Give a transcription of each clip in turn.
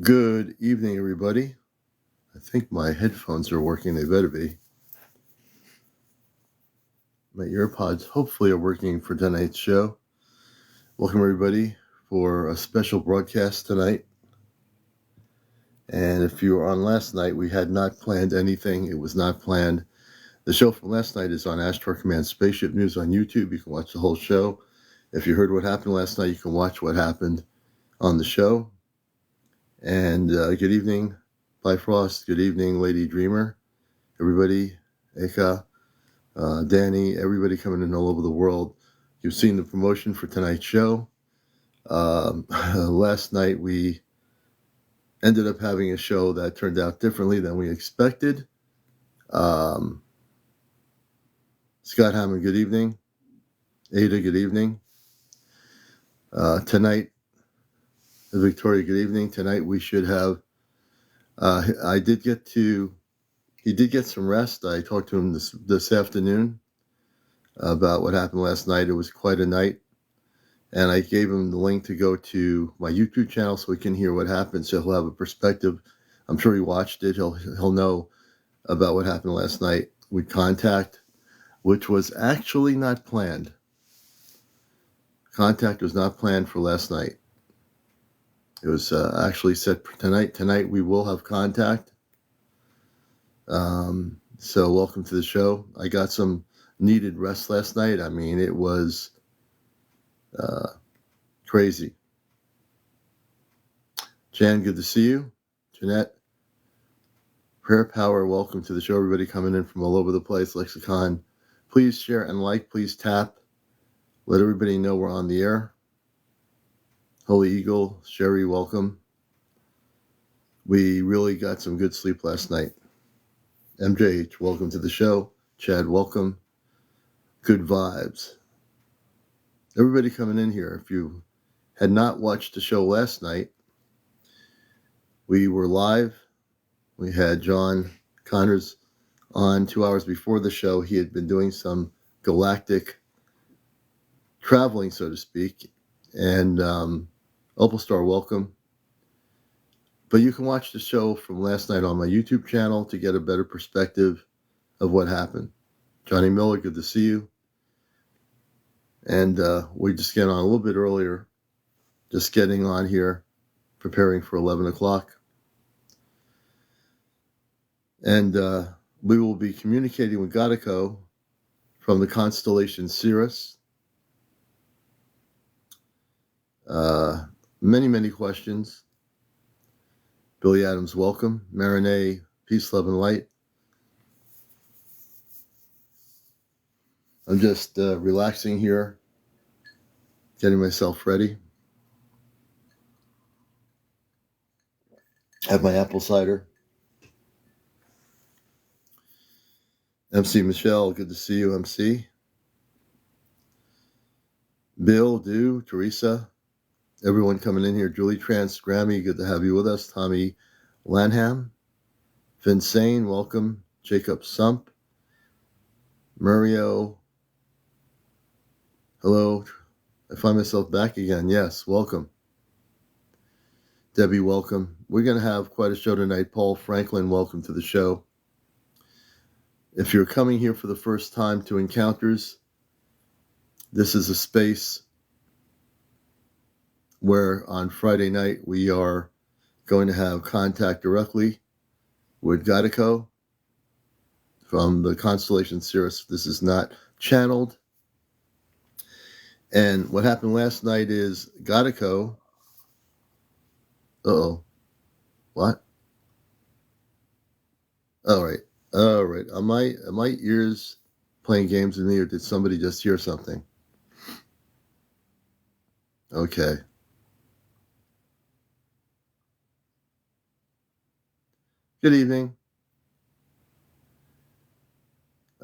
Good evening, everybody. I think my headphones are working. They better be. My earpods hopefully are working for tonight's show. Welcome, everybody, for a special broadcast tonight. And if you were on last night, we had not planned anything. It was not planned. The show from last night is on Astro Command Spaceship News on YouTube. You can watch the whole show. If you heard what happened last night, you can watch what happened on the show. And good evening, Bifrost. Good evening, Lady Dreamer. Everybody, Eka. Danny, everybody coming in all over the world. You've seen the promotion for tonight's show. Last night we ended up having a show that turned out differently than we expected. Scott Hammond, good evening. Ada, good evening. Tonight, Victoria, good evening. Tonight we should have, he did get some rest. I talked to him this afternoon about what happened last night. It was quite a night. And I gave him the link to go to my YouTube channel so he can hear what happened. So he'll have a perspective. I'm sure he watched it. He'll know about what happened last night with Contact, which was actually not planned. Contact was not planned for last night. It was actually set for tonight. Tonight we will have Contact. So welcome to the show. I got some needed rest last night. I mean, it was crazy. Jan, good to see you. Jeanette, Prayer Power, welcome to the show. Everybody coming in from all over the place. Lexicon, please share and like. Please tap. Let everybody know we're on the air. Holy Eagle, Sherry, welcome. We really got some good sleep last night. MJH, welcome to the show. Chad, welcome. Good vibes. Everybody coming in here. If you had not watched the show last night, we were live. We had John Connors on 2 hours before the show. He had been doing some galactic traveling, so to speak. And Opal Star, welcome. But you can watch the show from last night on my YouTube channel to get a better perspective of what happened. Johnny Miller, good to see you. And we just get on a little bit earlier, just getting on here, preparing for 11 o'clock. And we will be communicating with Ghietko from the constellation Sirius. Many questions. Billy Adams, welcome. Marinette, peace, love, and light. I'm just relaxing here, getting myself ready. Have my apple cider. MC Michelle, good to see you, MC. Bill, Du, Teresa, everyone coming in here. Julie Trance, Grammy, good to have you with us. Tommy Lanham, Vinsane, welcome. Jacob Sump, Murio, hello. I find myself back again. Yes, welcome. Debbie, welcome. We're going to have quite a show tonight. Paul Franklin, welcome to the show. If you're coming here for the first time to Encounters, this is a space where on Friday night we are going to have contact directly with Ghietko from the constellation Sirius. This is not channeled. And what happened last night is Ghietko. What? All right. Are my ears playing games with me, or did somebody just hear something? Okay. Good evening.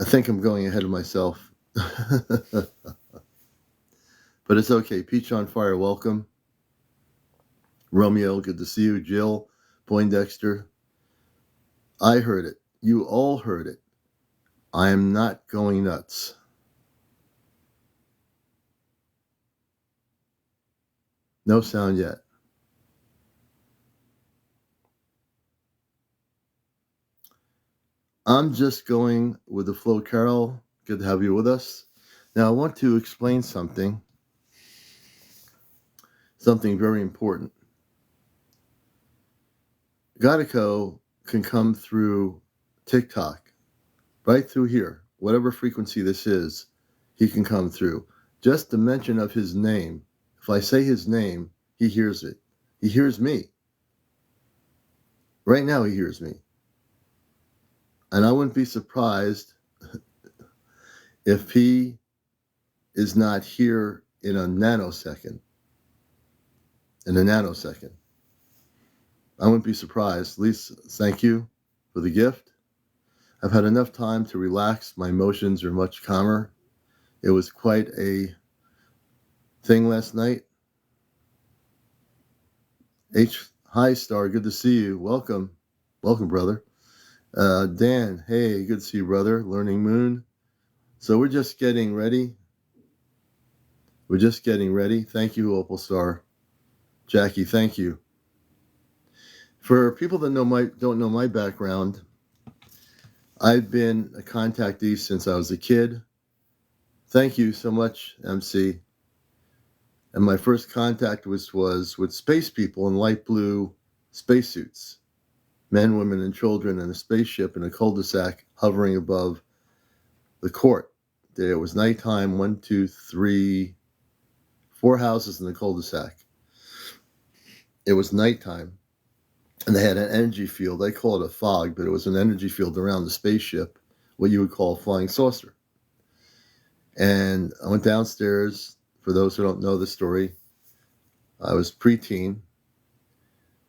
I think I'm going ahead of myself. But it's okay. Peach on Fire, welcome. Romeo, good to see you. Jill, Poindexter. I heard it. You all heard it. I am not going nuts. No sound yet. I'm just going with the flow, Carol. Good to have you with us. Now, I want to explain something very important. Ghietko can come through TikTok, right through here, whatever frequency this is, he can come through. Just the mention of his name. If I say his name, he hears it. He hears me. Right now, he hears me. And I wouldn't be surprised if he is not here in a nanosecond. I wouldn't be surprised. At least, thank you for the gift. I've had enough time to relax. My emotions are much calmer. It was quite a thing last night. Hi, Star. Good to see you. Welcome, brother. Dan, hey, good to see you, brother. Learning Moon. So we're just getting ready. Thank you, Opal Star. Jackie, thank you. For people that don't know my background, I've been a contactee since I was a kid. Thank you so much, MC. And my first contact was with space people in light blue spacesuits. Men, women, and children in a spaceship in a cul-de-sac hovering above the court. There was nighttime, 1, 2, 3, 4 houses in the cul-de-sac. It was nighttime. And they had an energy field. They call it a fog, but it was an energy field around the spaceship, what you would call a flying saucer. And I went downstairs. For those who don't know the story, I was preteen.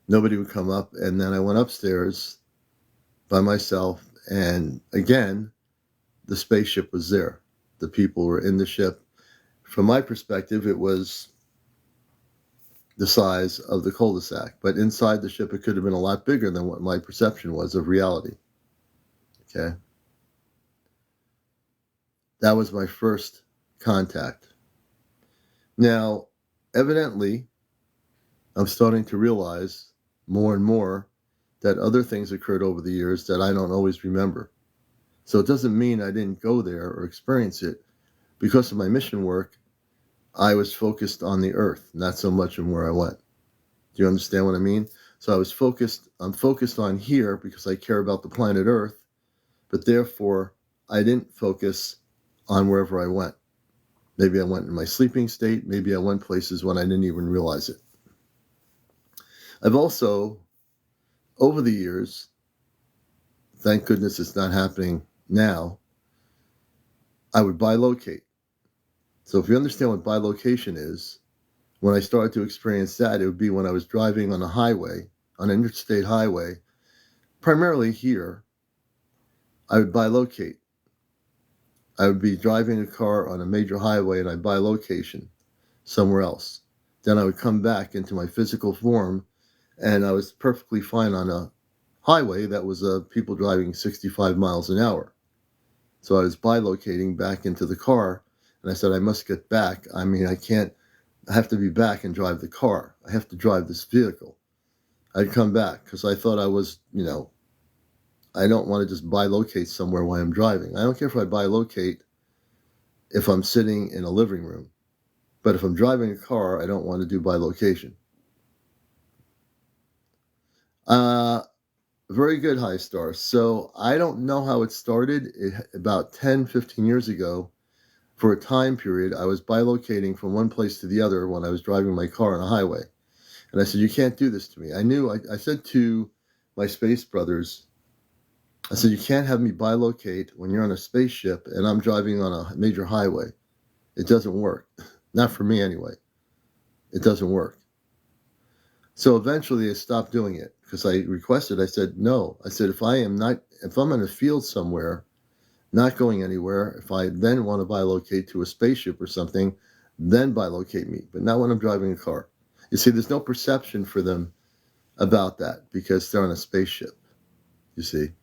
Nobody would come up. And then I went upstairs by myself. And again, the spaceship was there. The people were in the ship. From my perspective, it was the size of the cul-de-sac. But inside the ship, it could have been a lot bigger than what my perception was of reality. Okay? That was my first contact. Now, evidently, I'm starting to realize more and more that other things occurred over the years that I don't always remember. So it doesn't mean I didn't go there or experience it. Because of my mission work, I was focused on the earth, not so much on where I went. Do you understand what I mean? So I'm focused on here because I care about the planet Earth, but therefore I didn't focus on wherever I went. Maybe I went in my sleeping state, maybe I went places when I didn't even realize it. I've also, over the years, thank goodness it's not happening now, I would bilocate. So if you understand what bilocation is, when I started to experience that, it would be when I was driving on a highway, on an interstate highway, primarily here, I would bilocate. I would be driving a car on a major highway and I'd bilocation somewhere else. Then I would come back into my physical form and I was perfectly fine on a highway that was people driving 65 miles an hour. So I was bilocating back into the car and I said, I must get back. I have to be back and drive the car. I have to drive this vehicle. I'd come back because I thought I was, I don't want to just bilocate somewhere while I'm driving. I don't care if I bilocate if I'm sitting in a living room. But if I'm driving a car, I don't want to do bilocation. Very good, High Star. So I don't know how it started. About 10, 15 years ago, for a time period, I was bilocating from one place to the other when I was driving my car on a highway. And I said, you can't do this to me. I said to my space brothers, I said, you can't have me bilocate when you're on a spaceship and I'm driving on a major highway. It doesn't work. Not for me anyway. It doesn't work. So eventually I stopped doing it because I said, no. I said, if I'm in a field somewhere, not going anywhere, if I then want to bilocate to a spaceship or something, then bilocate me, but not when I'm driving a car. You see, there's no perception for them about that because they're on a spaceship, you see.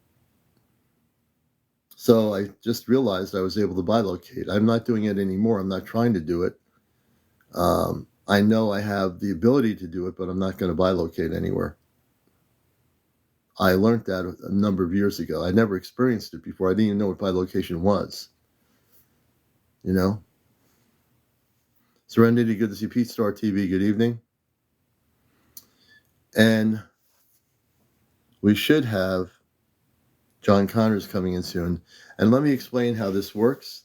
So I just realized I was able to bilocate. I'm not doing it anymore. I'm not trying to do it. I know I have the ability to do it, but I'm not going to bilocate anywhere. I learned that a number of years ago. I never experienced it before. I didn't even know what bilocation was. You know? Serenity, good to see Pete Star TV. Good evening. And we should have John Connors coming in soon. And let me explain how this works.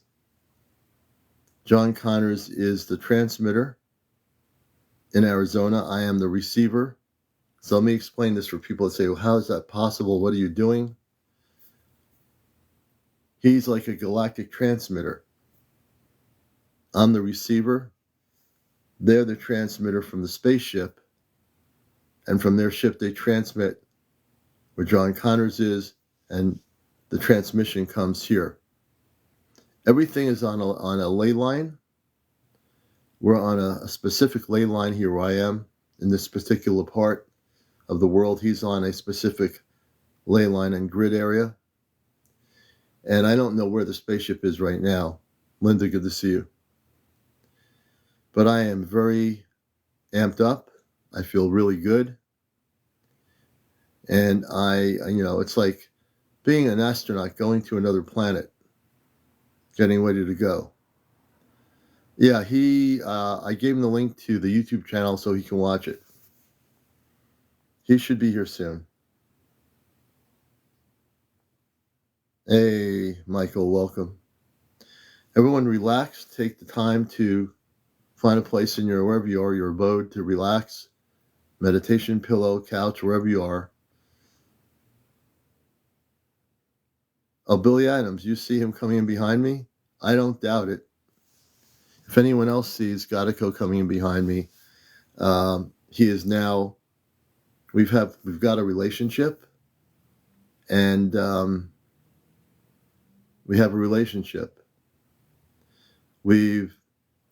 John Connors is the transmitter in Arizona. I am the receiver. So let me explain this for people that say, well, how is that possible? What are you doing? He's like a galactic transmitter. I'm the receiver. They're the transmitter from the spaceship. And from their ship, they transmit where John Connors is, and the transmission comes here. Everything is on a ley line. We're on a specific ley line here where I am in this particular part of the world. He's on a specific ley line and grid area. And I don't know where the spaceship is right now. Linda, good to see you. But I am very amped up. I feel really good. And it's like being an astronaut going to another planet, getting ready to go. Yeah, I gave him the link to the YouTube channel so he can watch it. He should be here soon. Hey, Michael, welcome. Everyone relax. Take the time to find a place in wherever you are, your abode, to relax. Meditation pillow, couch, wherever you are. Oh, Billy Adams, you see him coming in behind me? I don't doubt it. If anyone else sees Ghietko coming in behind me, he is now, we've got a relationship, and we have a relationship. We've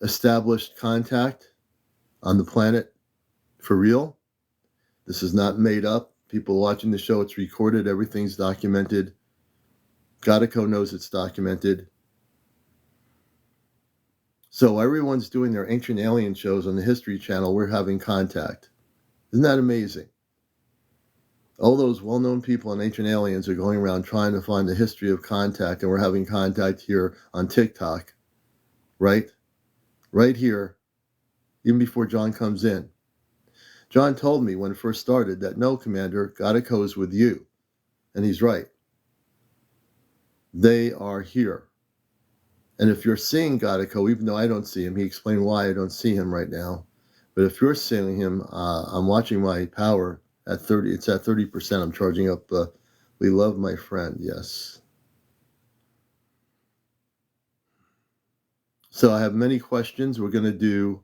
established contact on the planet for real. This is not made up. People watching the show, it's recorded. Everything's documented. Ghietko knows it's documented. So everyone's doing their ancient alien shows on the History Channel. We're having contact. Isn't that amazing? All those well-known people on ancient aliens are going around trying to find the history of contact, and we're having contact here on TikTok, right? Right here, even before John comes in. John told me when it first started that, no, Commander, Ghietko is with you. And he's right. They are here. And if you're seeing Ghietko, even though I don't see him, he explained why I don't see him right now. But if you're seeing him, I'm watching my power at 30. It's at 30%. I'm charging up. We love my friend. Yes. So I have many questions. We're going to do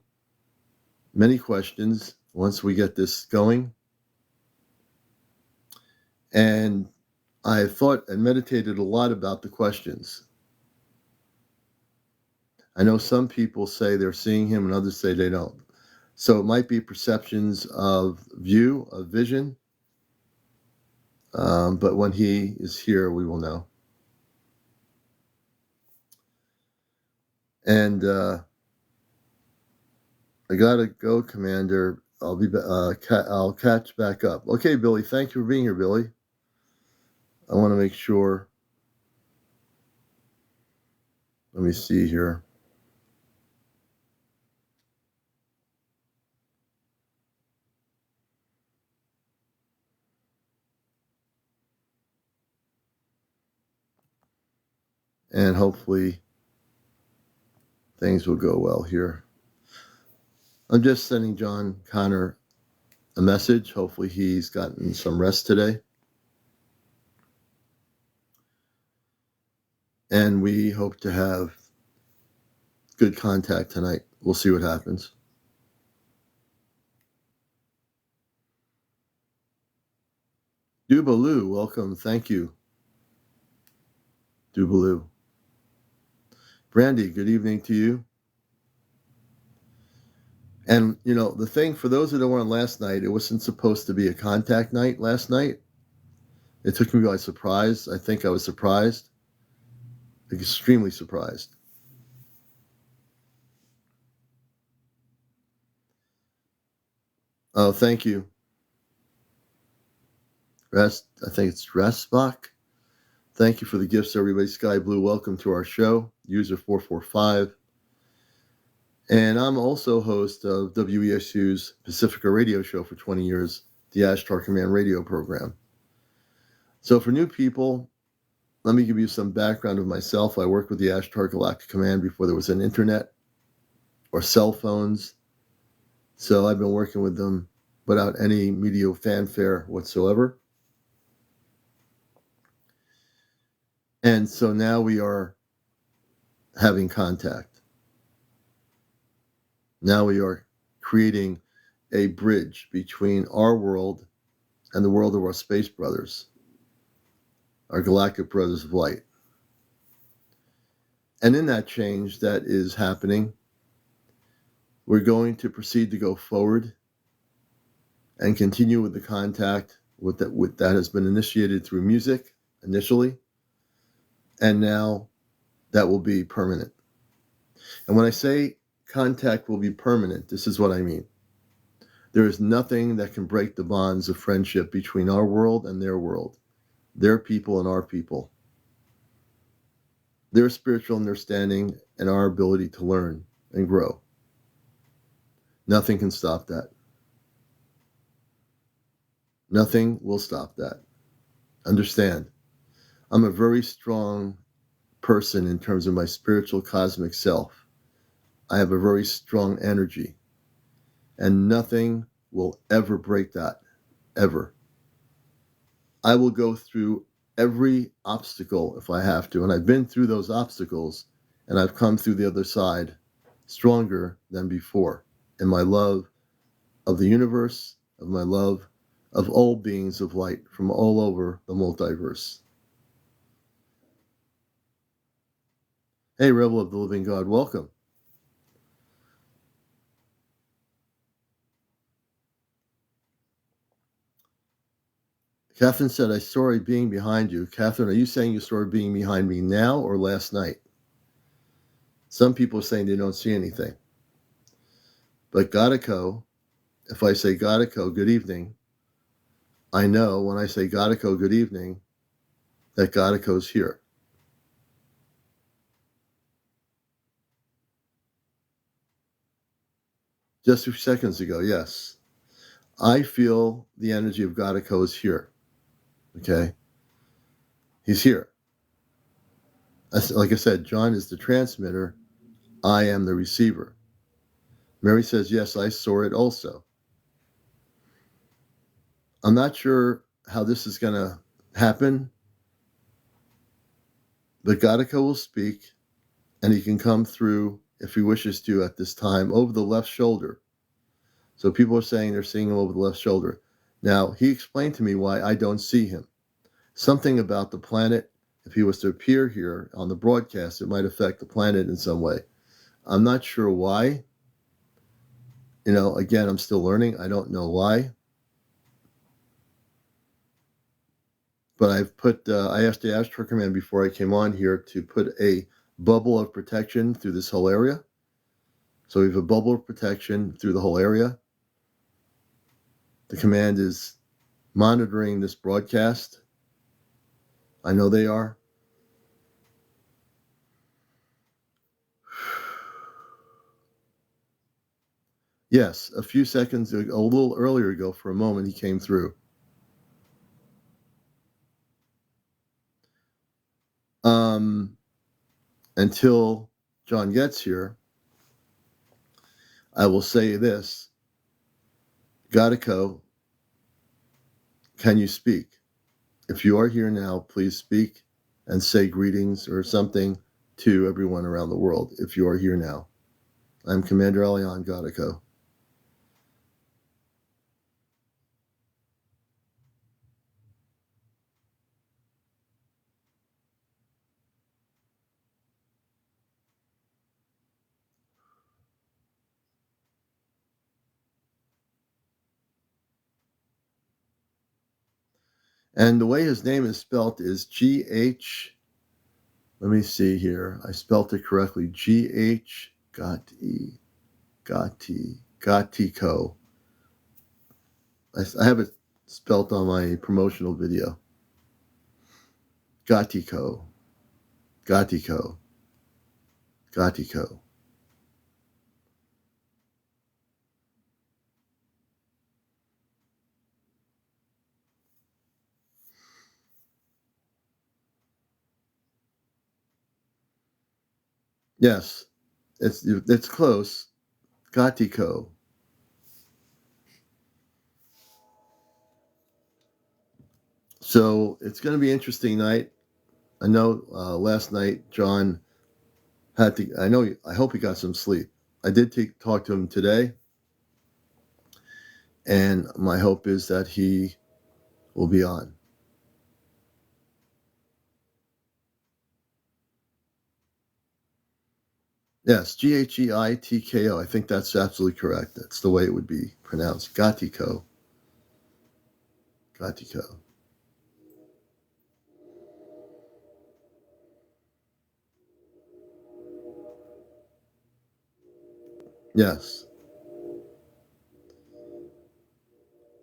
many questions once we get this going. And I thought and meditated a lot about the questions. I know some people say they're seeing him and others say they don't. So it might be perceptions of view, of vision. But when he is here, we will know. And I gotta go, Commander. I'll catch back up. Okay, Billy. Thank you for being here, Billy. I want to make sure. Let me see here. And hopefully things will go well here. I'm just sending John Connor a message. Hopefully he's gotten some rest today. And we hope to have good contact tonight. We'll see what happens. Dubaloo, welcome. Thank you. Dubaloo. Brandy, good evening to you. And, the thing, for those that weren't last night, it wasn't supposed to be a contact night last night. It took me by surprise. I think I was surprised. Extremely surprised. Oh, thank you. I think it's Restbach. Thank you for the gifts, everybody. Sky Blue, welcome to our show. User 445. And I'm also host of WESU's Pacifica radio show for 20 years, the Ashtar Command radio program. So for new people, let me give you some background of myself. I worked with the Ashtar Galactic Command before there was an internet or cell phones. So I've been working with them without any media fanfare whatsoever. And so now we are having contact. Now we are creating a bridge between our world and the world of our space brothers, our galactic brothers of light. And in that change that is happening, we're going to proceed to go forward and continue with the contact that has been initiated through music initially, and now that will be permanent. And when I say contact will be permanent, this is what I mean. There is nothing that can break the bonds of friendship between our world and their world, their people and our people, their spiritual understanding and our ability to learn and grow. Nothing can stop that. Nothing will stop that. Understand, I'm a very strong person in terms of my spiritual cosmic self. I have a very strong energy, and nothing will ever break that, ever. I will go through every obstacle if I have to, and I've been through those obstacles, and I've come through the other side stronger than before in my love of the universe, of my love of all beings of light from all over the multiverse. Hey, Rebel of the Living God, welcome. Catherine said, I saw a being behind you. Catherine, are you saying you saw a being behind me now or last night? Some people are saying they don't see anything. But Ghietko, if I say Ghietko, good evening, I know when I say Ghietko, good evening, that Ghietko's here. Just a few seconds ago, yes. I feel the energy of Ghietko is here. Okay? He's here. Like I said, John is the transmitter. I am the receiver. Mary says, yes, I saw it also. I'm not sure how this is going to happen, but Ghietko will speak, and he can come through, if he wishes to at this time, over the left shoulder. So people are saying they're seeing him over the left shoulder. Now, he explained to me why I don't see him. Something about the planet, if he was to appear here on the broadcast, it might affect the planet in some way. I'm not sure why. Again, I'm still learning. I don't know why. But I asked the Ashtar Command before I came on here to put a bubble of protection through this whole area. So we have a bubble of protection through the whole area. The command is monitoring this broadcast. I know they are. Yes, a few seconds, a little earlier ago, for a moment, he came through. Until John gets here, I will say this. Ghietko, can you speak? If you are here now, please speak and say greetings or something to everyone around the world, if you are here now. I'm CmdrAleon, Ghietko. And the way his name is spelt is G-H, let me see here. I spelt it correctly. G-H, Ghietko. I have it spelt on my promotional video. Ghietko. Ghietko. Ghietko. Yes, it's close. Ghietko. So it's going to be an interesting night. I know last night John had to. I hope he got some sleep. I did talk to him today, and my hope is that he will be on. Yes, Gheitko. I think that's absolutely correct. That's the way it would be pronounced. Ghietko. Ghietko. Yes.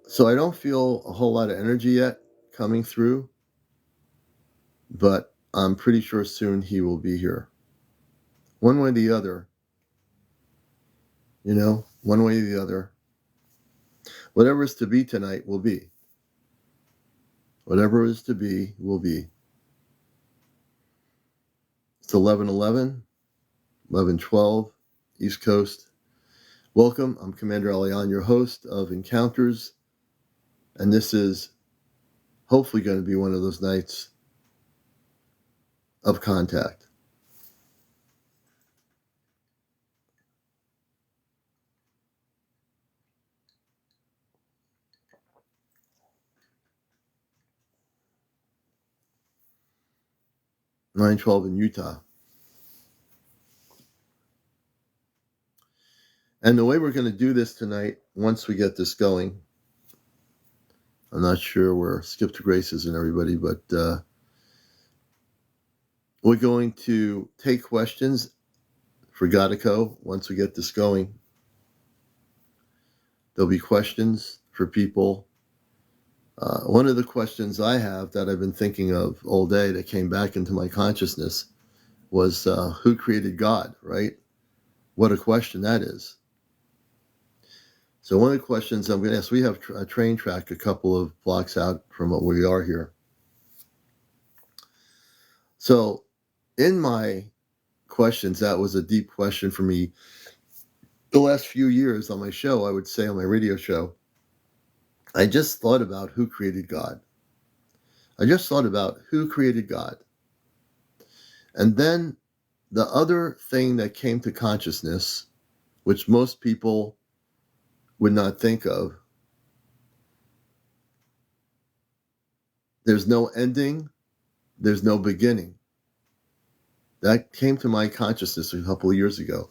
So I don't feel a whole lot of energy yet coming through, but I'm pretty sure soon he will be here. One way or the other, one way or the other. Whatever is to be tonight will be. Whatever is to be will be. It's 11:11, 11:12, East Coast. Welcome. I'm CmdrAleon, your host of Encounters, and this is hopefully going to be one of those nights of contact. (9:12) in Utah. And the way we're going to do this tonight, once we get this going, I'm not sure where Skip to Grace is and everybody, but we're going to take questions for Ghietko once we get this going. There'll be questions for people. One of the questions I have that I've been thinking of all day that came back into my consciousness was who created God, right? What a question that is. So one of the questions I'm going to ask, we have a train track a couple of blocks out from where we are here. So in my questions, that was a deep question for me. The last few years on my show, I would say on my radio show, I just thought about who created God. I just thought about who created God. And then the other thing that came to consciousness, which most people would not think of, there's no ending, there's no beginning. That came to my consciousness a couple of years ago.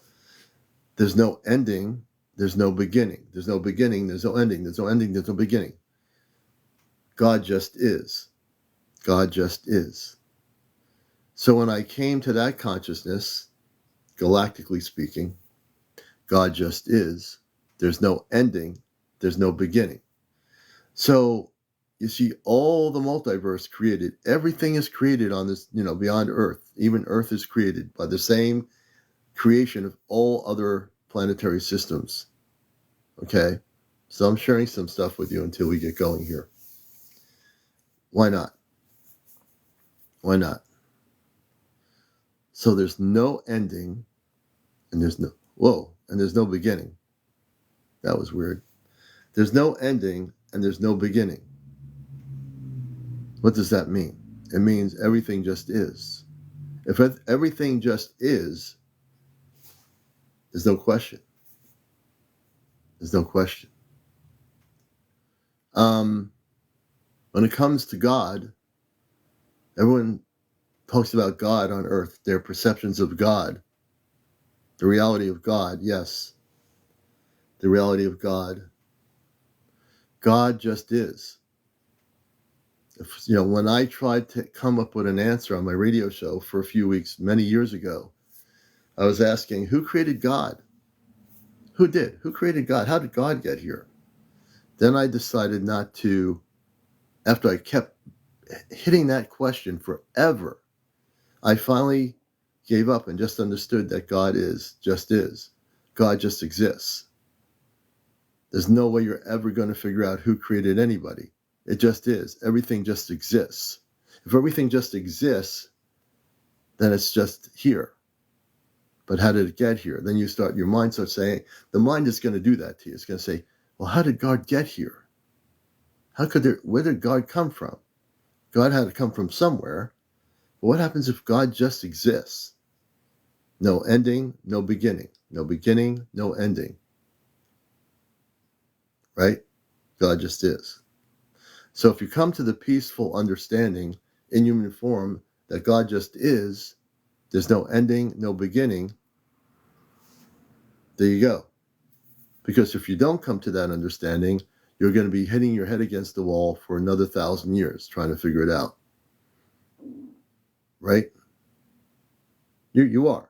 There's no ending, there's no beginning. There's no beginning, there's no ending. There's no ending, there's no beginning. God just is. God just is. So when I came to that consciousness, galactically speaking, God just is. There's no ending, there's no beginning. So you see, all the multiverse created, everything is created on this, beyond Earth. Even Earth is created by the same creation of all other planetary systems. Okay? So I'm sharing some stuff with you until we get going here. Why not? Why not? So there's no ending, and there's no beginning. That was weird. There's no ending, and there's no beginning. What does that mean? It means everything just is. If everything just is, there's no question. There's no question. When it comes to God, everyone talks about God on earth, their perceptions of God, the reality of God, yes, the reality of God. God just is. When I tried to come up with an answer on my radio show for a few weeks, many years ago, I was asking, who created God? Who did? Who created God? How did God get here? Then I decided not to after I kept hitting that question forever, I finally gave up and just understood that God just is. God just exists. There's no way you're ever going to figure out who created anybody. It just is. Everything just exists. If everything just exists, then it's just here. But how did it get here? Then your mind starts saying, the mind is going to do that to you. It's going to say, well, how did God get here? Where did God come from? God had to come from somewhere. But what happens if God just exists? No ending, no beginning. No beginning, no ending. Right? God just is. So if you come to the peaceful understanding in human form that God just is, there's no ending, no beginning, there you go. Because if you don't come to that understanding, you're going to be hitting your head against the wall for another 1,000 years trying to figure it out. Right? You are.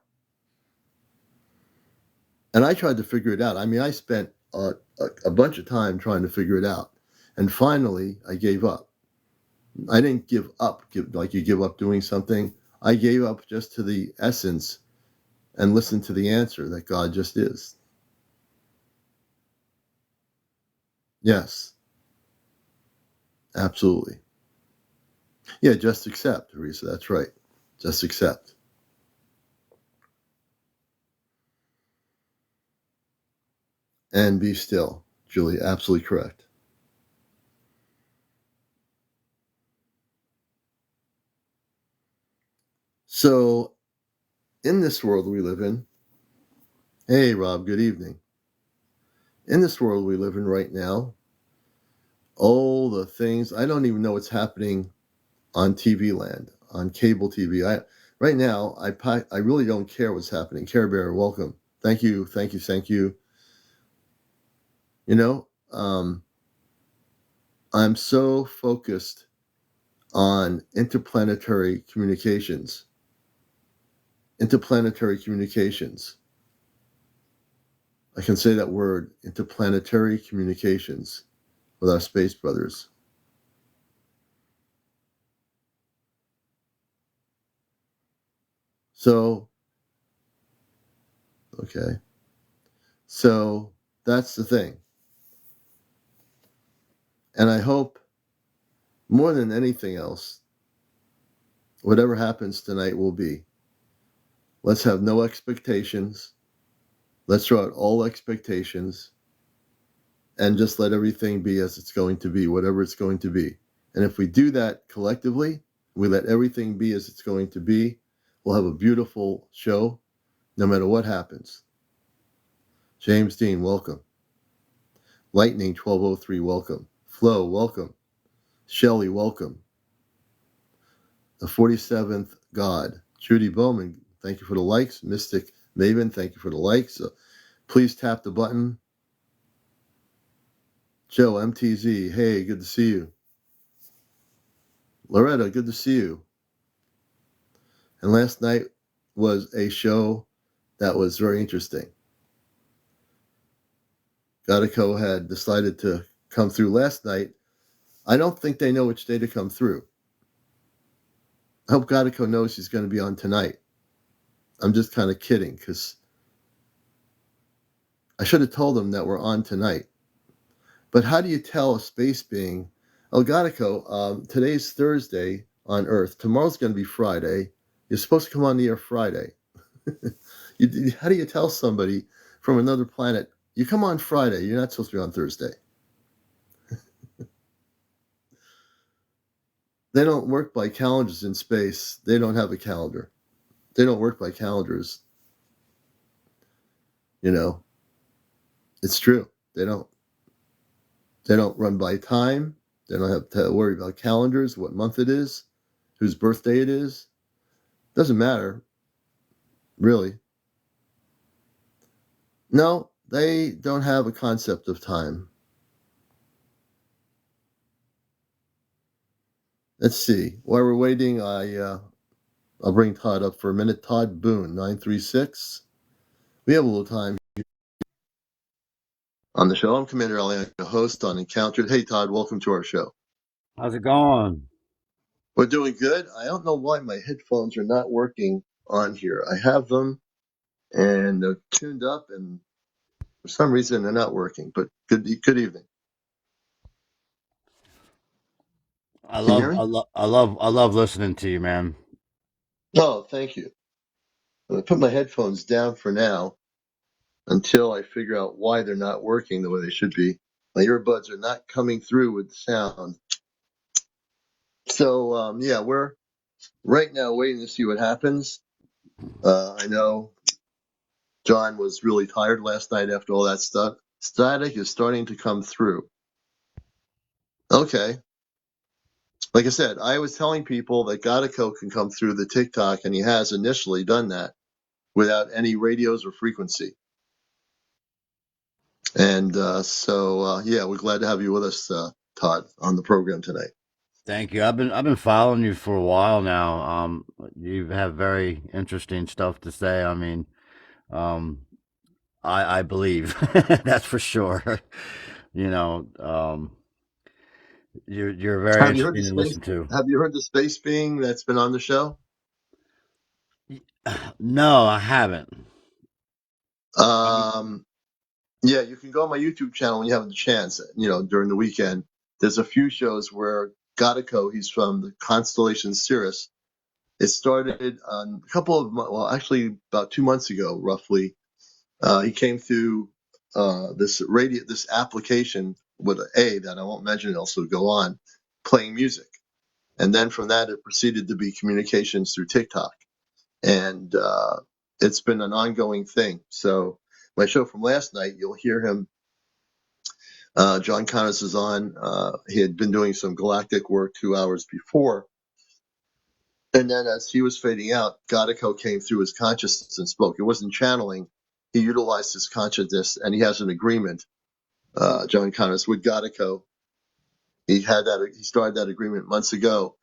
And I tried to figure it out. I mean, I spent a bunch of time trying to figure it out. And finally, I gave up. I didn't give up like you give up doing something. I gave up just to the essence and listened to the answer that God just is. Yes, absolutely. Yeah, just accept, Teresa. That's right. Just accept. And be still. Julie, absolutely correct. So, in this world we live in, hey, Rob, good evening. In this world we live in right now, all the things, I don't even know what's happening on TV land, on cable TV. Right now, I really don't care what's happening. Care Bear, welcome. Thank you, thank you, thank you. You know, I'm so focused on interplanetary communications. Interplanetary communications. I can say that word, interplanetary communications, with our space brothers. So, okay. So that's the thing. And I hope more than anything else, whatever happens tonight will be. Let's have no expectations. Let's throw out all expectations and just let everything be as it's going to be, whatever it's going to be. And if we do that collectively, we let everything be as it's going to be, we'll have a beautiful show no matter what happens. James Dean, welcome. Lightning 1203, welcome. Flo, welcome. Shelley, welcome. The 47th God. Judy Bowman, thank you for the likes. Mystic Maven, thank you for the likes. So please tap the button. Joe, MTZ, hey, good to see you. Loretta, good to see you. And last night was a show that was very interesting. Ghietko had decided to come through last night. I don't think they know which day to come through. I hope Ghietko knows he's going to be on tonight. I'm just kind of kidding because I should have told him that we're on tonight. But how do you tell a space being, oh, Ghietko, today's Thursday on Earth. Tomorrow's going to be Friday. You're supposed to come on the air Friday. How do you tell somebody from another planet, you come on Friday, you're not supposed to be on Thursday? They don't work by calendars in space. They don't have a calendar. They don't work by calendars. You know, it's true. They don't. They don't run by time. They don't have to worry about calendars, what month it is, whose birthday it is. Doesn't matter, really. No, they don't have a concept of time. Let's see. While we're waiting, I'll bring Todd up for a minute. Todd Boone, 936. We have a little time on the show. I'm CmdrAleon, a host on Encountered. Hey, Todd, welcome to our show. How's it going? We're doing good. I don't know why my headphones are not working on here. I have them and they're tuned up, and for some reason they're not working. But good evening. I Can you love, hear I me? love, I love, I love listening to you, man. Oh, thank you. I'm gonna put my headphones down for now until I figure out why they're not working the way they should be. My earbuds are not coming through with sound. So yeah, we're right now waiting to see what happens. I know John was really tired last night after all that stuff. Static is starting to come through. Okay. Like I said, I was telling people that Ghietko can come through the TikTok, and he has initially done that without any radios or frequency. And yeah, we're glad to have you with us, Todd, on the program tonight. Thank you. I've been following you for a while now. You have very interesting stuff to say. I mean, um, I believe that's for sure. You know, you're very Have you heard the interesting to space? listen to. Have you heard the space being that's been on the show? No, I haven't. Um, yeah, you can go on my YouTube channel when you have the chance. During the weekend, there's a few shows where Ghietko, he's from the constellation Sirius. It started on a couple of well, actually about 2 months ago, roughly. He came through this application with an A that I won't mention, it also go on playing music, and then from that it proceeded to be communications through TikTok, and it's been an ongoing thing. So my show from last night, you'll hear him. John Connors is on. He had been doing some galactic work 2 hours before, and then as he was fading out, Ghietko came through his consciousness and spoke. It wasn't channeling. He utilized his consciousness, and he has an agreement, John Connors, with Ghietko. He started that agreement months ago,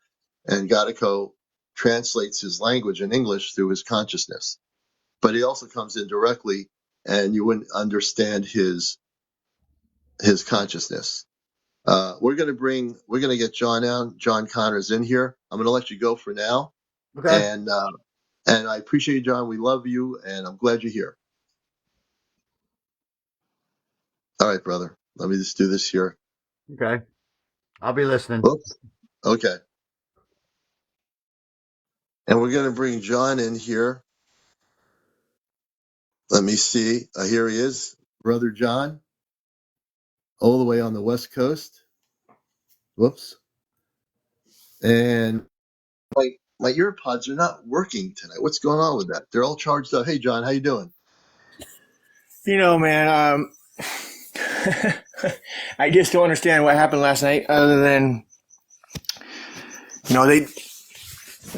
and Ghietko translates his language in English through his consciousness. But he also comes in directly, and you wouldn't understand his consciousness. We're gonna get John Connors in here. I'm gonna let you go for now, Okay. and I appreciate you, John. We love you, and I'm glad you're here. All right, brother. Let me just do this here. Okay. I'll be listening. Whoops. Okay. And we're going to bring John in here. Let me see. Here he is. Brother John, all the way on the West Coast. Whoops. And my earpods are not working tonight. What's going on with that? They're all charged up. Hey, John, how you doing? Man, I just don't understand what happened last night. Other than they,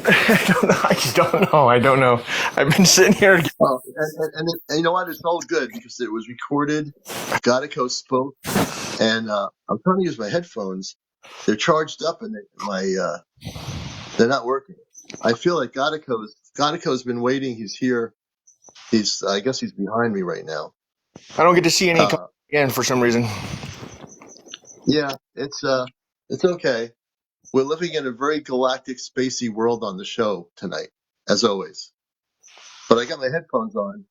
I don't know. I just don't know. I don't know. I've been sitting here. Oh, and you know what? It's all good because it was recorded. Godico spoke, and I'm trying to use my headphones. They're charged up, and they're not working. I feel like Godico's been waiting. He's here. I guess he's behind me right now. I don't get to see any Uh, again for some reason. yeah, it's okay. We're living in a very galactic, spacey world on the show tonight, as always. But I got my headphones on,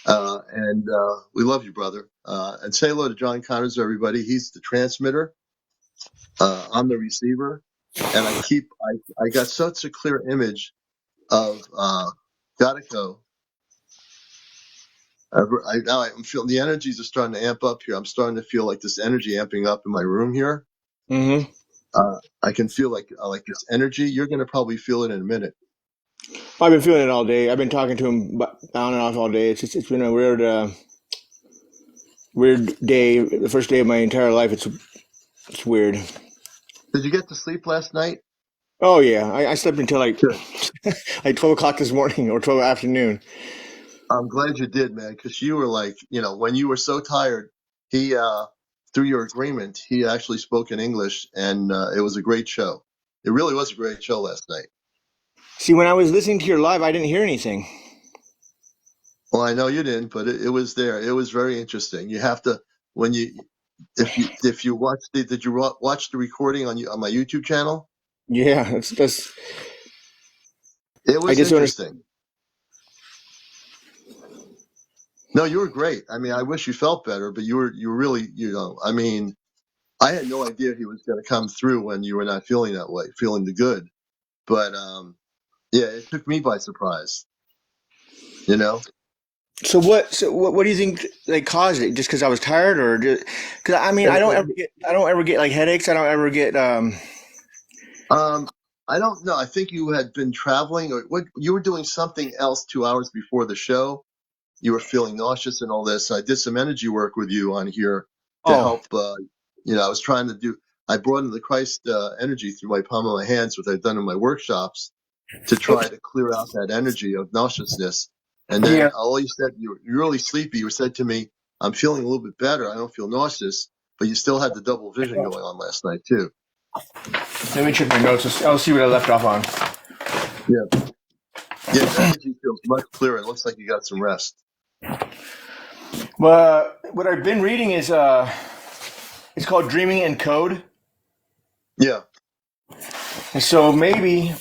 and we love you, brother. And say hello to John Connors, everybody. He's the transmitter. I'm the receiver, and I got such a clear image of Godico. Now I'm feeling the energies are starting to amp up here. I'm starting to feel like this energy amping up in my room here. Mm-hmm. I can feel like this energy. You're going to probably feel it in a minute. I've been feeling it all day. I've been talking to him on and off all day. It's been a weird day. The first day of my entire life. It's weird. Did you get to sleep last night? Oh yeah, I slept until like Good. like 12 o'clock this morning or 12 afternoon. I'm glad you did, man, because you were like, when you were so tired, he, through your agreement, he actually spoke in English, and it was a great show. It really was a great show last night. See, when I was listening to your live, I didn't hear anything. Well, I know you didn't, but it was there. It was very interesting. You have to when you if you watched did you watch the recording on my YouTube channel? Yeah, that's. It I was just don't understand. interesting. No, you were great. I mean, I wish you felt better, but you were really, I mean, I had no idea he was going to come through when you were not feeling that way, feeling the good. But yeah, it took me by surprise. You know. So what do you think like caused it? Just because I was tired, or because I mean I don't ever get like headaches. I don't ever get Um, I don't know. I think you had been traveling, or what? You were doing something else 2 hours before the show. You were feeling nauseous and all this. I did some energy work with you on here to oh help. I was trying to do. I brought in the Christ energy through my palm of my hands, which I've done in my workshops, to try to clear out that energy of nauseousness. And then yeah. all you said, you're really sleepy. You said to me, "I'm feeling a little bit better. I don't feel nauseous," but you still had the double vision going on last night too. Let me check my notes. I'll see what I left off on. Yeah. Yeah, your energy feels much clearer. It looks like you got some rest. Well, what I've been reading is it's called Dreaming in Code, Yeah. and so maybe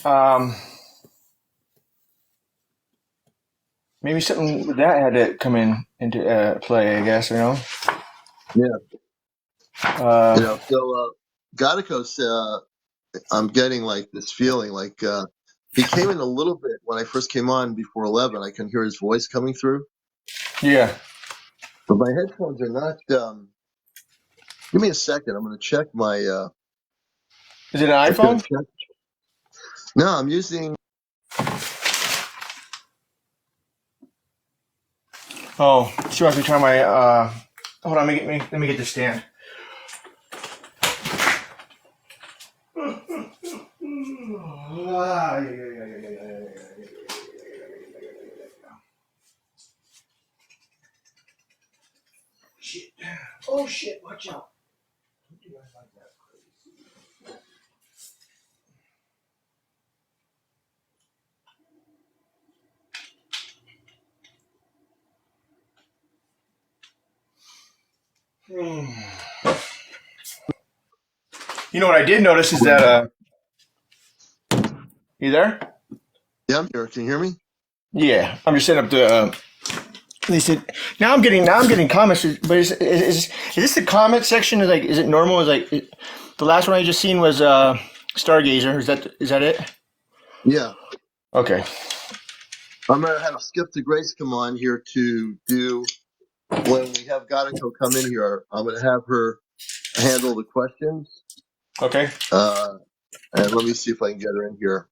something with that had to come into play. I guess Yeah. Uh, So Ghietko's, I'm getting like this feeling like he came in a little bit when I first came on before 11. I can hear his voice coming through, yeah. but my headphones are not. Give me a second. I'm going to check my. Is it an I'm going to iPhone? check. No, I'm using. Oh, she wants me to turn my. Hold on, let me get the stand. Shit. Oh shit! Watch out. You know what I did notice is that you there? Yeah, I'm here. Can you hear me? Yeah, I'm just setting up the. They said now I'm getting comments, but is this the comment section? Is it normal? The last one I just seen was Stargazer. Is that it? Yeah. Okay. I'm going to have Skip to Grace come on here to do when we have Ghietko come in here. I'm going to have her handle the questions. Okay. And let me see if I can get her in here.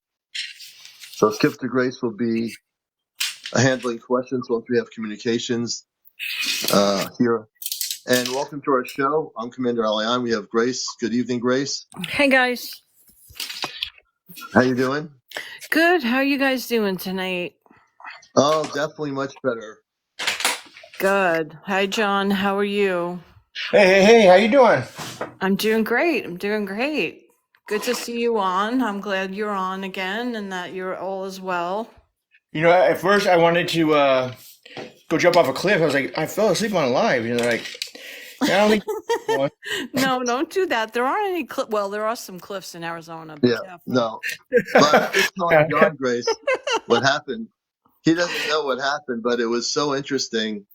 So Skip to Grace will be handling questions once we have communications here. And welcome to our show. I'm CmdrAleon. We have Grace. Good evening, Grace. Hey guys. How you doing? Good. How are you guys doing tonight? Oh, definitely much better. Good. Hi John. How are you? Hey! How you doing? I'm doing great. Good to see you on. I'm glad you're on again and that you're all as well. You know, at first I wanted to go jump off a cliff. I was like, I fell asleep on live. You know, like I don't think. No, don't do that. There aren't any well, there are some cliffs in Arizona. Be Yeah, careful. no. But I'm just telling John, Grace, what happened. He doesn't know what happened, but it was so interesting.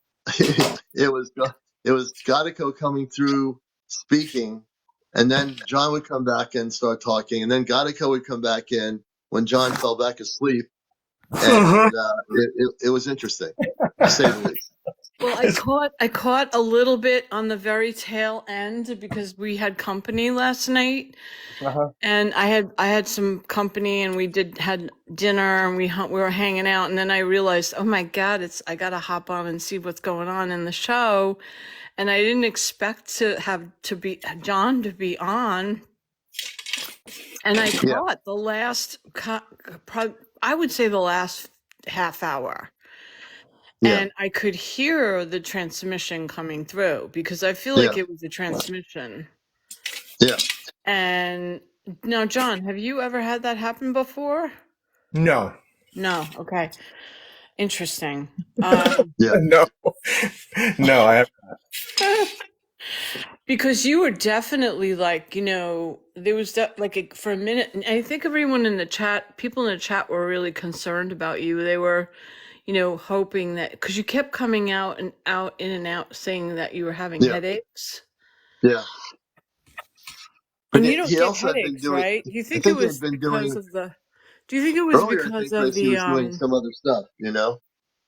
it was Ghietko coming through speaking, and then John would come back and start talking, and then Ghietko would come back in when John fell back asleep, and it was interesting, to say the least. Well, I caught a little bit on the very tail end because we had company last night. Uh-huh. And I had some company and we had dinner and we were hanging out, and then I realized, oh my God, I gotta hop on and see what's going on in the show. And I didn't expect John to be on. And I Yeah. caught the last, I would say the last half hour. Yeah. And I could hear the transmission coming through because I feel like it was a transmission. Yeah. And now, John, have you ever had that happen before? No. No. Okay. Interesting. Yeah. No. No, I have. Because you were definitely like, there was for a minute, and I think everyone in the chat, people in the chat were really concerned about you. They were, hoping that, because you kept coming out and out, in and out, saying that you were having Yeah, headaches. yeah. But And you don't he get also had been headaches, doing. right? I think he had been doing Do you think it was earlier. I because think of was he the, was doing some other stuff. You know.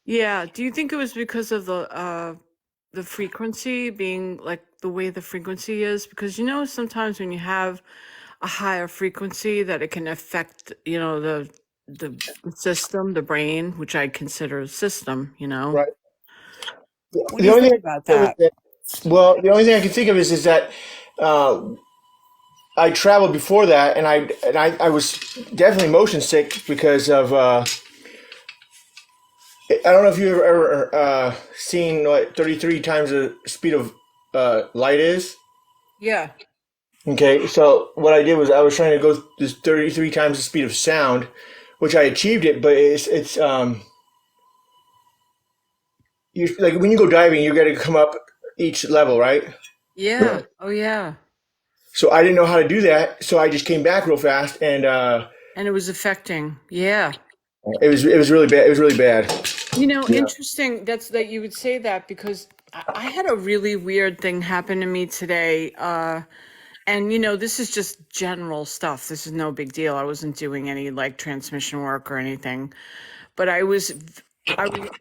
yeah, do you think it was because of the frequency being like the way the frequency is? Because sometimes when you have a higher frequency that it can affect, the system, the brain, which I consider a system, Right. What do The you only thing think I about can think of is that? that, well, the only thing I can think of is that uh, I traveled before that, and I was definitely motion sick because of I don't know if you've ever seen what 33 times the speed of light is. Yeah. Okay, so what I did was I was trying to go this 33 times the speed of sound, which I achieved it, but it's you like when you go diving, you got to come up each level, right? Yeah. Oh, yeah. So I didn't know how to do that, so I just came back real fast, and And it was affecting. Yeah. it was really bad. It was really bad. Yeah. Interesting that you would say that, because I had a really weird thing happen to me today. And this is just general stuff. This is no big deal. I wasn't doing any like transmission work or anything, but I was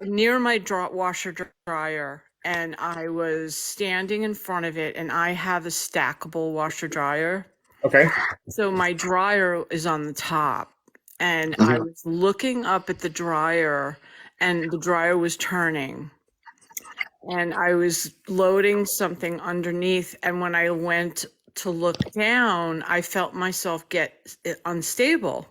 near my washer dryer, and I was standing in front of it, and I have a stackable washer dryer. Okay. So my dryer is on the top, and I Mhm. was looking up at the dryer, and the dryer was turning, and I was loading something underneath. And when I went to look down, I felt myself get unstable.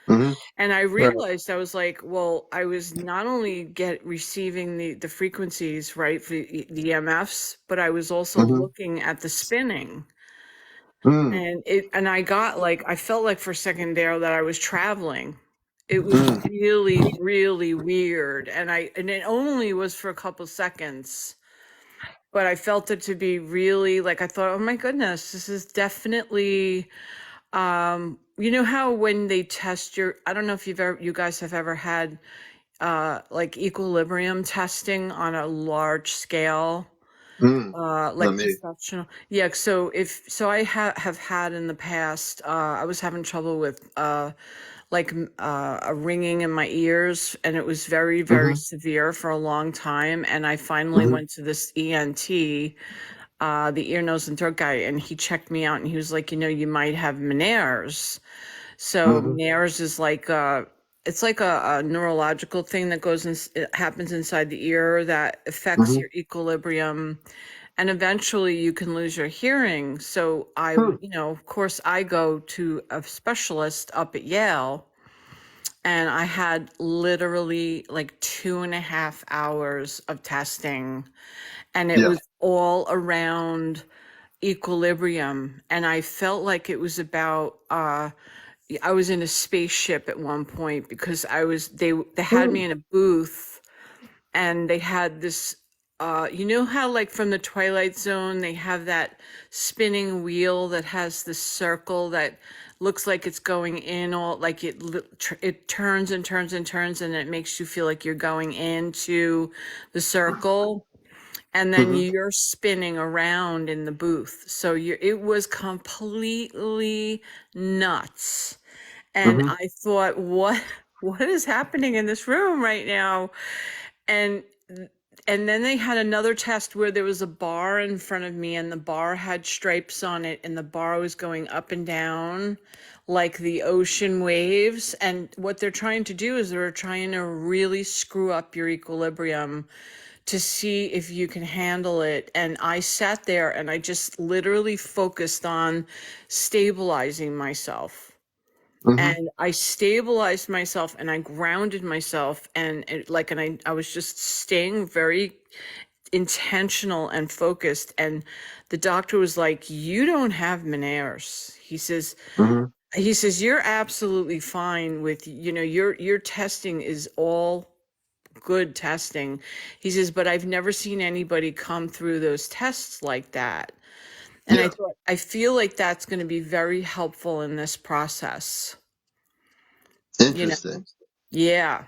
Mhm. And I Right. realized, I was like, well, I was not only receiving the frequencies, right, for the EMFs, but I was also Mhm. looking at the spinning. Mm. And I got like, I felt like for a second there that I was traveling. It was Mm. really, really weird. And it only was for a couple seconds, but I felt it to be really, like, I thought, oh my goodness, this is definitely, you know how when they test I don't know if you guys have ever had, like equilibrium testing on a large scale, Mm. Not like me. perceptual. Yeah. So I have had in the past, I was having trouble with, a ringing in my ears, and it was very, very Mhm. severe for a long time. And I finally Mhm. went to this ENT, the ear, nose, and throat guy, and he checked me out, and he was like, you might have Meniere's. So Mhm. Meniere's is like it's like a neurological thing that it happens inside the ear that affects Mhm. your equilibrium, and eventually you can lose your hearing. So Hmm. of course, I go to a specialist up at Yale, and I had literally like 2.5 hours of testing, and it Yeah. was all around equilibrium. And I felt like it was about, I was in a spaceship at one point, because they had me Mm. in a booth, and they had this, how like from the Twilight Zone they have that spinning wheel that has this circle that looks like it's going in, all like it turns and turns and turns, and it makes you feel like you're going into the circle, and then Mhm. you're spinning around in the booth. So it was completely nuts. And Mhm. I thought, what is happening in this room right now? And and then they had another test where there was a bar in front of me, and the bar had stripes on it, and the bar was going up and down like the ocean waves. And what they're trying to do is they're trying to really screw up your equilibrium to see if you can handle it. And I sat there, and I just literally focused on stabilizing myself. Mhm. And I stabilized myself, and I grounded myself, and I was just staying very intentional and focused. And the doctor was like, "You don't have Meniere's." Mhm. He says, "You're absolutely fine with, your testing is all good testing." He says, "But I've never seen anybody come through those tests like that." And Yeah. I feel like that's going to be very helpful in this process. You know, Interesting. yeah.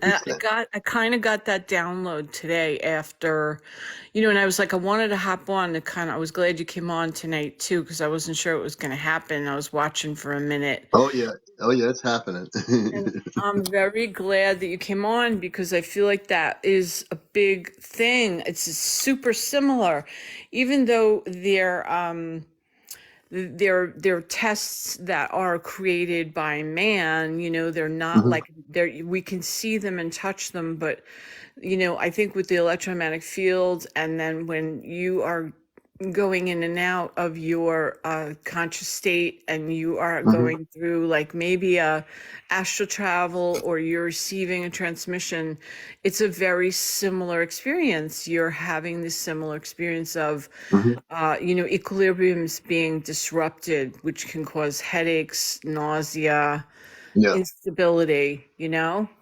And Interesting. I kind of got that download today after, and I was like, I wanted to hop on to I was glad you came on tonight too, because I wasn't sure it was going to happen. I was watching for a minute. Oh yeah. Oh yeah. It's happening. And I'm very glad that you came on because I feel like that is a big thing. It's super similar, even though they're tests that are created by man. They're not Mhm. like we can see them and touch them, but I think with the electromagnetic field, and then when you are going in and out of your conscious state, and you are Mhm. going through like maybe a astral travel, or you're receiving a transmission, it's a very similar experience. You're having this similar experience of Mhm. equilibriums being disrupted, which can cause headaches, nausea, Yeah. instability.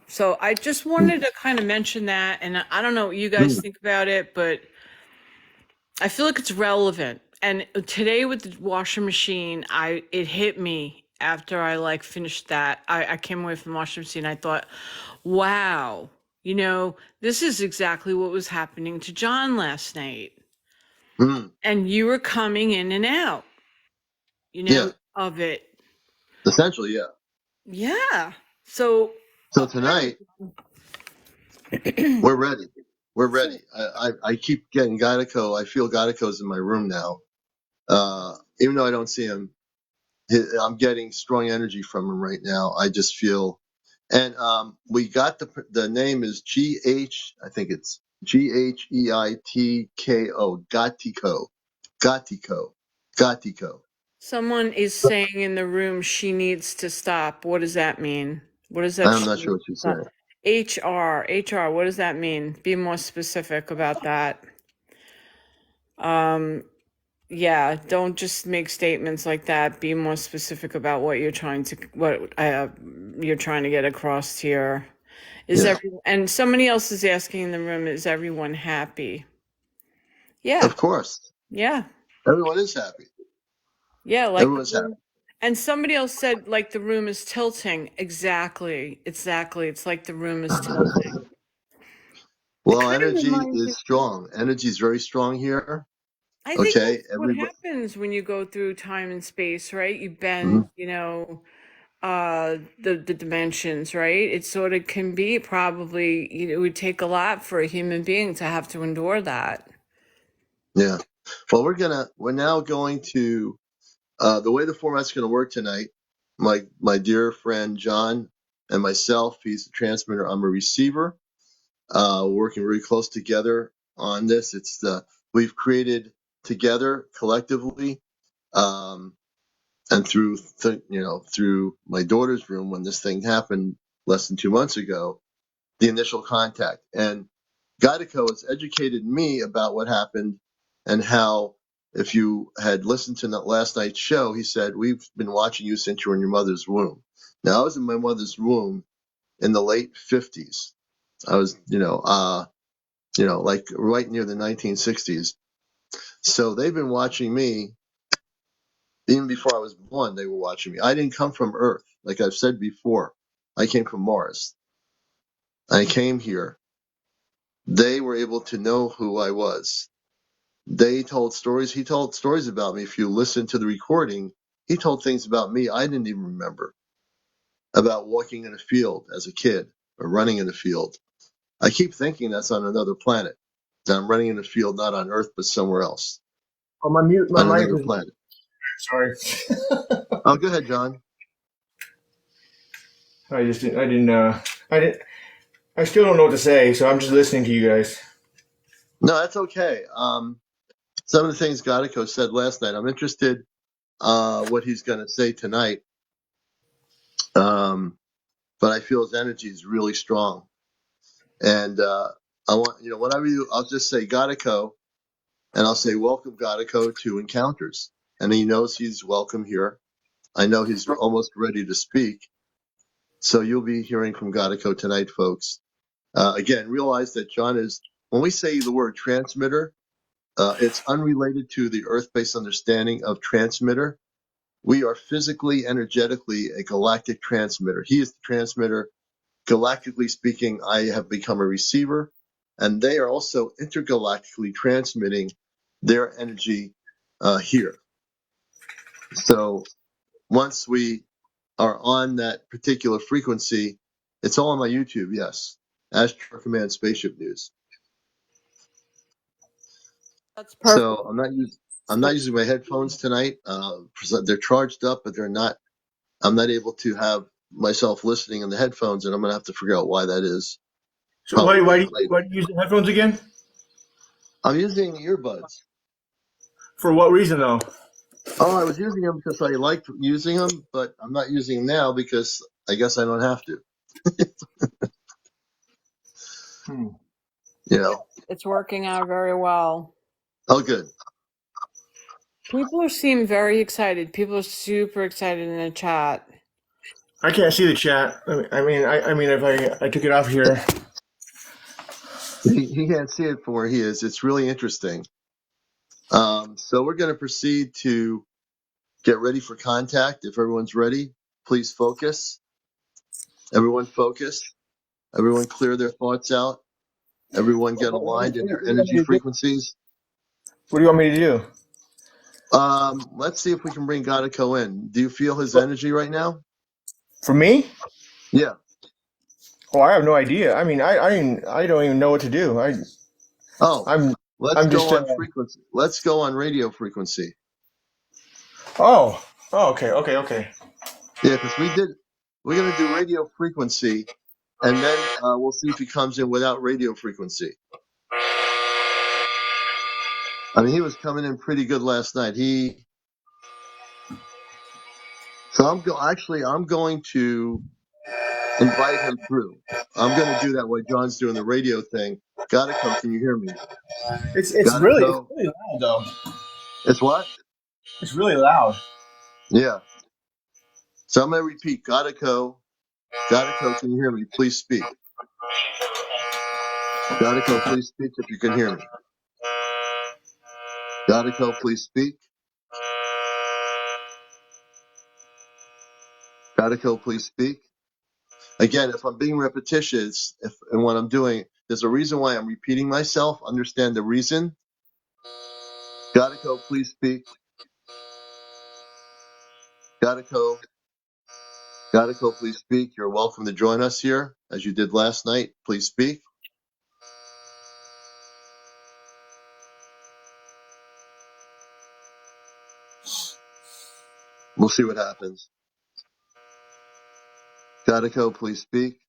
So I just wanted to kind of mention that, and I don't know what you guys Mhm. think about it, but I feel like it's relevant. And today with the washing machine, it hit me after I like finished that. I came away from the washing machine. I thought, wow, this is exactly what was happening to John last night. Mhm. And you were coming in and out, Yeah. of it. Essentially, yeah. Yeah. So, So all right. tonight we're ready. We're So, ready. I keep getting Ghietko. I feel Ghietko's in my room now. Even though I don't see him, I'm getting strong energy from him right now. I just feel, and we got the name is I think it's Gheitko, Ghietko. someone is saying in the room she needs to stop. What does that mean? What does that I'm she not sure needs what to you're stop? saying. HR, what does that mean? Be more specific about that. Um, yeah, don't just make statements like that. Be more specific about what you're trying to get across here. Yeah, And somebody else is asking in the room, is everyone happy? Yeah, of course. yeah. Everyone is happy. Yeah, like the Everyone's happy. room. And somebody else said, like the room is tilting. Exactly. Exactly. It's like the room is tilting. It Well, kind of energy reminds me, is strong. Energy is very strong here. I think Okay, that's what everybody. happens when you go through time and space, right? You bend, Mhm. the dimensions, right? It sort of can be probably, it would take a lot for a human being to have to endure that. Yeah. Well, we're now going to the way the format's going to work tonight. My dear friend John and myself, he's the transmitter. I'm a receiver. Working very close together on this. We've created together collectively, um, and through my daughter's room when this thing happened less than 2 months ago, the initial contact. And Geideco has educated me about what happened and how, if you had listened to last night's show, he said, we've been watching you since you were in your mother's womb. Now, I was in my mother's womb in the late 50s. I was, like right near the 1960s. So they've been watching me even before I was born. They were watching me. I didn't come from Earth. Like I've said before, I came from Mars. I came here. They were able to know who I was. They told stories. He told stories about me. If you listen to the recording, he told things about me I didn't even remember, about walking in a field as a kid or running in a field. I keep thinking that's on another planet, that I'm running in a field not on Earth but somewhere else, Oh, my on mic another was planet. sorry. Oh, go ahead, John. I didn't. I still don't know what to say, so I'm just listening to you guys. No, that's okay. Some of the things Godico said last night, I'm interested what he's going to say tonight. But I feel his energy is really strong. And I want, whatever I'll just say Godico, and I'll say, welcome, Godico, to Encounters. And he knows he's welcome here. I know he's almost ready to speak. So you'll be hearing from Godico tonight, folks. Again, realize that John is, when we say the word transmitter, It's unrelated to the Earth-based understanding of transmitter. We are physically, energetically a galactic transmitter. He is the transmitter. Galactically speaking, I have become a receiver, and they are also intergalactically transmitting their energy here. So once we are on that particular frequency, it's all on my YouTube, yes. Astro Command Spaceship News. That's perfect. So I'm not using my headphones tonight. They're charged up, but they're not. I'm not able to have myself listening in the headphones, and I'm gonna have to figure out why that is. So why Probably do you use the headphones again? I'm using earbuds. For what reason though? Oh, I was using them because I liked using them, but I'm not using them now because I guess I don't have to. You know. It's working out very well. Oh, good. People seem very excited. People are super excited in the chat. I can't see the chat. I mean, if I took it off here. He can't see it from where he is. It's really interesting. So we're going to proceed to get ready for contact. If everyone's ready, please focus. Everyone focus. Everyone clear their thoughts out. Everyone get aligned in their energy frequencies. What do you want me to do? Let's see if we can bring Ghietko in. Do you feel his energy right now? For me? Yeah. Oh, I have no idea. I mean, I don't even know what to do. Let's I'm go just on frequency. Let's go on radio frequency. Oh, okay. Yeah, because we're going to do radio frequency, and then we'll see if he comes in without radio frequency. I mean, he was coming in pretty good last night. So I'm going to invite him through. I'm going to do that while John's doing the radio thing. Ghietko, can you hear me? It's Ghietko? really loud though. It's what? It's really loud. Yeah. So I'm going to repeat. Ghietko, can you hear me? Please speak. Ghietko, please speak if you can hear me. Ghietko, please speak. Ghietko, please speak. Again, if I'm being repetitious, and what I'm doing, there's a reason why I'm repeating myself. Understand the reason. Ghietko, please speak. Ghietko, please speak. You're welcome to join us here, as you did last night. Please speak. We'll see what happens. Ghietko, please speak.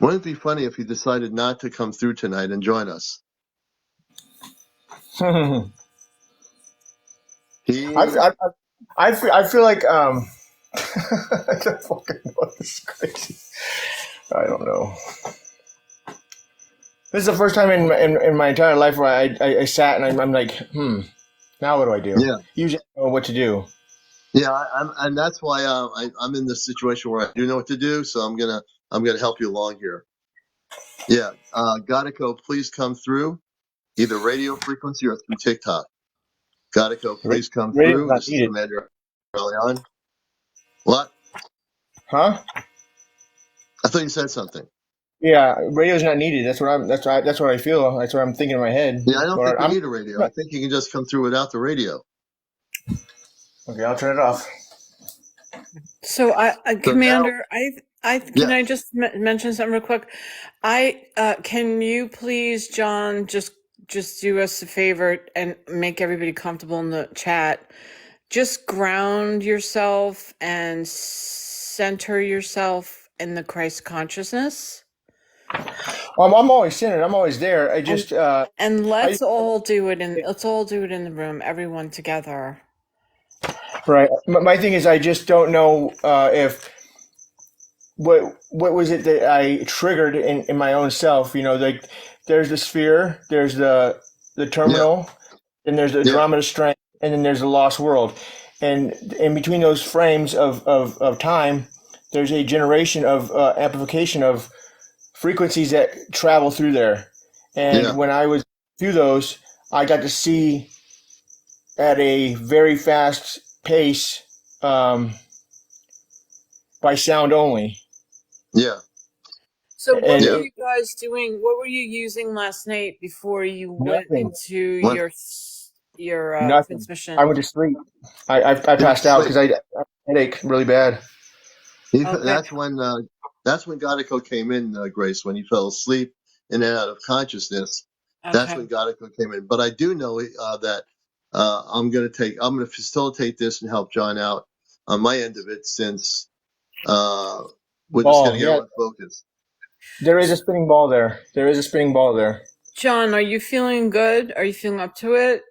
Wouldn't it be funny if he decided not to come through tonight and join us? I feel like I don't fucking know. This is crazy. I don't know. This is the first time in my entire life where I sat and I'm like, now what do I do? Yeah. Usually I don't know what to do. Yeah, and that's why I'm in this situation where I do know what to do. So I'm gonna help you along here. Yeah, Ghietko, please come through either radio frequency or through TikTok. Ghietko, please come through. This is CmdrAleon. What? Huh? I thought you said something. Yeah, radio's not needed. That's what I feel. That's what I'm thinking in my head. Yeah, I don't think we need a radio. I think you can just come through without the radio. Okay, I'll turn it off. So, Commander, can Yeah. I just mention something real quick? Can you please, John, just do us a favor and make everybody comfortable in the chat. Just ground yourself and center yourself in the Christ consciousness. I'm always centered. I'm always there. I just and let's all do it in the room, everyone together. Right. My thing is, I just don't know if what was it that I triggered in my own self. You know, like there's the sphere, there's the terminal, and there's the Andromeda strength, and then there's the lost world, and in between those frames of time, there's a generation of amplification of frequencies that travel through there, And when I was through those, I got to see at a very fast pace by sound only. Yeah. So what And were Yeah. you guys doing? What were you using last night before you went nothing, into What? your nothing. I transmission? went to sleep. I He went to passed out because sleep. I had a headache really bad. Okay. That's when Ghietko came in, Grace. When he fell asleep in and out of consciousness, that's Okay. when Ghietko came in. But I do know that I'm going to facilitate this and help John out on my end of it, since we're just Ball, getting yeah. everyone focused. There is a spinning ball there. There is a spinning ball there. John, are you feeling good? Are you feeling up to it?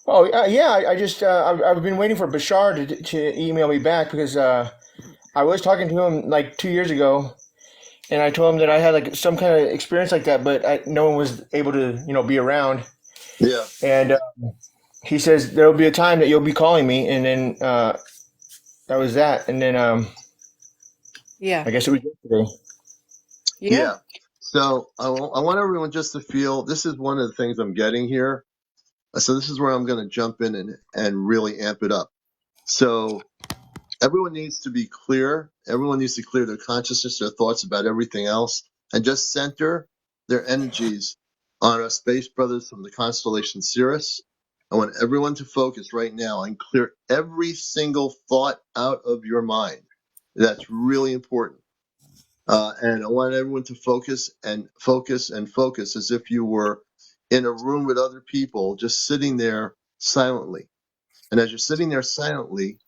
Oh yeah. I just I've been waiting for Bashar to email me back because I was talking to him like 2 years ago, and I told him that I had like some kind of experience like that, but no one was able to be around. Yeah. And he says there will be a time that you'll be calling me, and then that was that. And then Yeah. I guess it was yesterday. Yeah. Yeah. So I want everyone just to feel this is one of the things I'm getting here. So this is where I'm going to jump in and really amp it up. So everyone needs to be clear. Everyone needs to clear their consciousness, their thoughts about everything else, and just center their energies on our space brothers from the constellation Sirius. I want everyone to focus right now and clear every single thought out of your mind. That's really important. And I want everyone to focus and focus and focus as if you were in a room with other people, just sitting there silently. And as you're sitting there silently,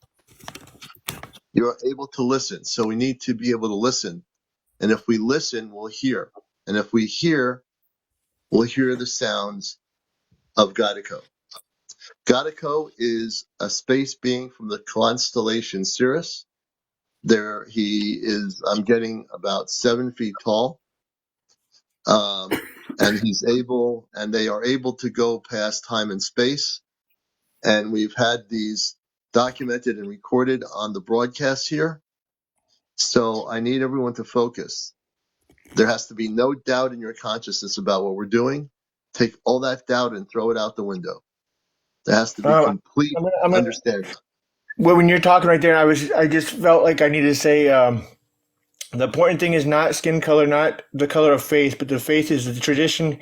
you're able to listen. So we need to be able to listen. And if we listen, we'll hear. And if we hear, we'll hear the sounds of Ghietko. Ghietko is a space being from the constellation Sirius. There he is, I'm getting about 7 feet tall. And they are able to go past time and space. And we've had these documented and recorded on the broadcast here. So I need everyone to focus. There has to be no doubt in your consciousness about what we're doing. Take all that doubt and throw it out the window. There has to be Um, complete I'm gonna, understanding. well, when you're talking right there, I just felt like I needed to say the important thing is not skin color, not the color of faith, but the faith is the tradition.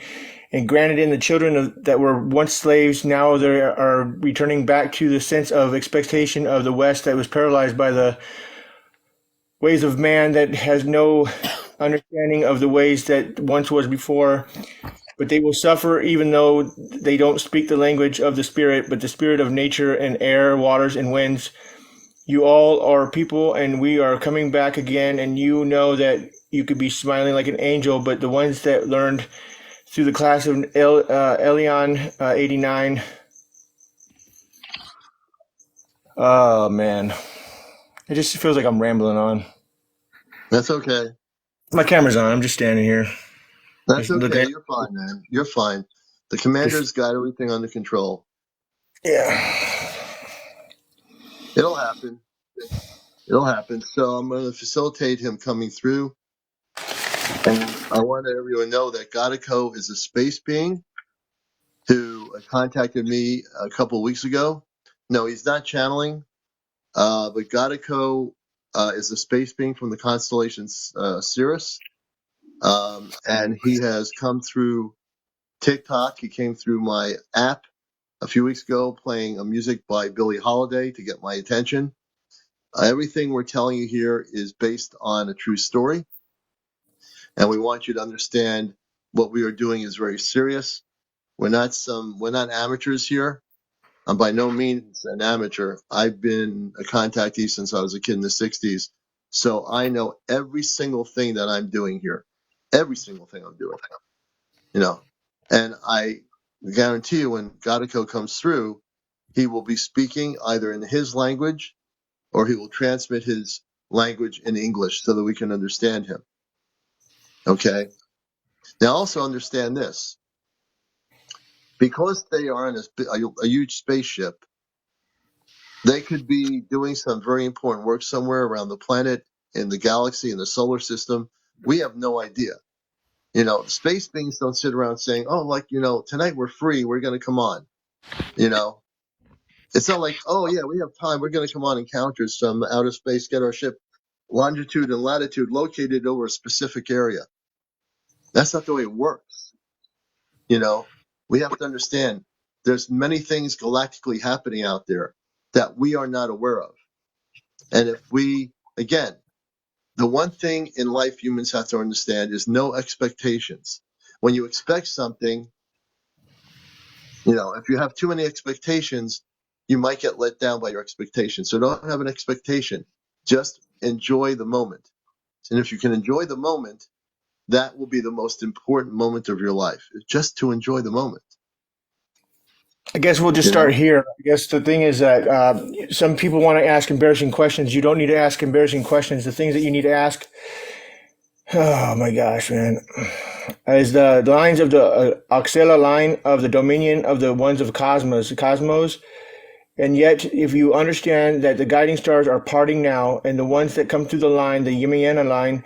And granted, in the children that were once slaves, now they are returning back to the sense of expectation of the West that was paralyzed by the ways of man, that has no understanding of the ways that once was before. But they will suffer even though they don't speak the language of the spirit, but the spirit of nature and air, waters, and winds. You all are people, and we are coming back again. And you know that you could be smiling like an angel, but the ones that learned through the class of Elion 89. Oh man, it just feels like I'm rambling on. That's okay. My camera's on. I'm just standing here. That's Just okay. looking. You're fine, man. You're fine. The Just commander's got everything under control. yeah. It'll happen. It'll happen. So I'm going to facilitate him coming through. And I want everyone to know that Ghietko is a space being who contacted me a couple of weeks ago. No, he's not channeling, but Ghietko is a space being from the constellation Sirius. And he has come through TikTok. He came through my app a few weeks ago playing a music by Billie Holiday to get my attention. Everything we're telling you here is based on a true story. And we want you to understand what we are doing is very serious. We're not amateurs here. I'm by no means an amateur. I've been a contactee since I was a kid in the 60s. So I know every single thing that I'm doing here. Every single thing I'm doing. And I guarantee you when Ghietko comes through, he will be speaking either in his language or he will transmit his language in English so that we can understand him. Okay? Now also understand this. Because they are in a huge spaceship, they could be doing some very important work somewhere around the planet, in the galaxy, in the solar system. We have no idea. You know, space beings don't sit around saying, "Oh, like, you know, tonight we're free, we're going to come on." You know, it's not like, "Oh yeah, we have time, we're going to come on encounter some outer space, get our ship longitude and latitude located over a specific area." That's not the way it works. You know, we have to understand there's many things galactically happening out there that we are not aware of. And if we, again, the one thing in life humans have to understand is no expectations. When you expect something, you know, if you have too many expectations, you might get let down by your expectations. So don't have an expectation. Just enjoy the moment. And if you can enjoy the moment, that will be the most important moment of your life, just to enjoy the moment. I guess we'll just You start know? here. I guess the thing is that some people want to ask embarrassing questions. You don't need to ask embarrassing questions. The things that you need to ask, oh my gosh, man, is the lines of the Oxella line of the dominion of the ones of cosmos. And yet, if you understand that the guiding stars are parting now, and the ones that come through the line, the Yamiyana line,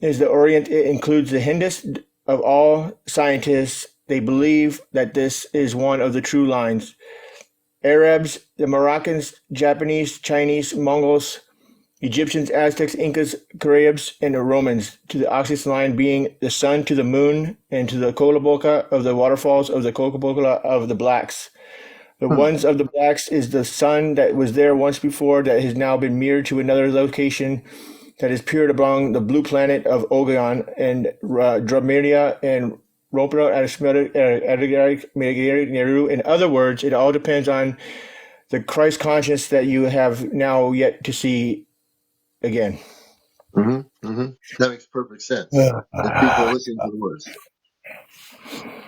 is the Orient. It includes the Hindus of all scientists. They believe that this is one of the true lines. Arabs, the Moroccans, Japanese, Chinese, Mongols, Egyptians, Aztecs, Incas, Caribs, and the Romans, to the Oxus line being the sun to the moon, and to the Kolaboka of the waterfalls of the Kokaboka of the blacks. The ones of the blacks is the sun that was there once before that has now been mirrored to another location that is peered along the blue planet of Ogon and Dromeria and Ropra Neru. In other words, it all depends on the Christ conscious that you have now yet to see again. That makes perfect sense. If people are listening to the words,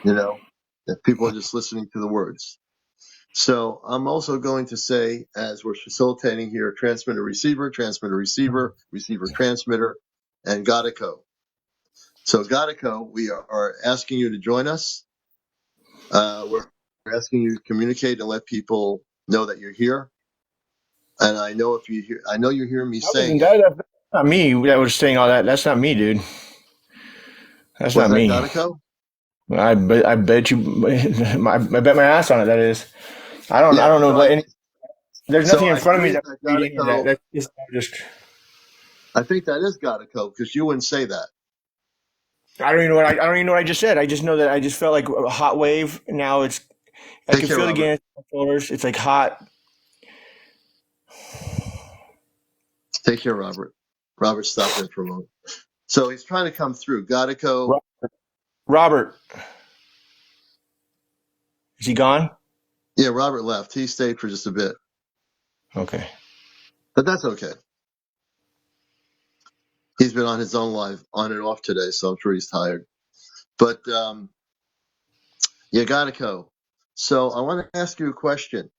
you know, if people are just listening to the words. So I'm also going to say, as we're facilitating here, transmitter, receiver, receiver, transmitter, and Ghietko. So Ghietko, we are asking you to join us. We're asking you to communicate and let people know that you're here. And I know if you hear, I know you hear me saying it. That's not me that was saying all that. That's not me, dude. That's Was not that me. Ghietko? I bet you. I bet my ass on it. That is. I Yeah. don't know. There's So nothing in I front of me believe that that would read any of that. Ghietko. That's just. I think that is Ghietko because you wouldn't say that. I don't even know what I don't even know what I just said. I just know that I just felt like a hot wave. Now it's I Take can care, feel it Robert. again. My shoulders. It's like hot. Take care, Robert. Robert, stop in for a moment. So he's trying to come through. Ghietko. Robert, is he gone? Yeah, Robert left. He stayed for just a bit, Okay. but that's okay. He's been on his own live on and off today, so I'm sure he's tired. But yeah, Ghietko. So I want to ask you a question.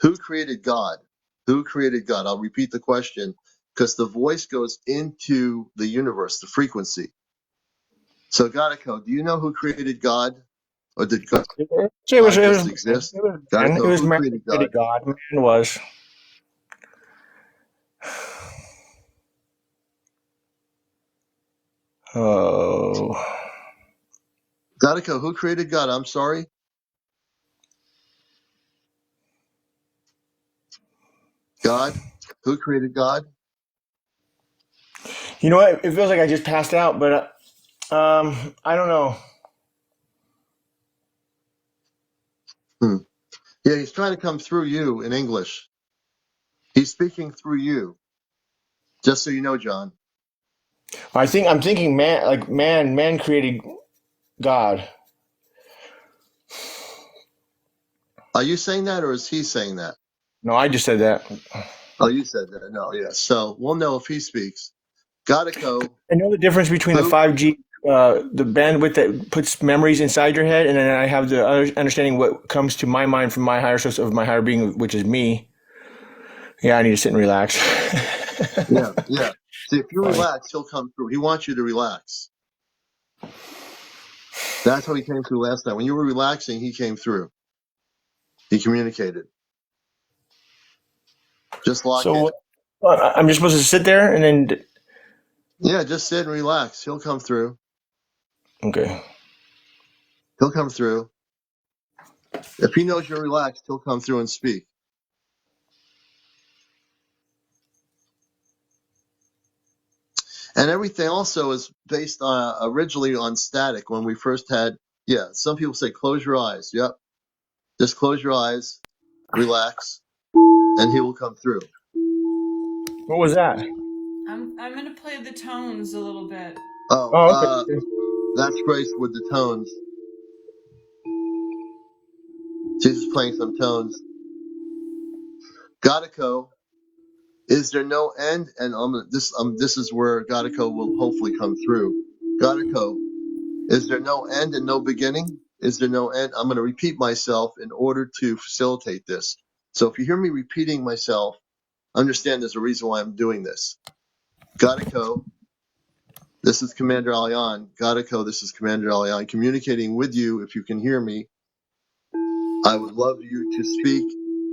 Who created God? Who created God? I'll repeat the question because the voice goes into the universe, the frequency. So Ghietko, do you know who created God? Or did God It just was man. exist? It was man. It Ghietko, was who man created that God? created God. Man was. Oh. Ghietko, who created God? I'm sorry. God? Who created God? You know what? It feels like I just passed out, but I don't know. Hmm. Yeah, he's trying to come through you in English. He's speaking through you. Just so you know, John. I'm thinking man, like man created God. Are you saying that or is he saying that? No, I just said that. Oh, you said that. No, yeah. So we'll know if he speaks. Ghietko, I know the difference between the who? 5G, the bandwidth that puts memories inside your head, and then I have the understanding what comes to my mind from my higher source of my higher being, which is me. Yeah, I need to sit and relax. Yeah, yeah. See, if you Funny. relax, he'll come through. He wants you to relax. That's how he came through last night. When you were relaxing, he came through. He communicated. Just lock in. So I'm just supposed to sit there and then. Yeah, just sit and relax. He'll come through. Okay. He'll come through. If he knows you're relaxed, he'll come through and speak. And everything also is based on originally on static. When we first had, some people say close your eyes. Yep, just close your eyes, relax, and he will come through. What was that? I'm gonna play the tones a little bit. Oh, Oh, okay. that's Grace with the tones. She's just playing some tones. Ghietko, is there no end? And this is where Ghietko will hopefully come through. Ghietko, is there no end and no beginning? Is there no end? I'm going to repeat myself in order to facilitate this. So if you hear me repeating myself, understand there's a reason why I'm doing this. Ghietko, this is CmdrAleon. Ghietko, this is CmdrAleon. Communicating with you. If you can hear me, I would love you to speak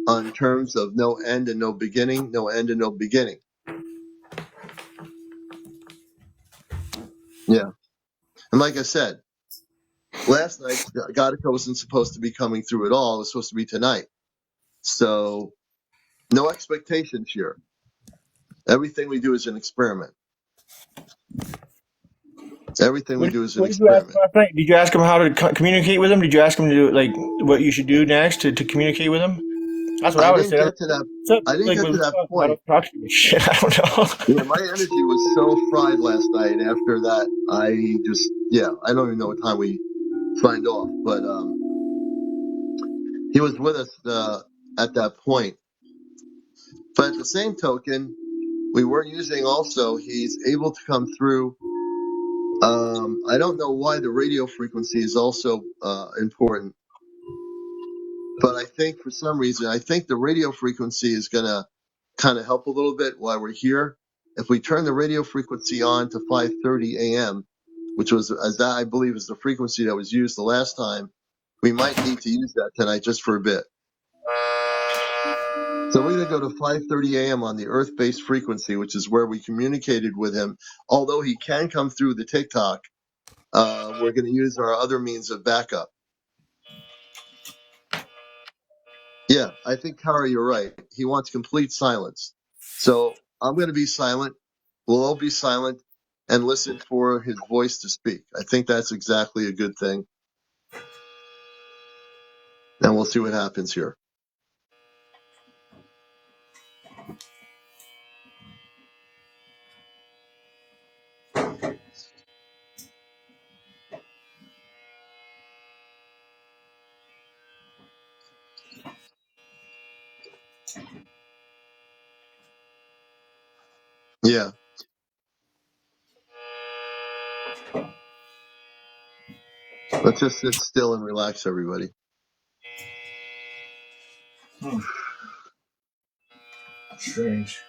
on terms of no end and no beginning, no end and no beginning. Yeah. And like I said, last night, Ghietko wasn't supposed to be coming through at all. It was supposed to be tonight. So no expectations here. Everything we do is an experiment. Everything we do is an What did you ask him experiment. last night? Did you ask him how to communicate with him? Did you ask him to do like what you should do next to communicate with him? That's what I I would have didn't said. get to that. What's up? I didn't Like, get to that how to point. talk to you? Shit, I don't know. Yeah, my energy was so fried last night. After that, I don't even know what time we signed off, but he was with us at that point. But at the same token, we were using also. He's able to come through. I don't know why the radio frequency is also important, but I think for some reason, I think the radio frequency is going to kind of help a little bit while we're here. If we turn the radio frequency on to 5:30 a.m., which was, as that I believe is the frequency that was used the last time, we might need to use that tonight just for a bit. So we're going to go to 5:30 a.m. on the Earth-based frequency, which is where we communicated with him. Although he can come through the TikTok, we're going to use our other means of backup. Yeah, I think, Kara, you're right. He wants complete silence. So I'm going to be silent. We'll all be silent and listen for his voice to speak. I think that's exactly a good thing. And we'll see what happens here. Yeah. Let's just sit still and relax, everybody. Strange.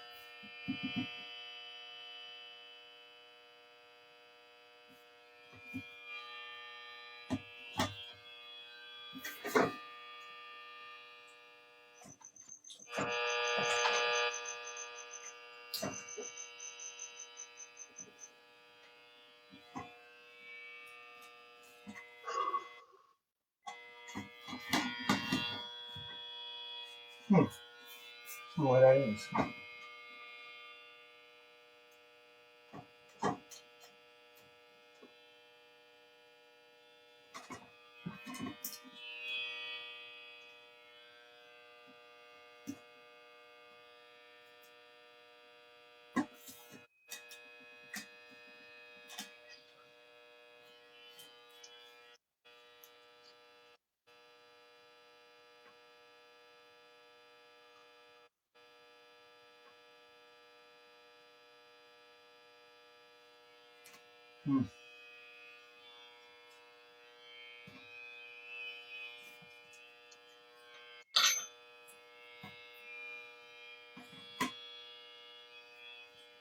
What that is.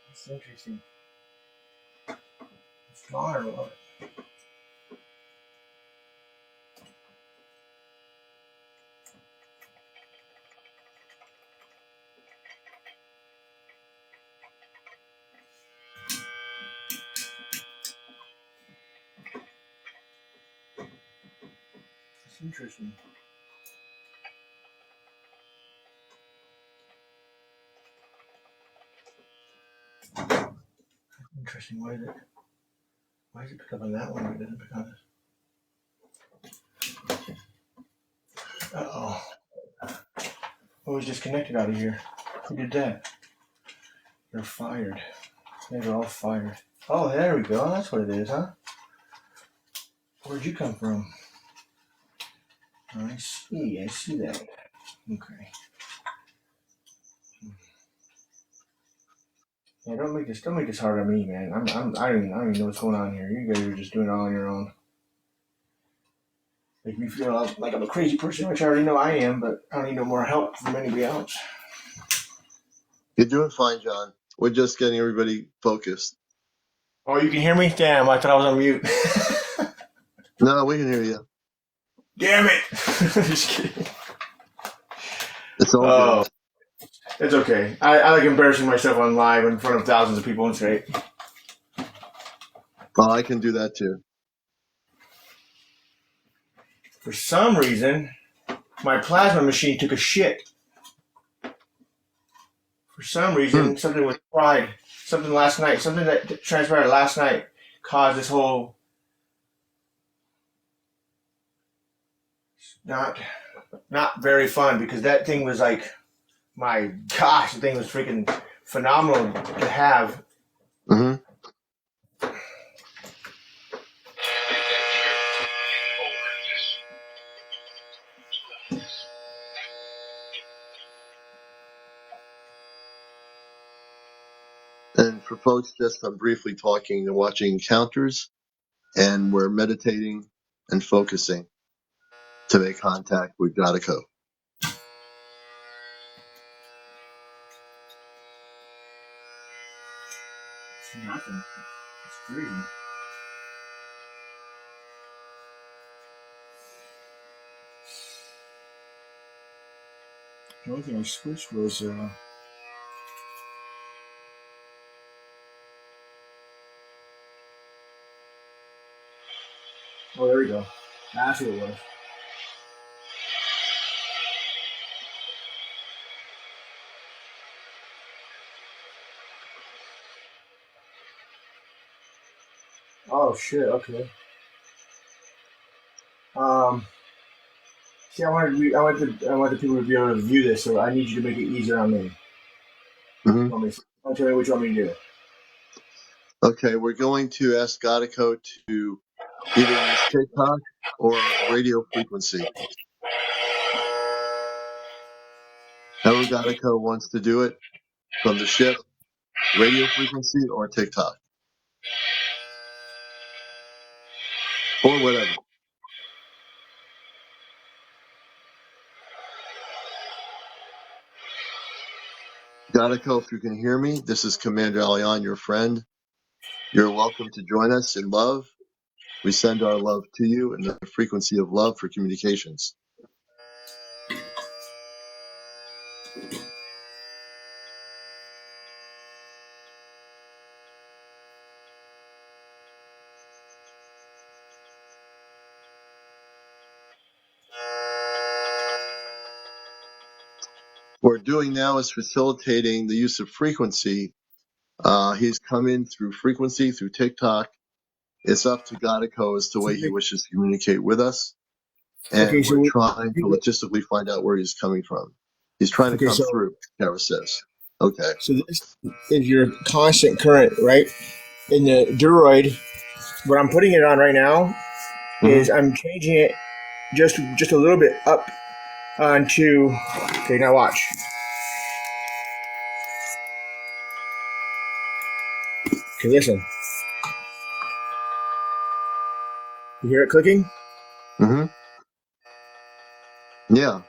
That's interesting. It's gone or what? Interesting. Interesting. Why is it pick up on that one? It doesn't pick on this. Uh-oh. I was disconnected out of here. Who did that? They're fired. They're all fired. Oh, there we go. That's what it is, huh? Where'd you come from? I see that. Okay. Yeah, don't make this hard on me, man. I don't even know what's going on here. You guys are just doing it all on your own. Make me feel like I'm a crazy person, which I already know I am, but I don't need no more help from anybody else. You're doing fine, John. We're just getting everybody focused. Oh, you can hear me? Damn, I thought I was on mute. No, we can hear you. Damn it! Just kidding. It's all Oh, good. it's okay. I like embarrassing myself on live in front of thousands of people. It's great. Well, I can do that too. For some reason, my plasma machine took a shit. For some reason, something was fried. Something last night. Something that transpired last night caused this whole not very fun, because that thing was like, my gosh, the thing was freaking phenomenal to have. Mm-hmm. And for folks, just I'm briefly talking and watching encounters, and we're meditating and focusing to make contact with Ghietko. It's nothing. It's freezing. The only thing I switched was oh, there we go. That's what it was. Oh shit. Okay. See, I want the people to be able to view this, so I need you to make it easier on me. Mm-hmm. Tell me what you want me to do. Okay, we're going to ask Ghietko to either use TikTok or radio frequency. However Ghietko wants to do it, from the ship, radio frequency, or TikTok, or whatever. Ghietko, if you can hear me, this is CmdrAleon, your friend. You're welcome to join us in love. We send our love to you and the frequency of love for communications. What we're doing now is facilitating the use of frequency. He's come in through frequency, through TikTok. It's up to Ghietko as to the way he wishes to communicate with us. Okay, And so we're trying to logistically find out where he's coming from. He's trying to come so through, Kara says. Okay. this is your constant current, right? In the Droid, what I'm putting it on right now is I'm changing it just a little bit up onto. Okay, now watch. Okay, listen. You hear it clicking? Mm-hmm. Yeah.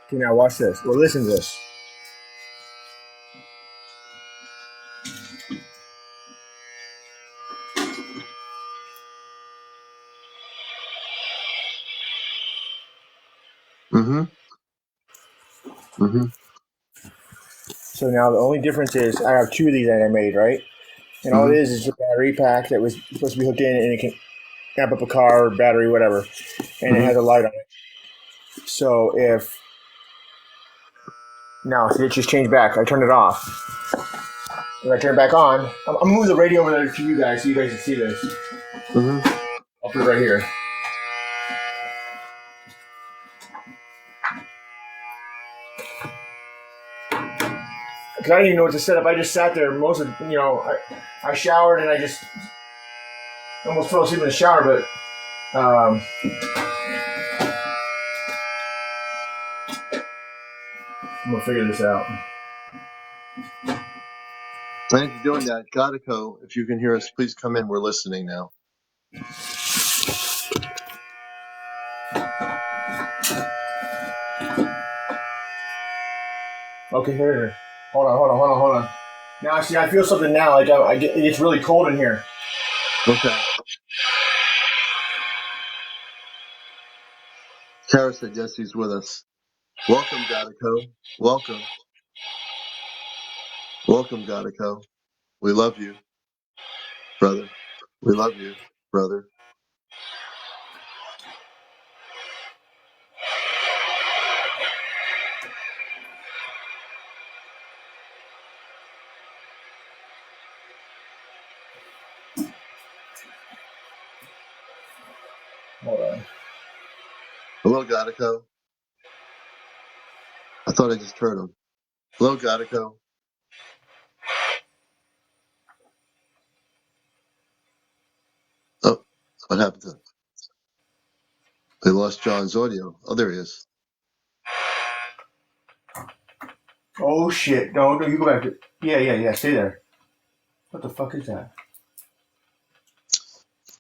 Okay, now watch this. Well, listen to this. Mm-hmm. Mm-hmm. So now the only difference is I have two of these that I made, right? And all it is a battery pack that was supposed to be hooked in, and it can. amp up a car or battery, whatever, and it has a light on it. So if now see, it just changed back. I turned it off. If I turn it back on, I'm gonna move the radio over there to you guys so you guys can see this. Mm-hmm. I'll put it right here. Because I didn't even know what to set up. I just sat there. Most of I showered and I just almost fell asleep in the shower. But I'm gonna figure this out. Thanks for doing that. Ghietko, if you can hear us, please come in. We're listening now. Okay, here. Hold on. Now, see, I feel something now. Like it gets really cold in here. Okay. Kara said yes, he's with us. Welcome, Ghietko. Welcome. Welcome, Ghietko. We love you, brother. We love you, brother. Hold on. Hello, Ghietko. I thought I just heard him. Hello, Ghietko. Oh, what happened to him? They lost John's audio. Oh, there he is. Oh shit! No, you go back to. Yeah. Stay there. What the fuck is that?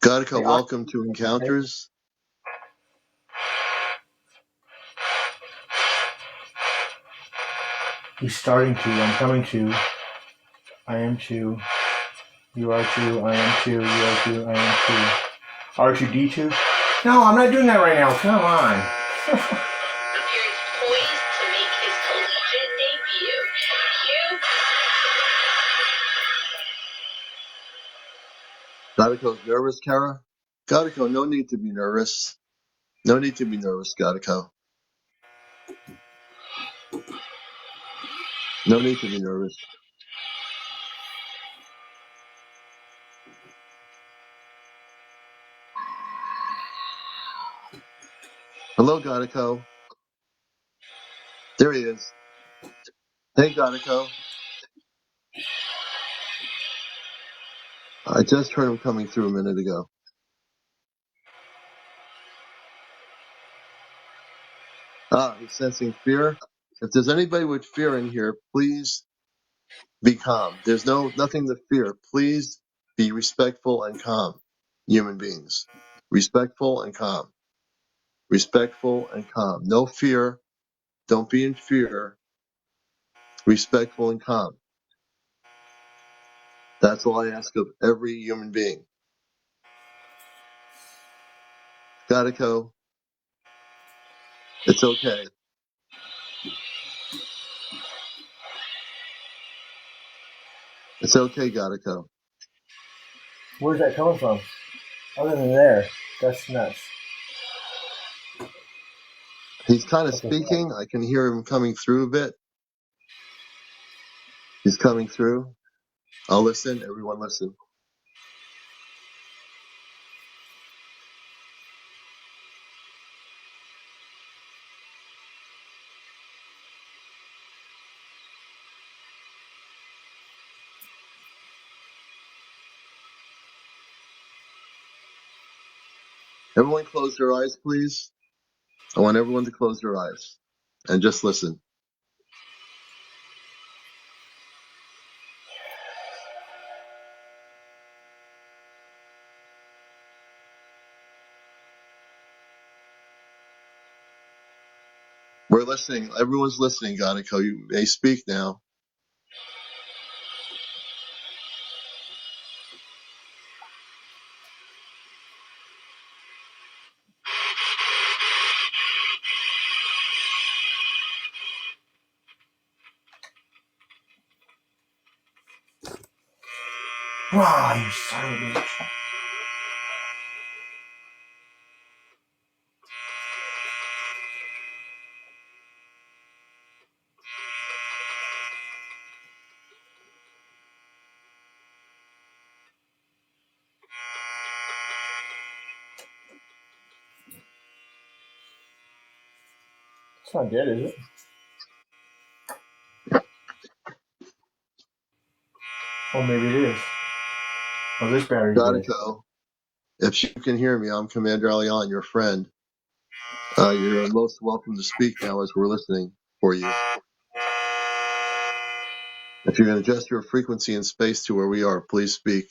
Ghietko, Hey, welcome to Encounters. he's starting to. I'm coming to. I am to. You are to. I am to. You are to. I am to. R2D2. No, I'm not doing that right now. Come on. Appears poised to make his collegiate debut. Ghietko's nervous, Kara? Ghietko, no need to be nervous. No need to be nervous, Ghietko. No need to be nervous. Hello, Ghietko. There he is. Hey, Ghietko. I just heard him coming through a minute ago. Ah, he's sensing fear. If there's anybody with fear in here, please be calm. There's nothing to fear. Please be respectful and calm, human beings. Respectful and calm. Respectful and calm. No fear. Don't be in fear. Respectful and calm. That's all I ask of every human being. Ghietko, it's okay. It's okay, Ghietko. Where's that coming from? Other than there. That's nuts. He's kind of speaking. I can hear him coming through a bit. He's coming through. I'll listen. Everyone listen. Everyone close their eyes, please. I want everyone to close their eyes and just listen. We're listening. Everyone's listening, Ghietko. You may speak now. Wow, you son of a bitch. It's not dead, is it? Oh, maybe it is. Oh, this battery's dead. Ghietko, if you can hear me, I'm CmdrAleon, your friend. You're most welcome to speak now as we're listening for you. If you can adjust your frequency and space to where we are, please speak.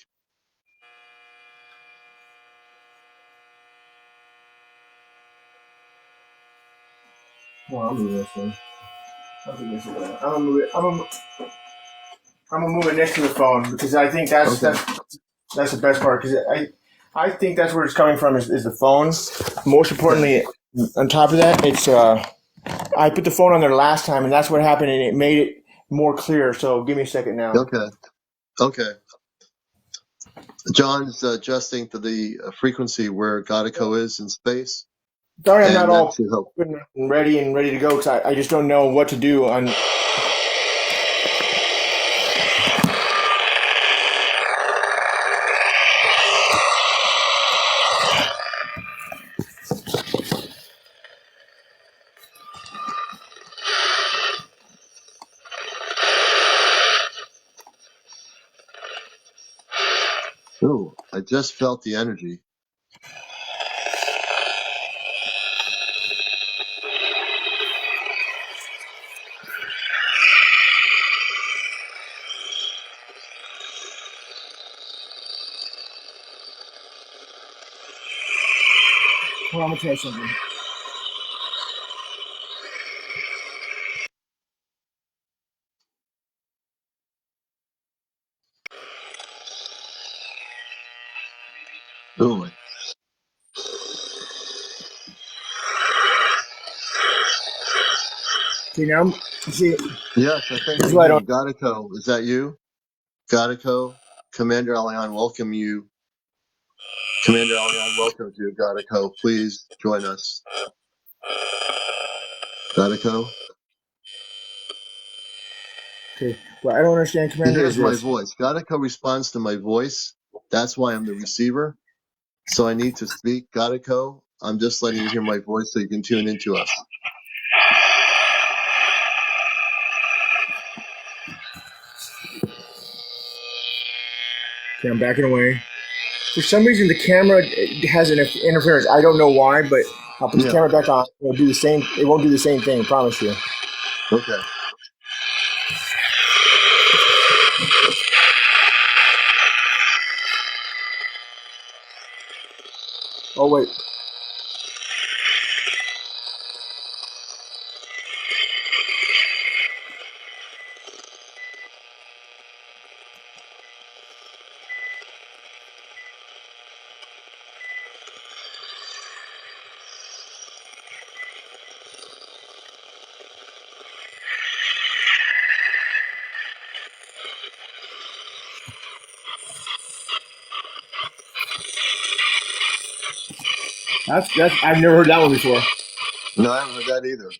Well, I'm moving this thing. I'm gonna move it. I'm gonna move it next to the phone because I think that's Okay. that's the best part because I think that's where it's coming from is the phone. Most importantly, on top of that, it's I put the phone on there last time and that's what happened and it made it more clear. So give me a second now. Okay. John's adjusting to the frequency where Ghietko is in space. Sorry, I'm not And that all should help. good and ready to go because I just don't know what to do on. Ooh, I just felt the energy. Well, I'm gonna try something. Ooh. See now, see. Yes, I think This is we what I hear don't. you. Ghietko, is that you? Ghietko, CmdrAleon, welcome you. CmdrAleon, welcome to Ghietko. Please join us. Ghietko? Okay. What I don't understand, He Commander, is hears my this. voice. Ghietko responds to my voice. That's why I'm the receiver. So I need to speak. Ghietko, I'm just letting you hear my voice so you can tune into us. Okay, I'm backing away. For some reason, the camera has an interference. I don't know why, but I'll put the Yeah. camera back on. It'll do the same. It won't do the same thing. Promise you. Okay. Oh wait. That's. I've never heard that one before. No, I haven't heard that either.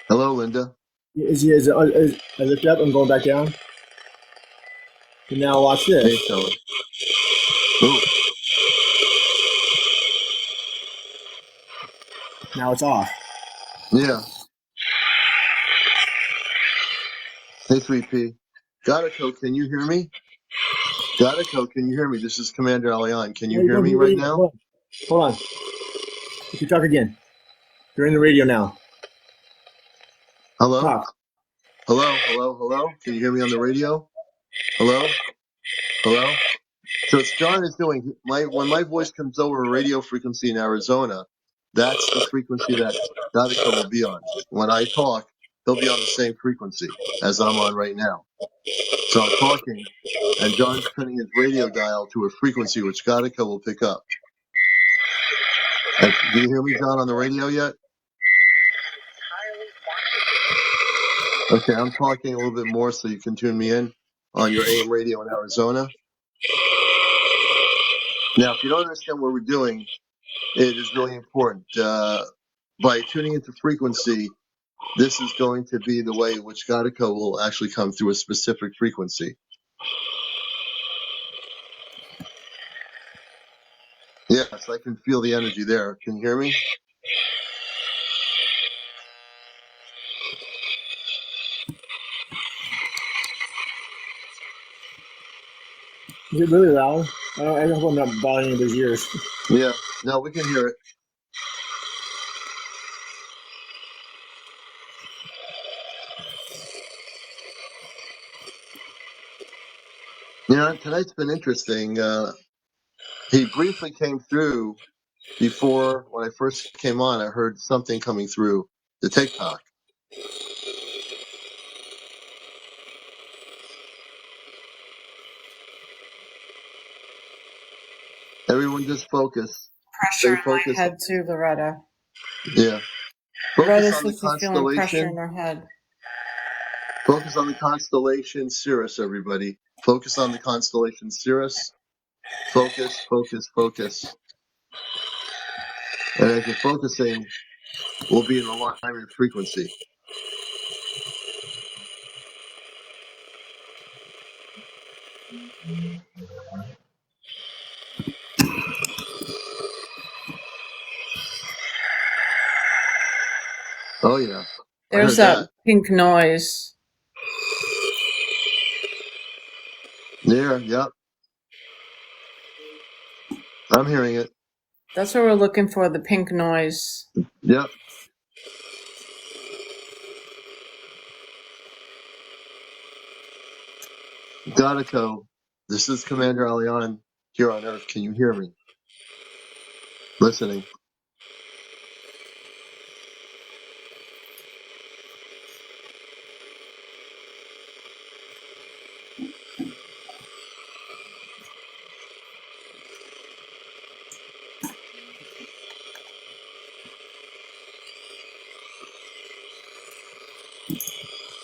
Hello, Linda. I lift up. I'm going back down. And now watch this. Hey, fella. Oh, Now it's off. yeah. Hey, Sweet Pea. Ghietko, can you hear me? Ghietko, can you hear me? This is CmdrAleon. Can you hear me right now? Hold on. You can talk again. You're in the radio now. Hello? Talk. Hello? Can you hear me on the radio? Hello? So it's John is doing when my voice comes over a radio frequency in Arizona, that's the frequency that Ghietko will be on. When I talk, he'll be on the same frequency as I'm on right now. So I'm talking, and John's turning his radio dial to a frequency which Ghietko will pick up. Do you hear me, John, on the radio yet? Okay, I'm talking a little bit more so you can tune me in on your AM radio in Arizona. Now, if you don't understand what we're doing, it is really important. By tuning into frequency, this is going to be the way in which Ghietko will actually come through a specific frequency. Yes, I can feel the energy there. Can you hear me? Is it really loud? I hope I'm not bothering anybody's ears. Yeah. No, we can hear it. You know, tonight's been interesting. He briefly came through before when I first came on. I heard something coming through the TikTok. Everyone just focus. Pressure Stay in my focused. head too, Loretta. Yeah. Focus Loretta on the says she's feeling pressure in constellation. her head. Focus on the constellation Sirius, everybody. Focus on the constellation Sirius. Focus, focus, focus. And as you're focusing, we'll be in alignment frequency. Oh, yeah. I There's heard that that. pink noise. There, yep. I'm hearing it. That's what we're looking for, the pink noise. Yep. Ghietko, this is CmdrAleon here on Earth. Can you hear me? Listening.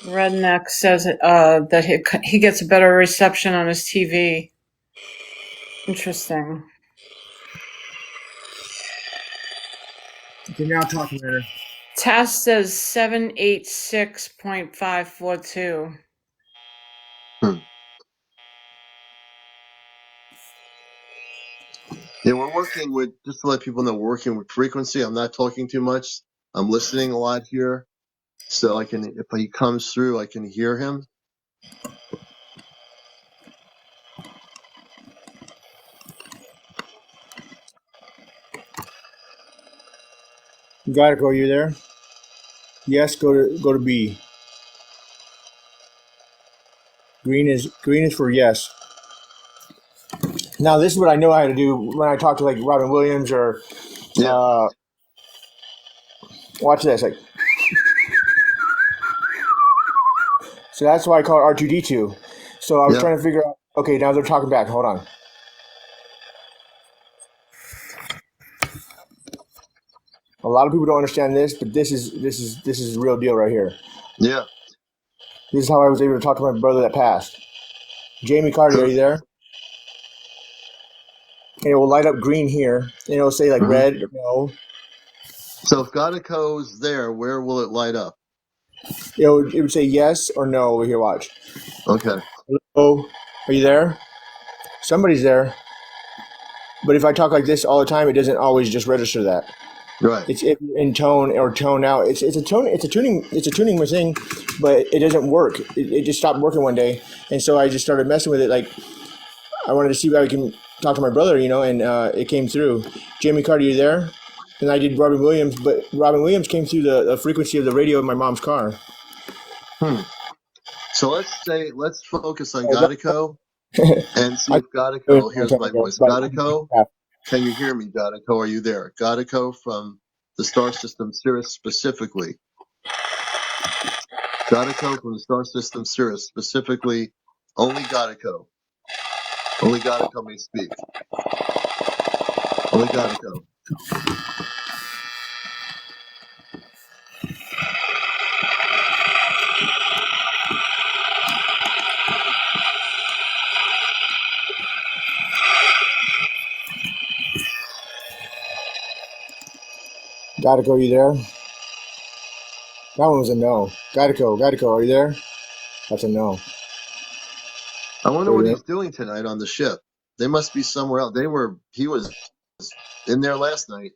Redneck says that he gets a better reception on his TV. Interesting. Okay, now talk later. Task says 786.542. Yeah, we're working with, just to let people know, we're working with frequency. I'm not talking too much. I'm listening a lot here. So I can, if he comes through, I can hear him. Ghietko, are you there? Yes, go to B. Green is for yes. Now this is what I know how to do when I talk to like Robin Williams or Yeah. watch this. Like, so that's why I call it R2D2. So I was Yeah. trying to figure out. Okay, now they're talking back. Hold on. A lot of people don't understand this, but this is the real deal right here. Yeah. This is how I was able to talk to my brother that passed. Jamie Carter, So, are you there? And it will light up green here, and it'll say like red or no. so if Ghietko's there, where will it light up? It would say yes or no over here. Watch. Okay. Hello, are you there? Somebody's there. But if I talk like this all the time, it doesn't always just register that. Right. It's in tone or tone out. It's a tuning thing, but it doesn't work. It just stopped working one day, and so I just started messing with it. Like I wanted to see if I can talk to my brother, and it came through. Jamie Carter, you there? And I did Robin Williams, but Robin Williams came through the frequency of the radio in my mom's car. So let's focus on Ghietko and see if Ghietko, Long here's time my ago, voice. but Ghietko, can you hear me, Ghietko? Are you there? Ghietko from the Star System Sirius specifically. Ghietko from the Star System Sirius specifically. Only Ghietko. Only Ghietko may speak. Only Ghietko. Ghietko, you there? That one was a no. Ghietko, are you there? That's a no. I wonder Are you what there? he's doing tonight on the ship. They must be somewhere else. He was in there last night.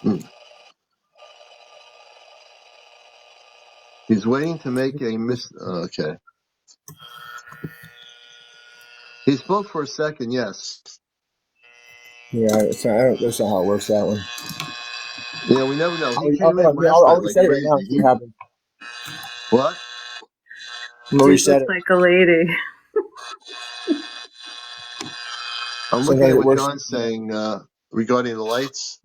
Hmm. He's waiting to make a okay. He spoke for a second, yes. Yeah, that's not how it works, that one. Yeah, we never know. He I'll, came in last night I'll like reset it right now and see crazy. what happens. What? I'm going to He reset looks it. like a lady. I'm looking Sometimes at it what works. John's saying regarding the lights.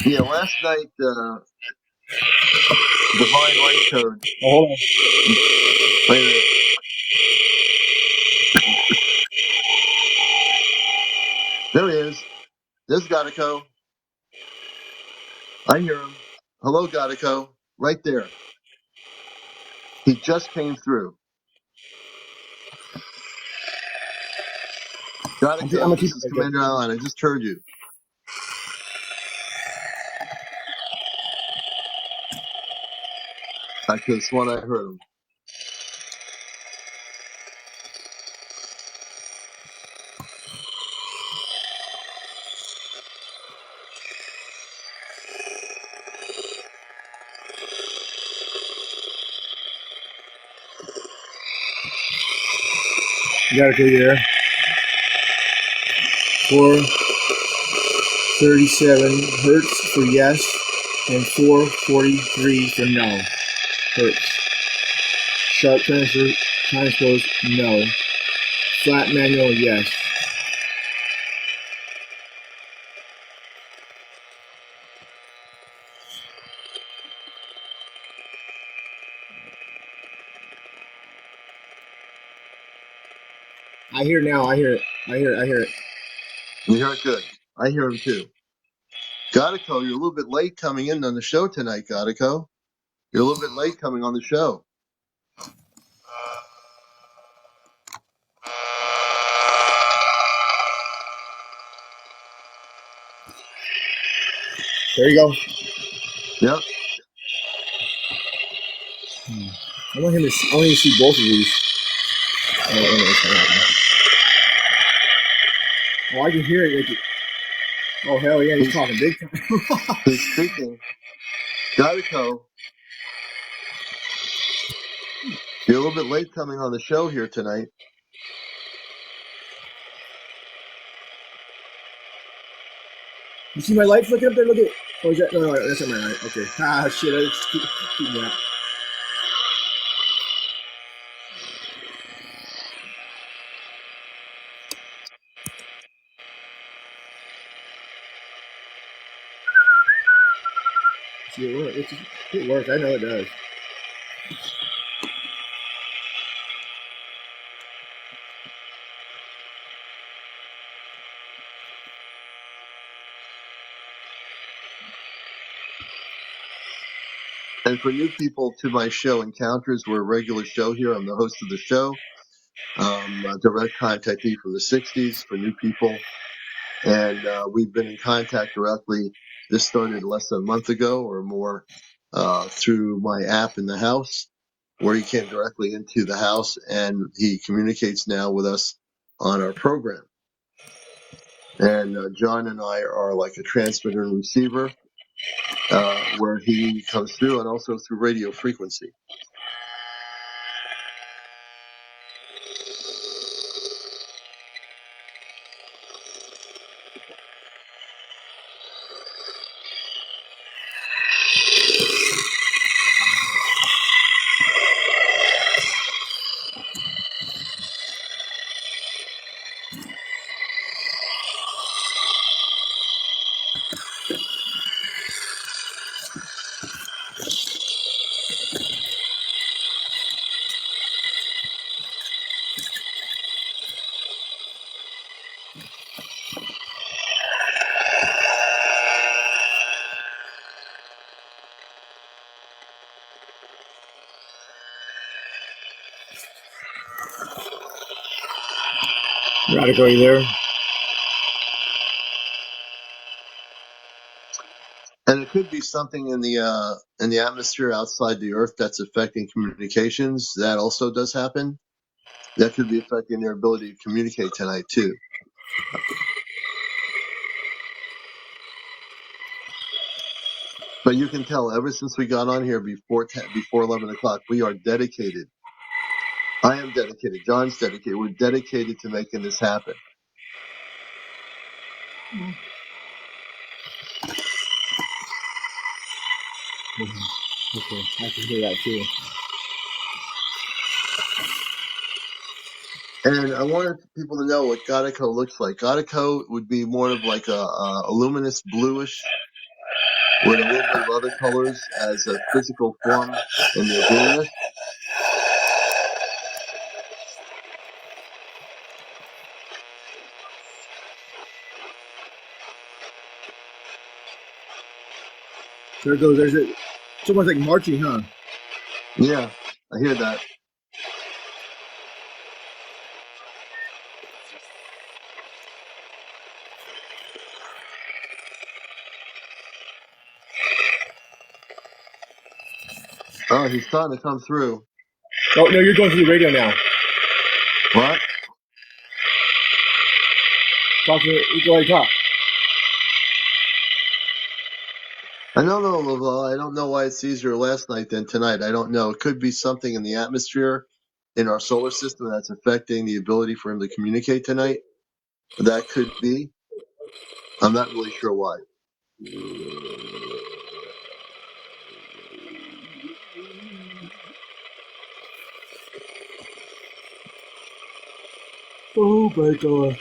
Yeah, last night, Divine Light Code. Oh, hold on. Wait a minute. There he is. There's Ghietko. I hear him. Hello, Ghietko. Right there. He just came through. I'm going Ghietko, to keep this it is right there. CmdrAleon. I just heard you. I could have sworn I heard him. You got to go there. 437 hertz for yes, and 443 for no. Hertz. Sharp transpose, no. Flat manual, yes. I hear it now. I hear it. I hear it. You hear it good. I hear him too. Ghietko, you're a little bit late coming in on the show tonight, Ghietko. You're a little bit late coming on the show. There you go. Yep. I want him to see both of these. Oh, I can hear it. Oh, hell yeah, he's talking big time. He's speaking. Ghietko, you're a little bit late coming on the show here tonight. You see my light flicking up there? Look at it. Oh, is that? No, that's not my light. Okay. Ah, shit. I just keep that. See, it works. It works. I know it does. And for new people to my show, Encounters, we're a regular show here. I'm the host of the show. A direct contactee from the 60s for new people. And we've been in contact directly. This started less than a month ago or more through my app in the house, where he came directly into the house and he communicates now with us on our program. And John and I are like a transmitter and receiver, where he comes through, and also through radio frequency. Radical, are you there? And it could be something in the atmosphere outside the Earth that's affecting communications. That also does happen. That could be affecting their ability to communicate tonight too. But you can tell ever since we got on here before 11 o'clock, we are dedicated. I am dedicated. John's dedicated. We're dedicated to making this happen. Okay, I can hear that too. And I wanted people to know what Ghietko looks like. Ghietko would be more of like a luminous bluish with a little bit of other colors as a physical form in their beingness. There it goes. There's it. It's almost like marching, huh? Yeah, I hear that. Oh, he's trying to come through. Oh no, you're going through the radio now. What? Talk to you. Go ahead, talk. I don't know, Laval. I don't know why it's easier last night than tonight. I don't know. It could be something in the atmosphere in our solar system that's affecting the ability for him to communicate tonight. That could be. I'm not really sure why. Oh my god,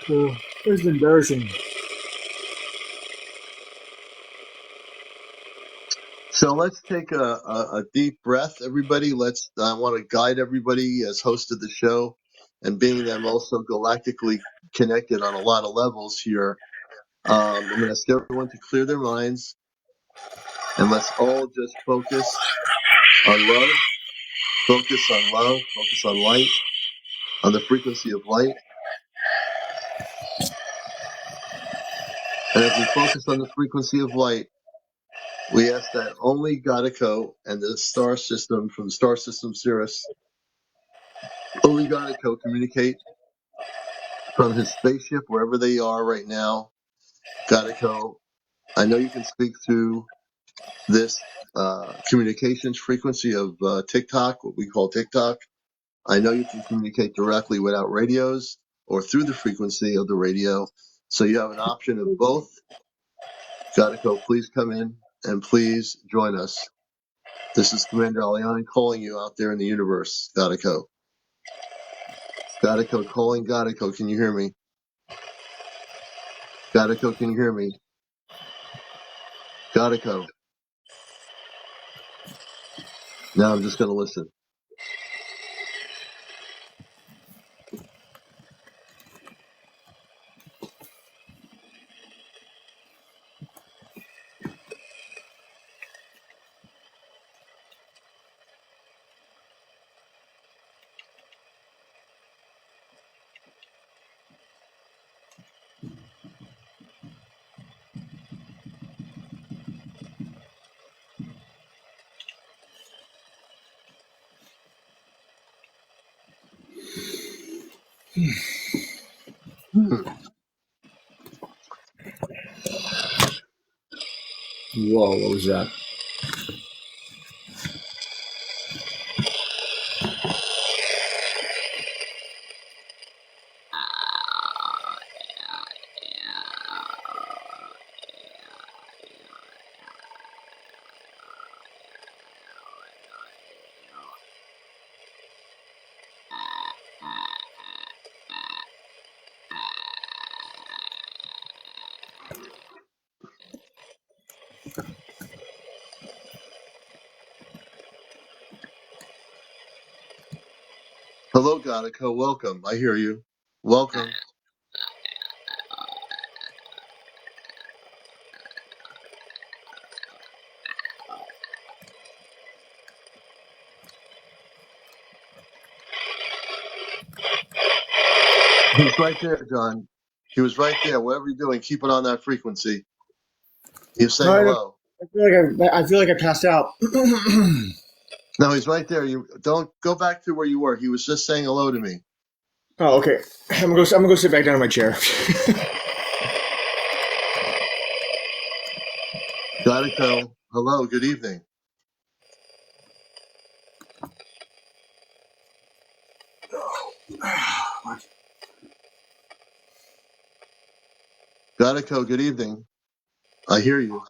this is embarrassing. So let's take a deep breath, everybody. I want to guide everybody as host of the show and being them also galactically connected on a lot of levels here. I'm going to ask everyone to clear their minds and let's all just focus on love, focus on love, focus on light, on the frequency of light. And as we focus on the frequency of light, we ask that only Ghietko and the star system from Star System Sirius, only Ghietko communicate from his spaceship, wherever they are right now. Ghietko, I know you can speak through this communications frequency of TikTok, what we call TikTok. I know you can communicate directly without radios or through the frequency of the radio. So you have an option of both. Ghietko, please come in and please join us. This is CmdrAleon calling you out there in the universe, Ghietko. Ghietko calling Ghietko, can you hear me? Ghietko, can you hear me? Ghietko. Now I'm just going to listen. Whoa, what was that? Hello, Ghietko. Welcome. I hear you. Welcome. He was right there, John. He was right there. Whatever you're doing, keep it on that frequency. You say hello. I feel like I passed out. No, he's right there. You don't go back to where you were. He was just saying hello to me. Oh, okay. I'm gonna go sit back down in my chair. Ghietko, hello, good evening. Ghietko, good evening. I hear you.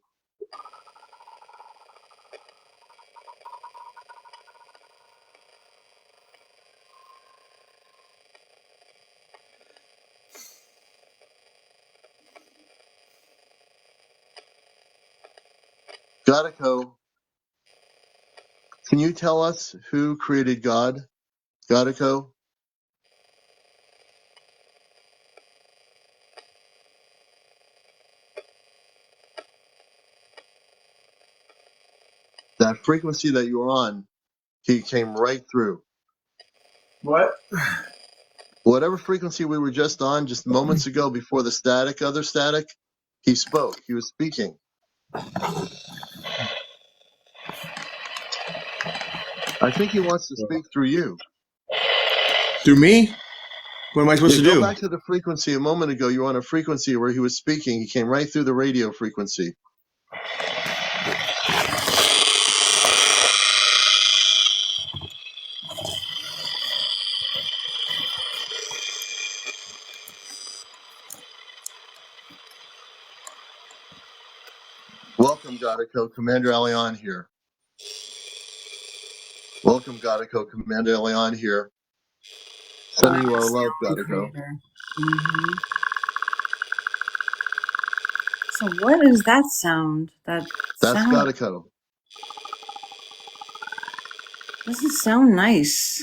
Ghietko, can you tell us who created God? Ghietko? That frequency that you were on, he came right through. What? Whatever frequency we were just on, just moments ago before the static, other static, he spoke. He was speaking. I think he wants to speak through you. Through me? What am I supposed Yeah, to go do? back to the frequency a moment ago. You were on a frequency where he was speaking. He came right through the radio frequency. Welcome, Ghietko. CmdrAleon here. Welcome, Ghietko. CmdrAleon here. Sending you our love, Ghietko. Mm-hmm. So what is that sound? That That's sound Ghietko. doesn't sound nice.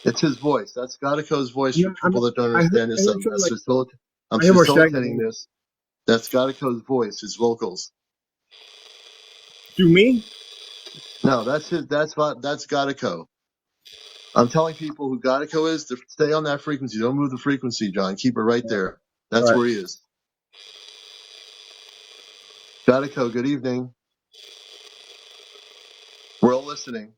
It's his voice. That's Ghietko's voice You for know, people that don't understand this. I'm I hear more static facilitating this. That's Ghietko's voice, his vocals. through me. No, that's his. That's Ghietko. I'm telling people who Ghietko is to stay on that frequency. Don't move the frequency, John. Keep it right there. That's All right. where he is. Ghietko, good evening. We're all listening.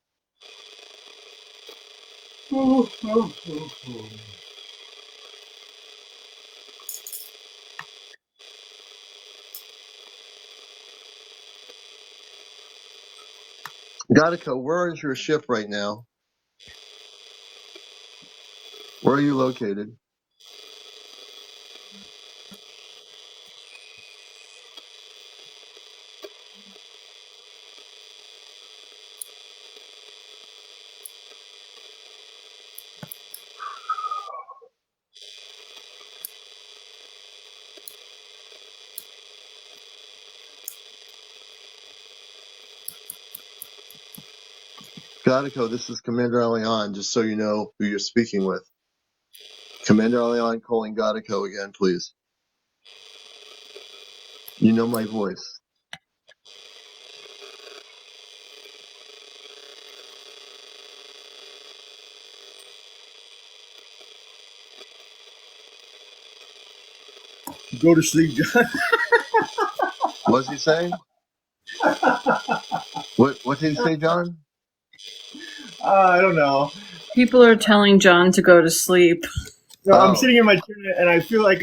Ghietko, where is your ship right now? Where are you located? Ghietko, this is CmdrAleon, just so you know who you're speaking with. CmdrAleon calling Ghietko again, please. You know my voice. Go to sleep, John. What's he saying? What did he say, John? I don't know. People are telling John to go to sleep. No, I'm Oh, sitting in my chair and I feel like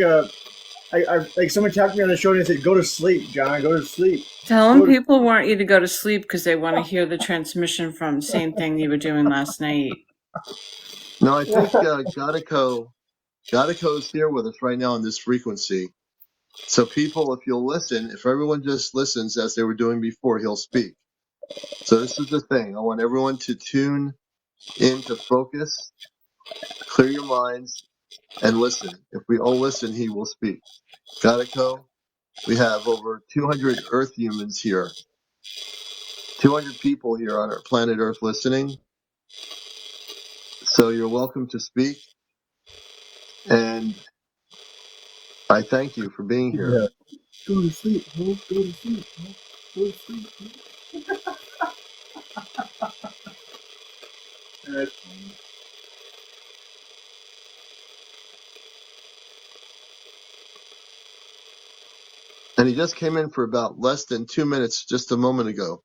I like someone tapped me on the shoulder and said, "Go to sleep, John. Go to sleep." Tell him Go to- people want you to go to sleep because they want to hear the transmission from the same thing you were doing last night. no, I think Ghietko's here with us right now on this frequency. So people, if you'll listen, if everyone just listens as they were doing before, he'll speak. So this is the thing. I want everyone to tune in to focus, clear your minds, and listen. If we all listen, he will speak. Ghietko, we have over 200 Earth humans here. 200 people here on our planet Earth listening. So you're welcome to speak. And I thank you for being here. Yeah. Go to sleep, Hope. Go to sleep, Hope. Go to sleep, Hope. That's funny. And he just came in for about less than 2 minutes just a moment ago.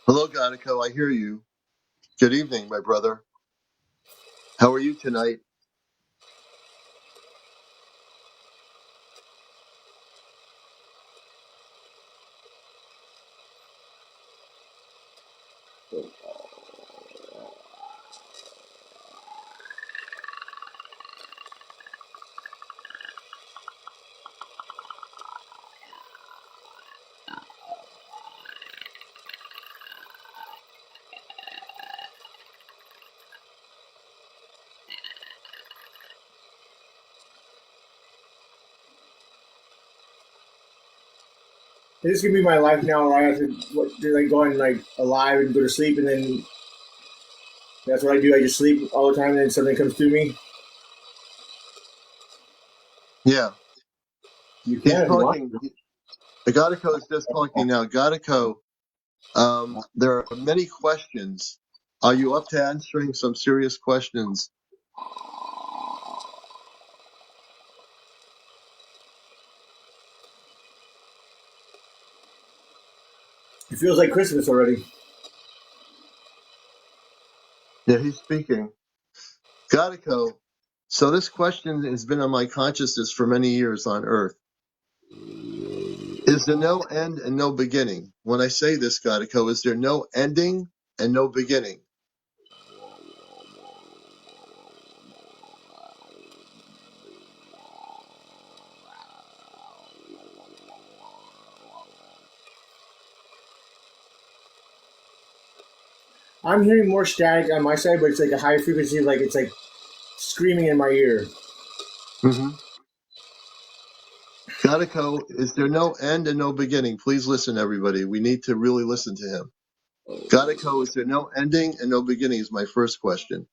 Hello, Ghietko. I hear you. Good evening, my brother. How are you tonight? This is gonna be my life now, where I have to like go and like alive and go to sleep, and then that's what I do. I just sleep all the time, and then something comes to me. Yeah, You he's can if you want. talking. Ghietko is just talking now. Ghietko, there are many questions. Are you up to answering some serious questions? It feels like Christmas already. Yeah, he's speaking. Ghietko, so this question has been on my consciousness for many years on Earth. Is there no end and no beginning? When I say this, Ghietko, is there no ending and no beginning? I'm hearing more static on my side, but it's like a high frequency, like it's like screaming in my ear. Mm-hmm. Ghietko, is there no end and no beginning? Please listen, everybody. We need to really listen to him. Ghietko, is there no ending and no beginning is my first question.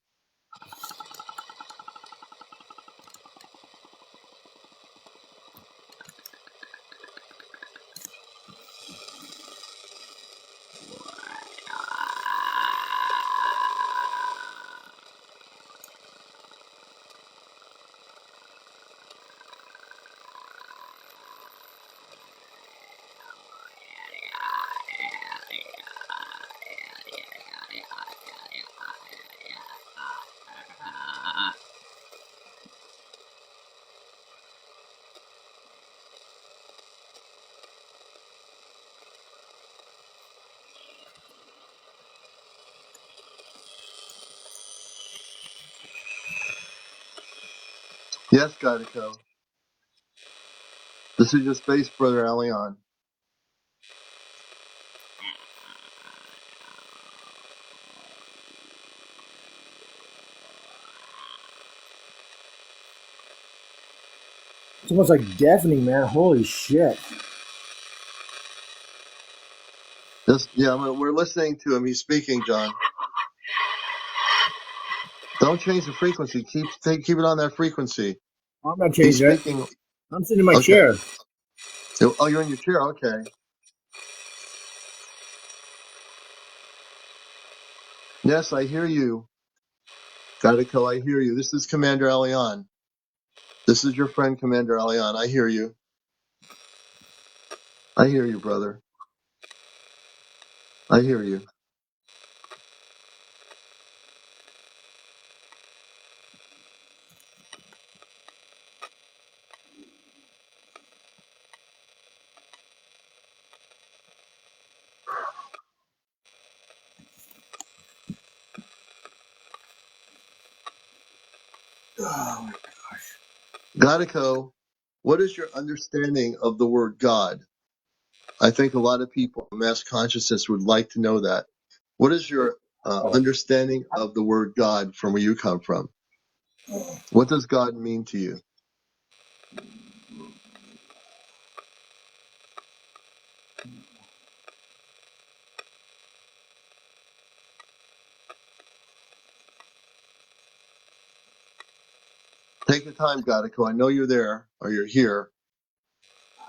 Yes, Ghietko. This is your space brother, Aleon. It's almost like deafening, man. Holy shit. We're listening to him. He's speaking, John. Don't change the frequency. Keep it on that frequency. I'm not He's changing it. speaking. I'm sitting in my Okay. chair. Oh, you're in your chair. Okay. Yes, I hear you. Ghietko, I hear you. This is Commander Aleon. This is your friend, Commander Aleon. I hear you. I hear you, brother. I hear you. Oh, Ghietko, what is your understanding of the word God? I think a lot of people in mass consciousness would like to know that. What is your understanding of the word God from where you come from? What does God mean to you? Take your time, Ghietko. I know you're there or you're here.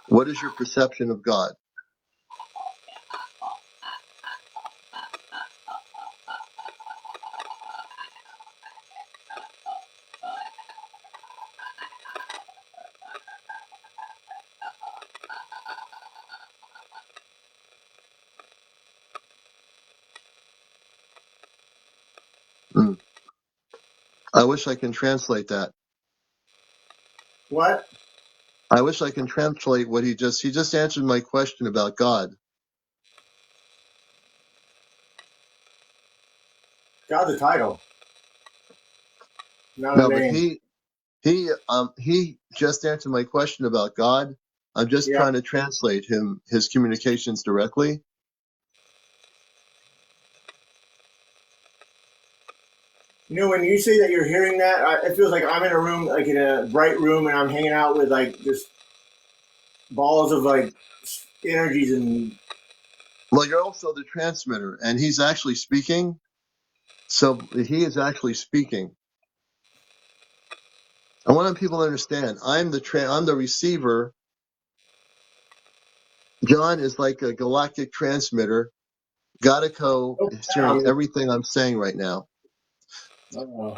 What is your perception of God? Hmm. I wish I can translate that. what? I wish I can translate what he just answered my question about God. God's a title, not a No, but name. he just answered my question about God. I'm just Yeah. trying to translate his communications directly. You know, when you say that you're hearing that, it feels like I'm in a room, like in a bright room, and I'm hanging out with like just balls of like energies and. Well, you're also the transmitter, and he's actually speaking. So he is actually speaking. I want people to understand. I'm the receiver. John is like a galactic transmitter. Ghietko is hearing everything I'm saying right now. Oh.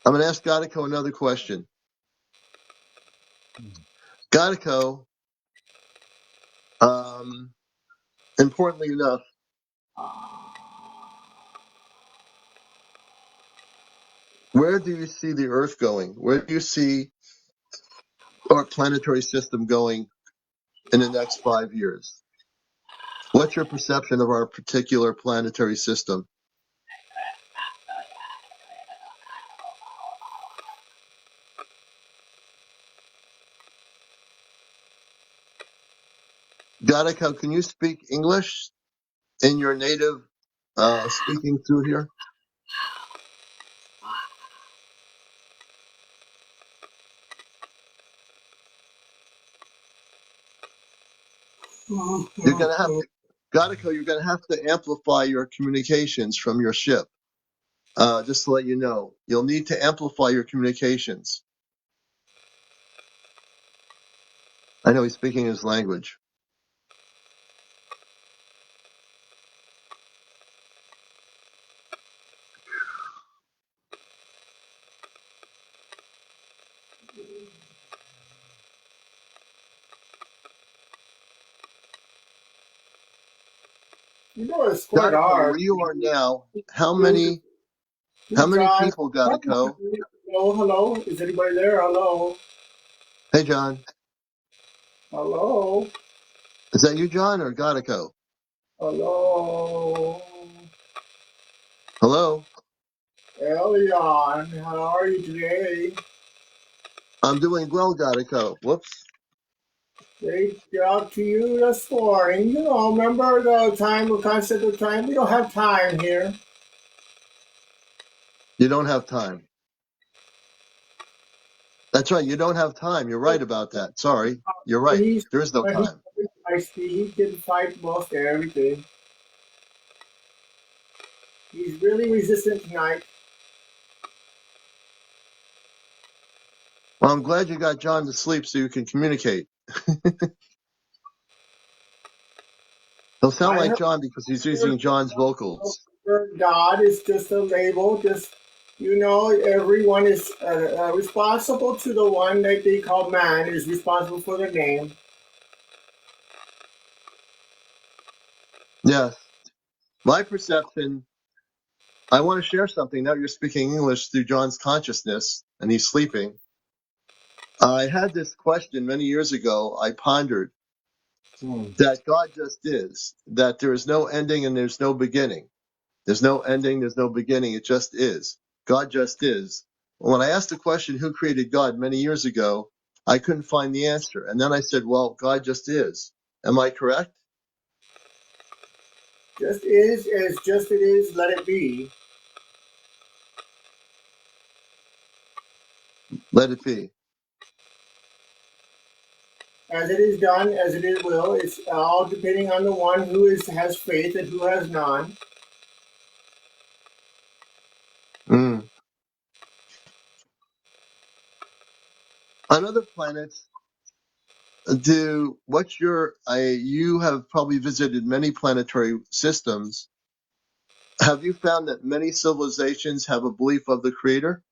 I'm going to ask Ghietko another question. Ghietko, importantly enough, where do you see the Earth going? Where do you see our planetary system going in the next 5 years? What's your perception of our particular planetary system? Ghietko, can you speak English in your native speaking through here? You're going to have to, Ghietko, you're going to have to amplify your communications from your ship. Just to let you know, you'll need to amplify your communications. I know he's speaking his language. You know, it's quite Ghietko, hard. where you are now, how You, many John. people, Ghietko? Hello, hello. Is anybody there? Hello, Hey, John. hello, Is that you, John, or Ghietko? hello. Hello? Elion, how are you today? I'm doing well, Ghietko. Whoops. They got to you this morning. You know, remember the time, the concept of time? We don't have time here. You don't have time. That's right. You don't have time. You're right about that. Sorry. You're right. He's There is no time. feisty. He can fight most everything. He's really resistant tonight. Well, I'm glad you got John to sleep so you can communicate. He'll sound I like John because he's using John's vocals. God is just a label. Just everyone is responsible to the one that they call man is responsible for the name. Yes. My perception, I want to share something. Now you're speaking English through John's consciousness and he's sleeping. I had this question many years ago. I pondered that God just is, that there is no ending and there's no beginning. There's no ending, there's no beginning. It just is. God just is. When I asked the question, who created God, many years ago, I couldn't find the answer. And then I said, well, God just is. Am I correct? Just is as just it is, let it be. Let it be. As it is done, as it is will. It's all depending on the one who has faith and who has none. Mm. On other planets, you have probably visited many planetary systems. Have you found that many civilizations have a belief of the creator?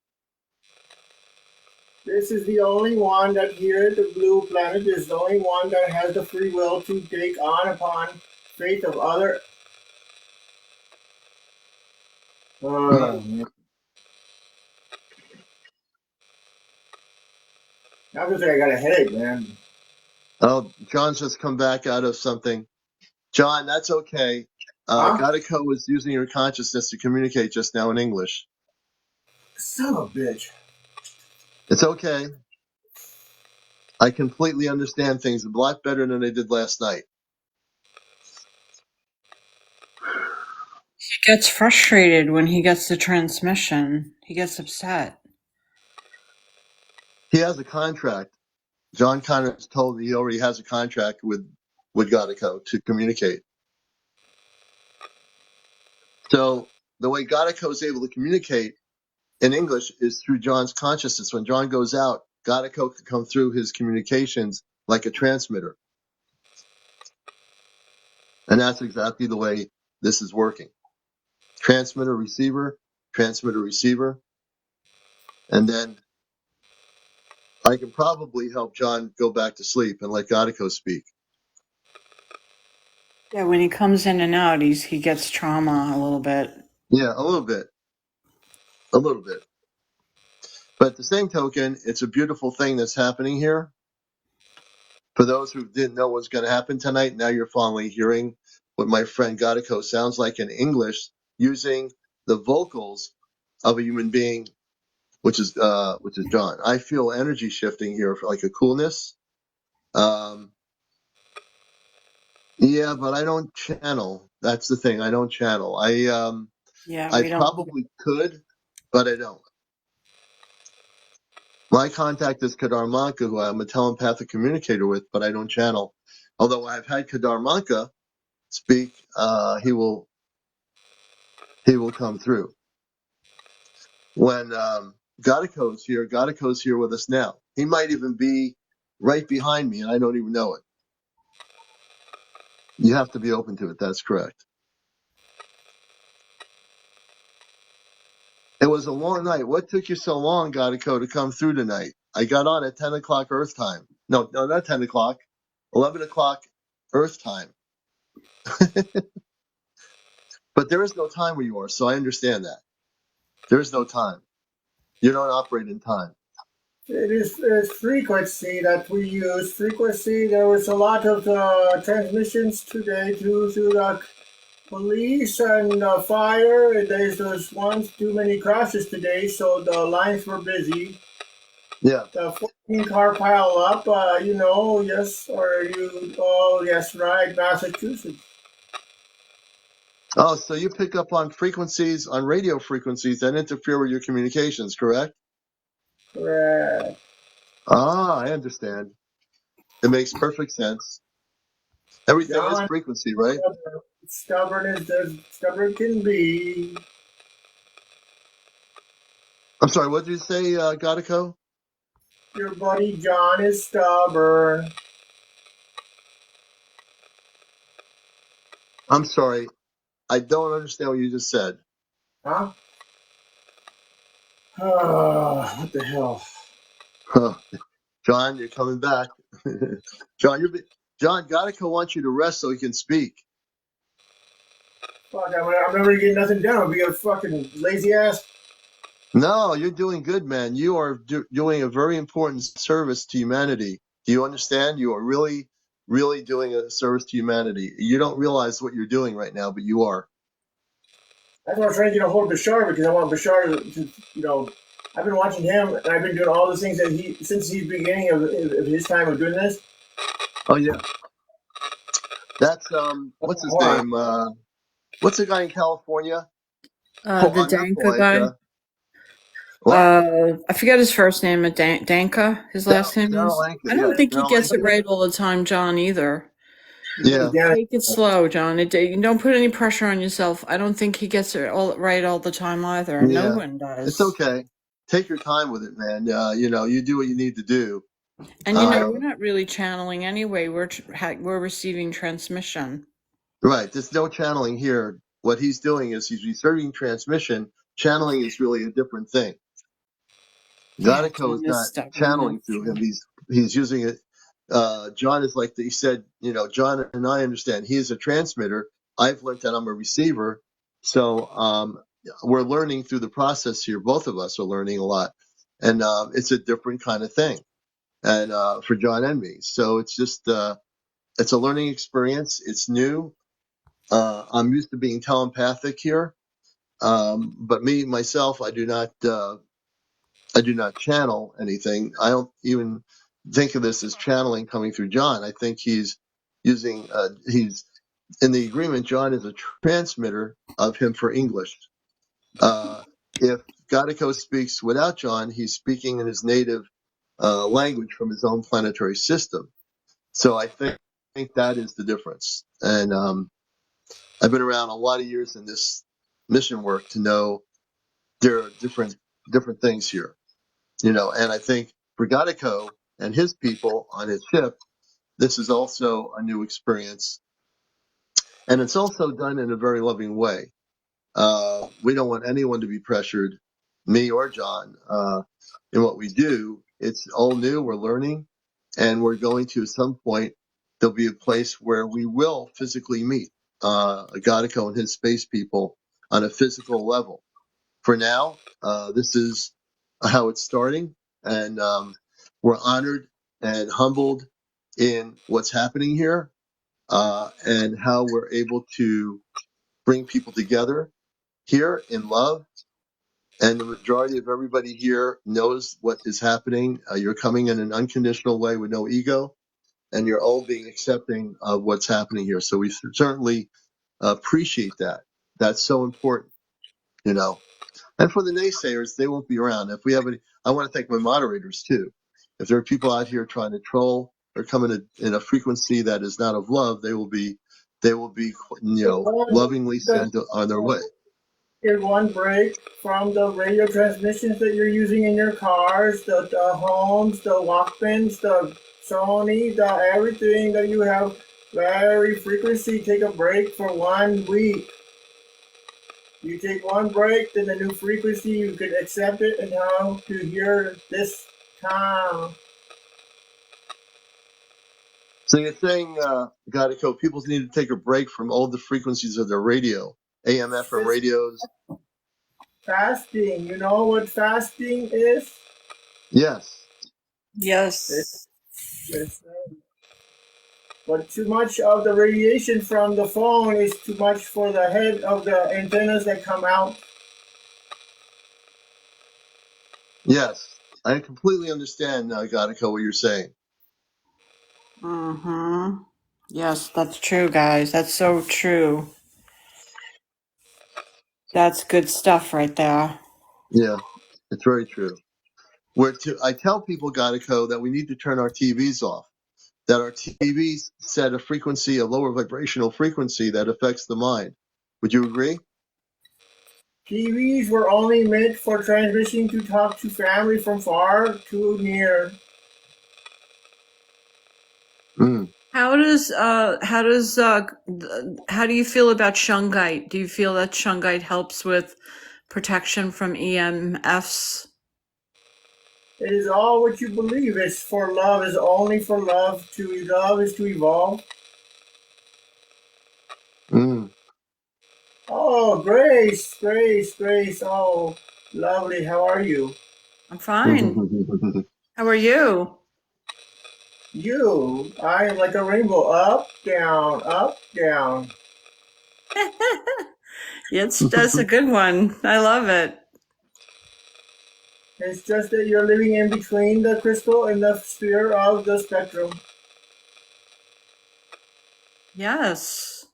This is the only one that here, the blue planet, is the only one that has the free will to take on upon faith of other. Mm. Now just I got a headache, man. Oh, John's just come back out of something. John, that's okay. Huh? Ghietko was using your consciousness to communicate just now in English. Son of a bitch. It's okay. I completely understand things a lot better than I did last night. He gets frustrated when he gets the transmission. He gets upset. He has a contract. John Connor told me he already has a contract with Ghietko to communicate. So the way Ghietko is able to communicate in English is through John's consciousness. When John goes out, Ghietko can come through his communications like a transmitter. And that's exactly the way this is working. Transmitter, receiver, and then I can probably help John go back to sleep and let Ghietko speak. Yeah, when he comes in and out, he gets trauma a little bit. Yeah, a little bit. But at the same token, it's a beautiful thing that's happening here. For those who didn't know what's going to happen tonight, now you're finally hearing what my friend Ghietko sounds like in English using the vocals of a human being, which is John. I feel energy shifting here, for like a coolness. Yeah, but I don't channel. That's the thing. I don't channel. Yeah, I we don't. probably could, but I don't. My contact is Kadar Manka, who I'm a telepathic communicator with, but I don't channel. Although I've had Kadar Manka speak, he will come through. When Ghietko's here with us now. He might even be right behind me, and I don't even know it. You have to be open to it. That's correct. It was a long night. What took you so long, Ghietko, to come through tonight? I got on at 10 o'clock Earth time. No, not 10 o'clock. 11 o'clock Earth time. But there is no time where you are, so I understand that. There is no time. You don't operate in time. It is frequency that we use. Frequency. There was a lot of transmissions today to the police and fire. And there's one too many crashes today, so the lines were busy. Yeah. The 14 car pile up. Yes, or you? Oh, yes, right, Massachusetts. Oh, so you pick up on frequencies, on radio frequencies that interfere with your communications, correct? Correct. Ah, I understand. It makes perfect sense. Everything is John, frequency, right? stubborn as stubborn can be. I'm sorry, what did you say, Ghietko? Your buddy John is stubborn. I'm sorry. I don't understand what you just said. Huh? What the hell? Huh. John, you're coming back. John, Ghietko wants you to rest so he can speak. Fuck, I'm never getting nothing done. I'll be a fucking lazy ass. No, you're doing good, man. You are doing a very important service to humanity. Do you understand? You are really, really doing a service to humanity. You don't realize what you're doing right now, but you are. That's why I'm trying to get a hold of Bashar, because I want Bashar to I've been watching him, and I've been doing all the things that since the beginning of his time of doing this. Oh yeah, that's what's his Hold on. name? What's the guy in California? The Not Danka guy. Polenta. What? I forget his first name, but Danka, his last name Daryl is. Anka. I Yeah, don't think he Daryl gets it Anka. right all the time, John, either. Yeah, Take it slow, John. You don't put any pressure on yourself. I don't think he gets it all right all the time either. No yeah. one It's does. okay. Take your time with it, man. You do what you need to do. And we're not really channeling anyway. We're receiving transmission. Right. There's no channeling here. What he's doing is he's receiving transmission. Channeling is really a different thing. Yeah, Ghietko is John is not stubborn. channeling That's through him. true. He's using it. John is like he said. John and I understand. He is a transmitter. I've learned that I'm a receiver. So we're learning through the process here. Both of us are learning a lot, and it's a different kind of thing. And for John and me, so it's just it's a learning experience. It's new. I'm used to being telepathic here, but myself, I do not channel anything. I don't even think of this as channeling coming through John. I think he's he's in the agreement. John is a transmitter of him for English. If Gadico speaks without John, he's speaking in his native language from his own planetary system. So I think that is the difference. And I've been around a lot of years in this mission work to know there are different things here. And I think for Gadico and his people on his ship, this is also a new experience. And it's also done in a very loving way. We don't want anyone to be pressured, me or John, in what we do. It's all new. We're learning, and we're going to, at some point, there'll be a place where we will physically meet Gadico and his space people on a physical level. For now, this is how it's starting, and we're honored and humbled in what's happening here, and how we're able to bring people together here in love. And the majority of everybody here knows what is happening. You're coming in an unconditional way with no ego, and you're all being accepting of what's happening here. So we certainly appreciate that. That's so important, you know. And for the naysayers, they won't be around. If we have any, I want to thank my moderators too. If there are people out here trying to troll or come in a frequency that is not of love, they will be, lovingly sent on their way. Get one break from the radio transmissions that you're using in your cars, the homes, the Walkmans, the Sony, the everything that you have. Very frequency. Take a break for 1 week. You take one break, then the new frequency, you can accept it and how to hear this time. So you're saying, Gadico, people need to take a break from all the frequencies of their radio, AM, FM radios. Fasting. You know what fasting is? Yes. Yes. But too much of the radiation from the phone is too much for the head of the antennas that come out. Yes. I completely understand, Gadico, what you're saying. Mm-hmm. Yes, that's true, guys. That's so true. That's good stuff right there. Yeah, it's very true. I tell people, Gadico, that we need to turn our TVs off. That our TVs set a frequency, a lower vibrational frequency that affects the mind. Would you agree? TVs were only meant for transmitting to talk to family from far to near. Mm. How do you feel about shungite? Do you feel that shungite helps with protection from EMFs? It is all what you believe. It's for love. Is only for love. To love is to evolve. Mm. Oh, Grace, Grace, Grace. Oh, lovely. How are you? I'm fine. How are you? You. I am like a rainbow. Up, down, up, down. That's a good one. I love it. It's just that you're living in between the crystal and the sphere of the spectrum. Yes.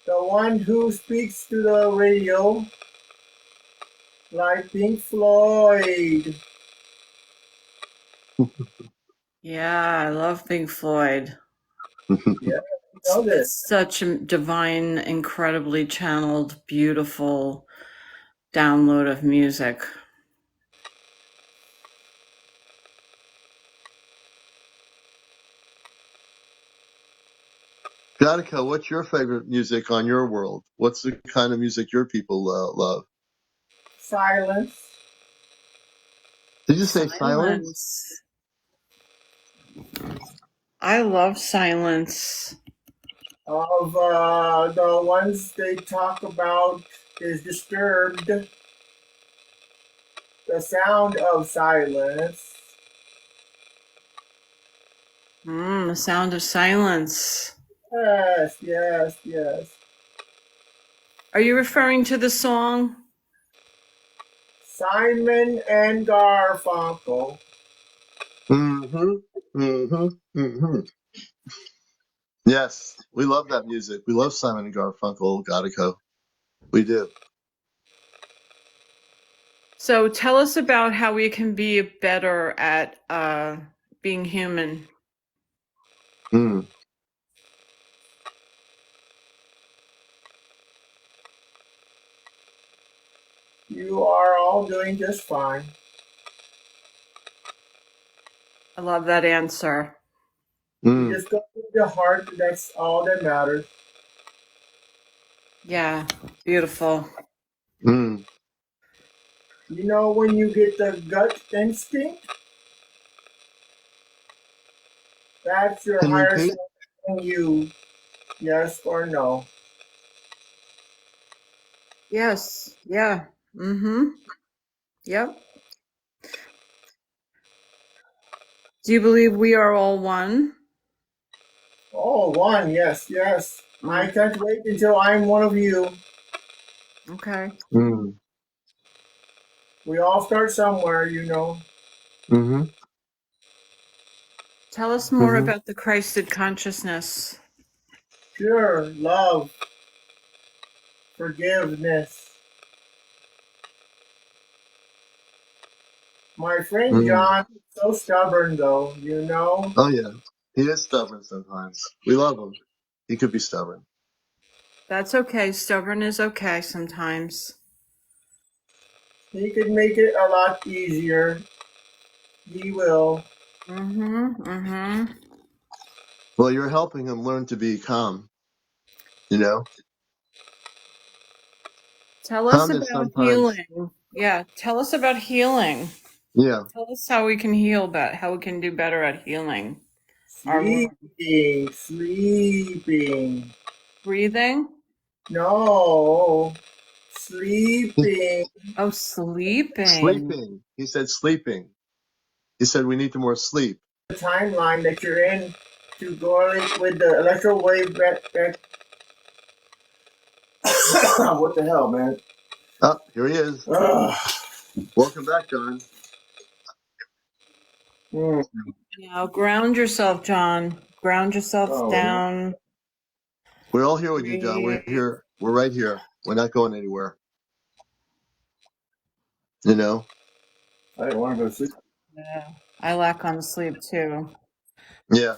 The one who speaks to the radio, like Pink Floyd. Yeah, I love Pink Floyd. Yeah, you know this. It's such a divine, incredibly channeled, beautiful download of music. Ghietko, what's your favorite music on your world? What's the kind of music your people love? Silence. Did you say silence? I love silence. Of the ones they talk about is Disturbed. The sound of silence. The sound of silence. Yes, yes, yes. Are you referring to the song? Simon and Garfunkel. Yes, we love that music. We love Simon and Garfunkel, Ghietko. We do. So tell us about how we can be better at being human. Mm. You are all doing just fine. I love that answer. You just go with your heart. That's all that matters. Yeah, beautiful. Mm. You know when you get the gut instinct? That's your Can you higher repeat? self telling you yes or no. Yes. Yeah. Yep. Do you believe we are all one? Oh, one, yes, yes. I can't wait until I'm one of you. Okay. Mm. We all start somewhere, you know. Mm-hmm. Tell us more about the Christed consciousness. Pure love, forgiveness. My friend John is so stubborn, though, you know. Oh, yeah. He is stubborn sometimes. We love him. He could be stubborn. That's okay. Stubborn is okay sometimes. He could make it a lot easier. He will. Well, you're helping him learn to be calm, you know? Tell us Calmness about sometimes. healing. Yeah, tell us about healing. Yeah. Tell us how we can heal better, how we can do better at healing. Sleeping. Breathing? No. Sleeping. Oh, sleeping. Sleeping. He said sleeping. He said we need to more sleep. The timeline that you're in to go with the electro wave back. What the hell, man? Oh, here he is. Welcome back, John. Now ground yourself, John. Ground yourself down. We're all here with you, John. We're here. We're right here. We're not going anywhere. You know? I didn't want to go to sleep. Yeah, I lack on sleep too. Yeah.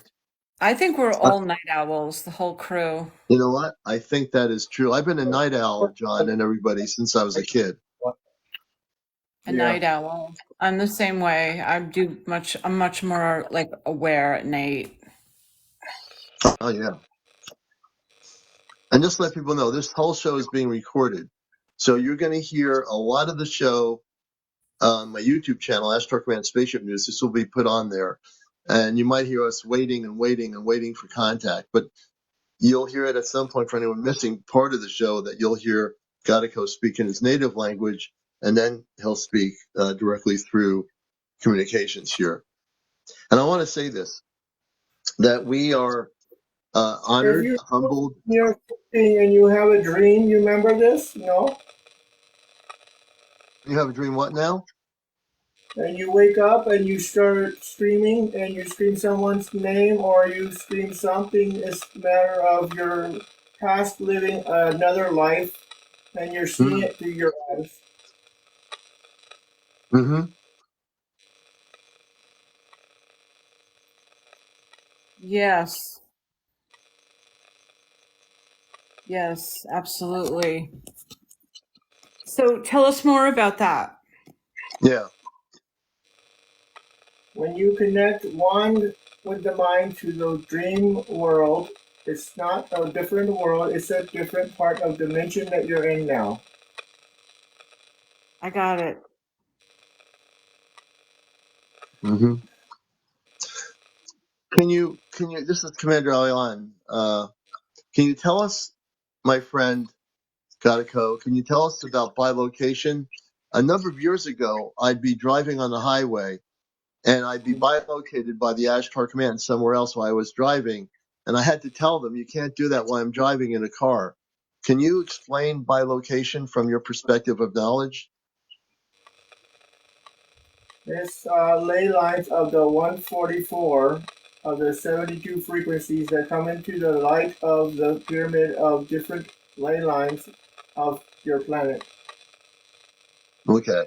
I think we're all night owls, the whole crew. You know what? I think that is true. I've been a night owl, John, and everybody since I was a kid. A night owl. I'm the same way. I'm much more like aware at night. Oh, yeah. And just let people know, this whole show is being recorded. So you're going to hear a lot of the show on my YouTube channel, Astrocommand Spaceship News. This will be put on there. And you might hear us waiting and waiting and waiting for contact. But you'll hear it at some point for anyone missing part of the show that you'll hear Ghietko speak in his native language, and then he'll speak directly through communications here. And I want to say this, that we are honored, humbled. You're sleeping and you have a dream. You remember this? No. You have a dream what now? And you wake up and you start screaming and you scream someone's name or you scream something. It's a matter of your past living another life and you're seeing Mm. it through your eyes. Mm-hmm. Yes. Yes, absolutely. So tell us more about that. Yeah. When you connect one with the mind to the dream world, it's not a different world, it's a different part of dimension that you're in now. I got it. Mm-hmm. Can you, this is CmdrAleon. Can you tell us, my friend Ghietko, can you tell us about bilocation? A number of years ago, I'd be driving on the highway and I'd be bilocated by the Ashtar Command somewhere else while I was driving. And I had to tell them, you can't do that while I'm driving in a car. Can you explain bilocation from your perspective of knowledge? It's ley lines of the 144 of the 72 frequencies that come into the light of the pyramid of different ley lines of your planet. Okay.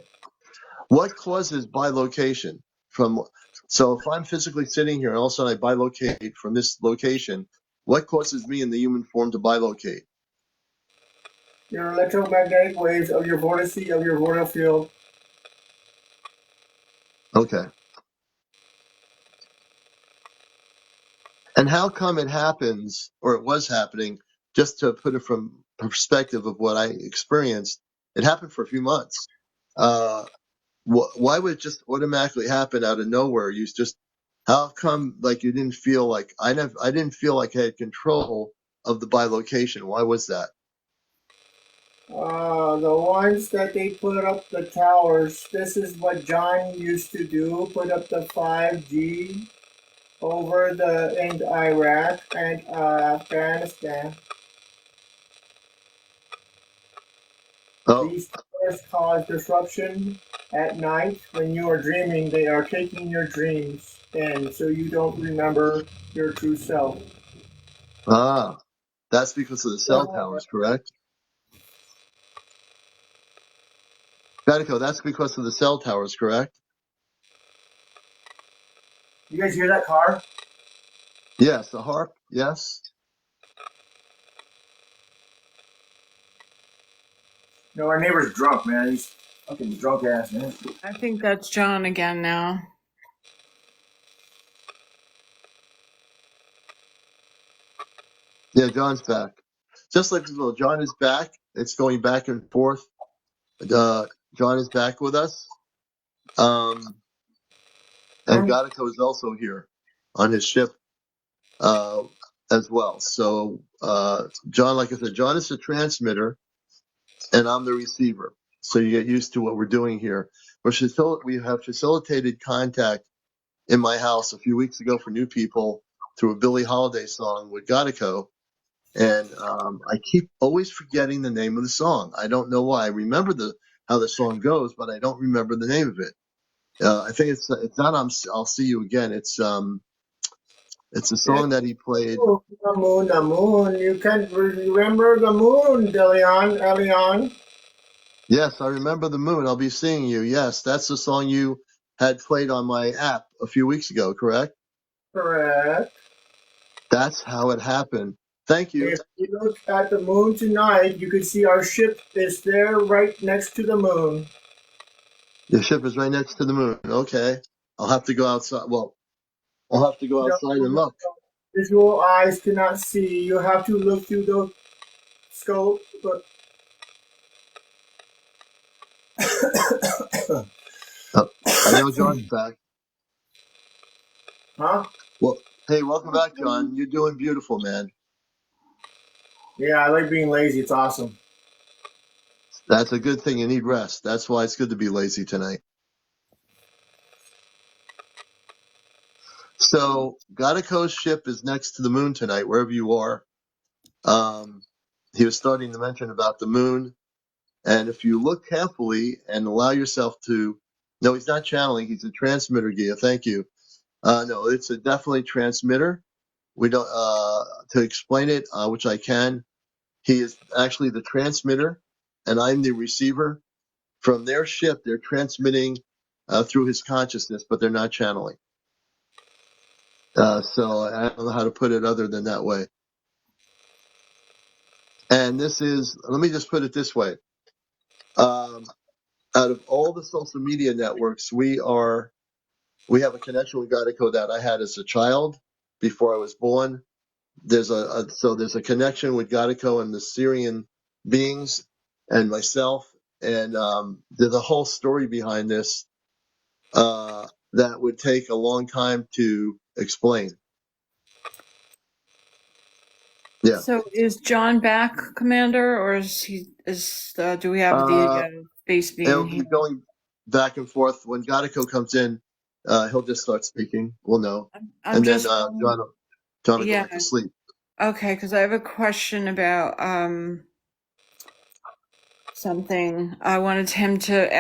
What causes bilocation from, so if I'm physically sitting here and all of a sudden I bilocate from this location, what causes me in the human form to bilocate? Your electromagnetic waves of your vortice of your vortal field. Okay. And how come it happens, or it was happening, just to put it from perspective of what I experienced, it happened for a few months. Uh, why would it just automatically happen out of nowhere? You just, how come like you didn't feel like, I didn't feel like I had control of the bilocation. Why was that? The ones that they put up the towers, this is what John used to do, put up the 5G over in Iraq and Afghanistan. Oh, These towers cause disruption at night when you are dreaming. They are taking your dreams in, so you don't remember your true self. ah, that's because of the cell You towers, correct? Ghietko, that's because of the cell towers, correct? guys hear that car? Yes, the harp, yes. No, our neighbor's drunk, man. He's fucking drunk ass, man. I think that's John again now. Yeah, John's back. Just like little John is back. It's going back and forth. John is back with us. And Ghietko is also here on his ship as well. So, John, like I said, John is the transmitter and I'm the receiver. So you get used to what we're doing here. We have facilitated contact in my house a few weeks ago for new people through a Billie Holiday song with Ghietko. And I keep always forgetting the name of the song. I don't know why. I remember how the song goes, but I don't remember the name of it. I think it's not I'll See You Again. It's a song that he played. Oh, the moon, the moon. You can't remember the moon, Elion. Yes, I remember the moon. I'll be seeing you. Yes, that's the song you had played on my app a few weeks ago, correct? Correct. That's how it happened. Thank you. If you look at the moon tonight, you can see our ship is there right next to the moon. The ship is right next to the moon. Okay. I'll have to go outside. Well, I'll have to go outside and look. Visual eyes cannot see. You have to look through the scope. But I know John's back. huh? Well, hey, welcome back, John. You're doing beautiful, man. Yeah, I like being lazy. It's awesome. That's a good thing. You need rest. That's why it's good to be lazy tonight. So, Ghietko's ship is next to the moon tonight, wherever you are. He was starting to mention about the moon And if you look carefully and allow yourself to, no, he's not channeling. He's a transmitter, Gia. Thank you. No, it's a definitely transmitter. We don't, to explain it, which I can. He is actually the transmitter and I'm the receiver. From their ship, they're transmitting through his consciousness, but they're not channeling. So I don't know how to put it other than that way. And this is, let me just put it this way. Out of all the social media networks, we have a connection with Ghietko that I had as a child before I was born. There's a connection with Ghietko and the Syrian beings and myself. And there's a whole story behind this that would take a long time to explain. Yeah. So is John back, Commander, or do we have the base It'll being here? be going back and forth. When Ghietko comes in, he'll just start speaking. We'll know. I'm And then just John will go yeah. back to sleep. Okay, because I have a question about something. I wanted him to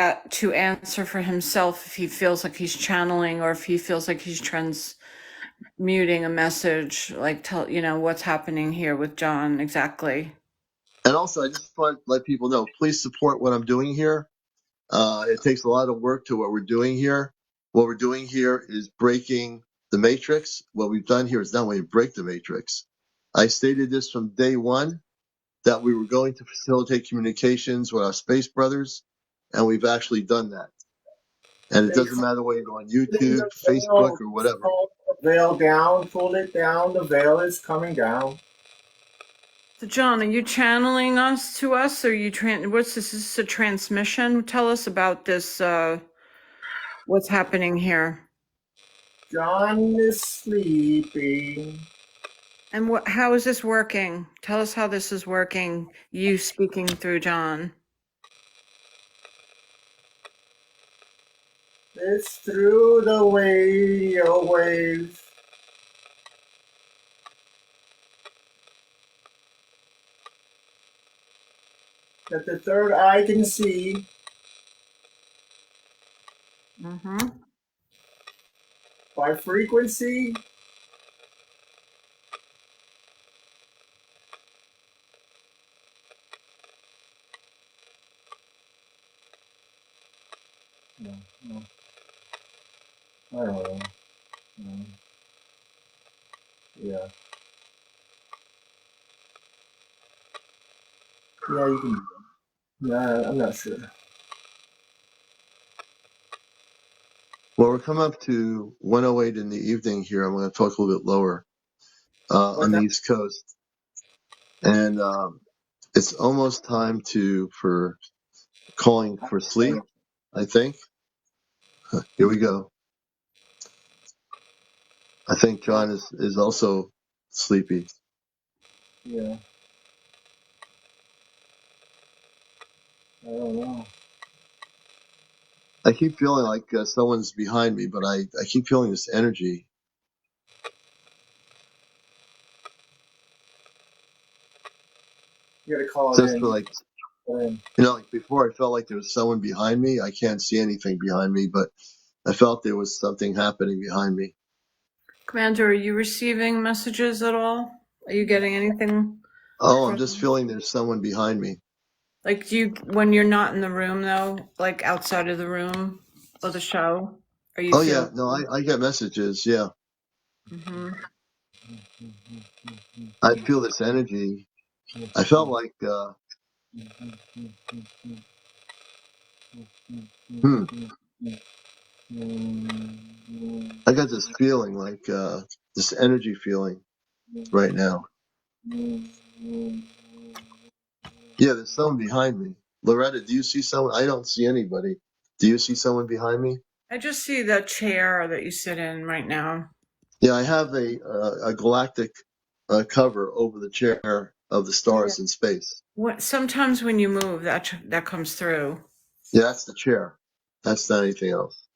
answer for himself if he feels like he's channeling or if he feels like he's transmuting a message, like tell what's happening here with John exactly. And also, I just want to let people know, please support what I'm doing here. It takes a lot of work to what we're doing here. What we're doing here is breaking the matrix. What we've done here is not only break the matrix. I stated this from day one, that we were going to facilitate communications with our space brothers, and we've actually done that. And it doesn't matter whether you're on YouTube, Facebook, or whatever. Pull the veil down, pull it down. The veil is coming down. So John, are you channeling us to us, or you what's this? Is this a transmission? Tell us about this. What's happening here? John is sleeping. And how is this working? Tell us how this is working. You speaking through John. It's through the radio waves. That the third eye can see. Mm-hmm. By frequency. No. I don't know. Yeah. Yeah, you can. Nah, I'm not sure. Well, we're coming up to 1:08 in the evening here. I'm going to talk a little bit lower on the East Coast. And it's almost time for calling for sleep, I think. Here we go. I think John is also sleepy. Yeah. I don't know. I keep feeling like someone's behind me, but I keep feeling this energy. You gotta call Just it for like, like before I felt like there was someone behind me. I can't see anything behind me, but I felt there was something happening behind me. Commander, are you receiving messages at all? Are you getting anything? Oh, I'm just feeling there's someone behind me. Like when you're not in the room though, like outside of the room of the show, are you? Oh yeah, no, I get messages. Yeah, Mm-hmm. I feel this energy. I felt like, I got this feeling like this energy feeling right now. Yeah, there's someone behind me. Loretta, do you see someone? I don't see anybody. Do you see someone behind me? I just see the chair that you sit in right now. Yeah, I have a galactic cover over the chair of the stars in space. Sometimes when you move, that comes through. Yeah, that's the chair. That's not anything else.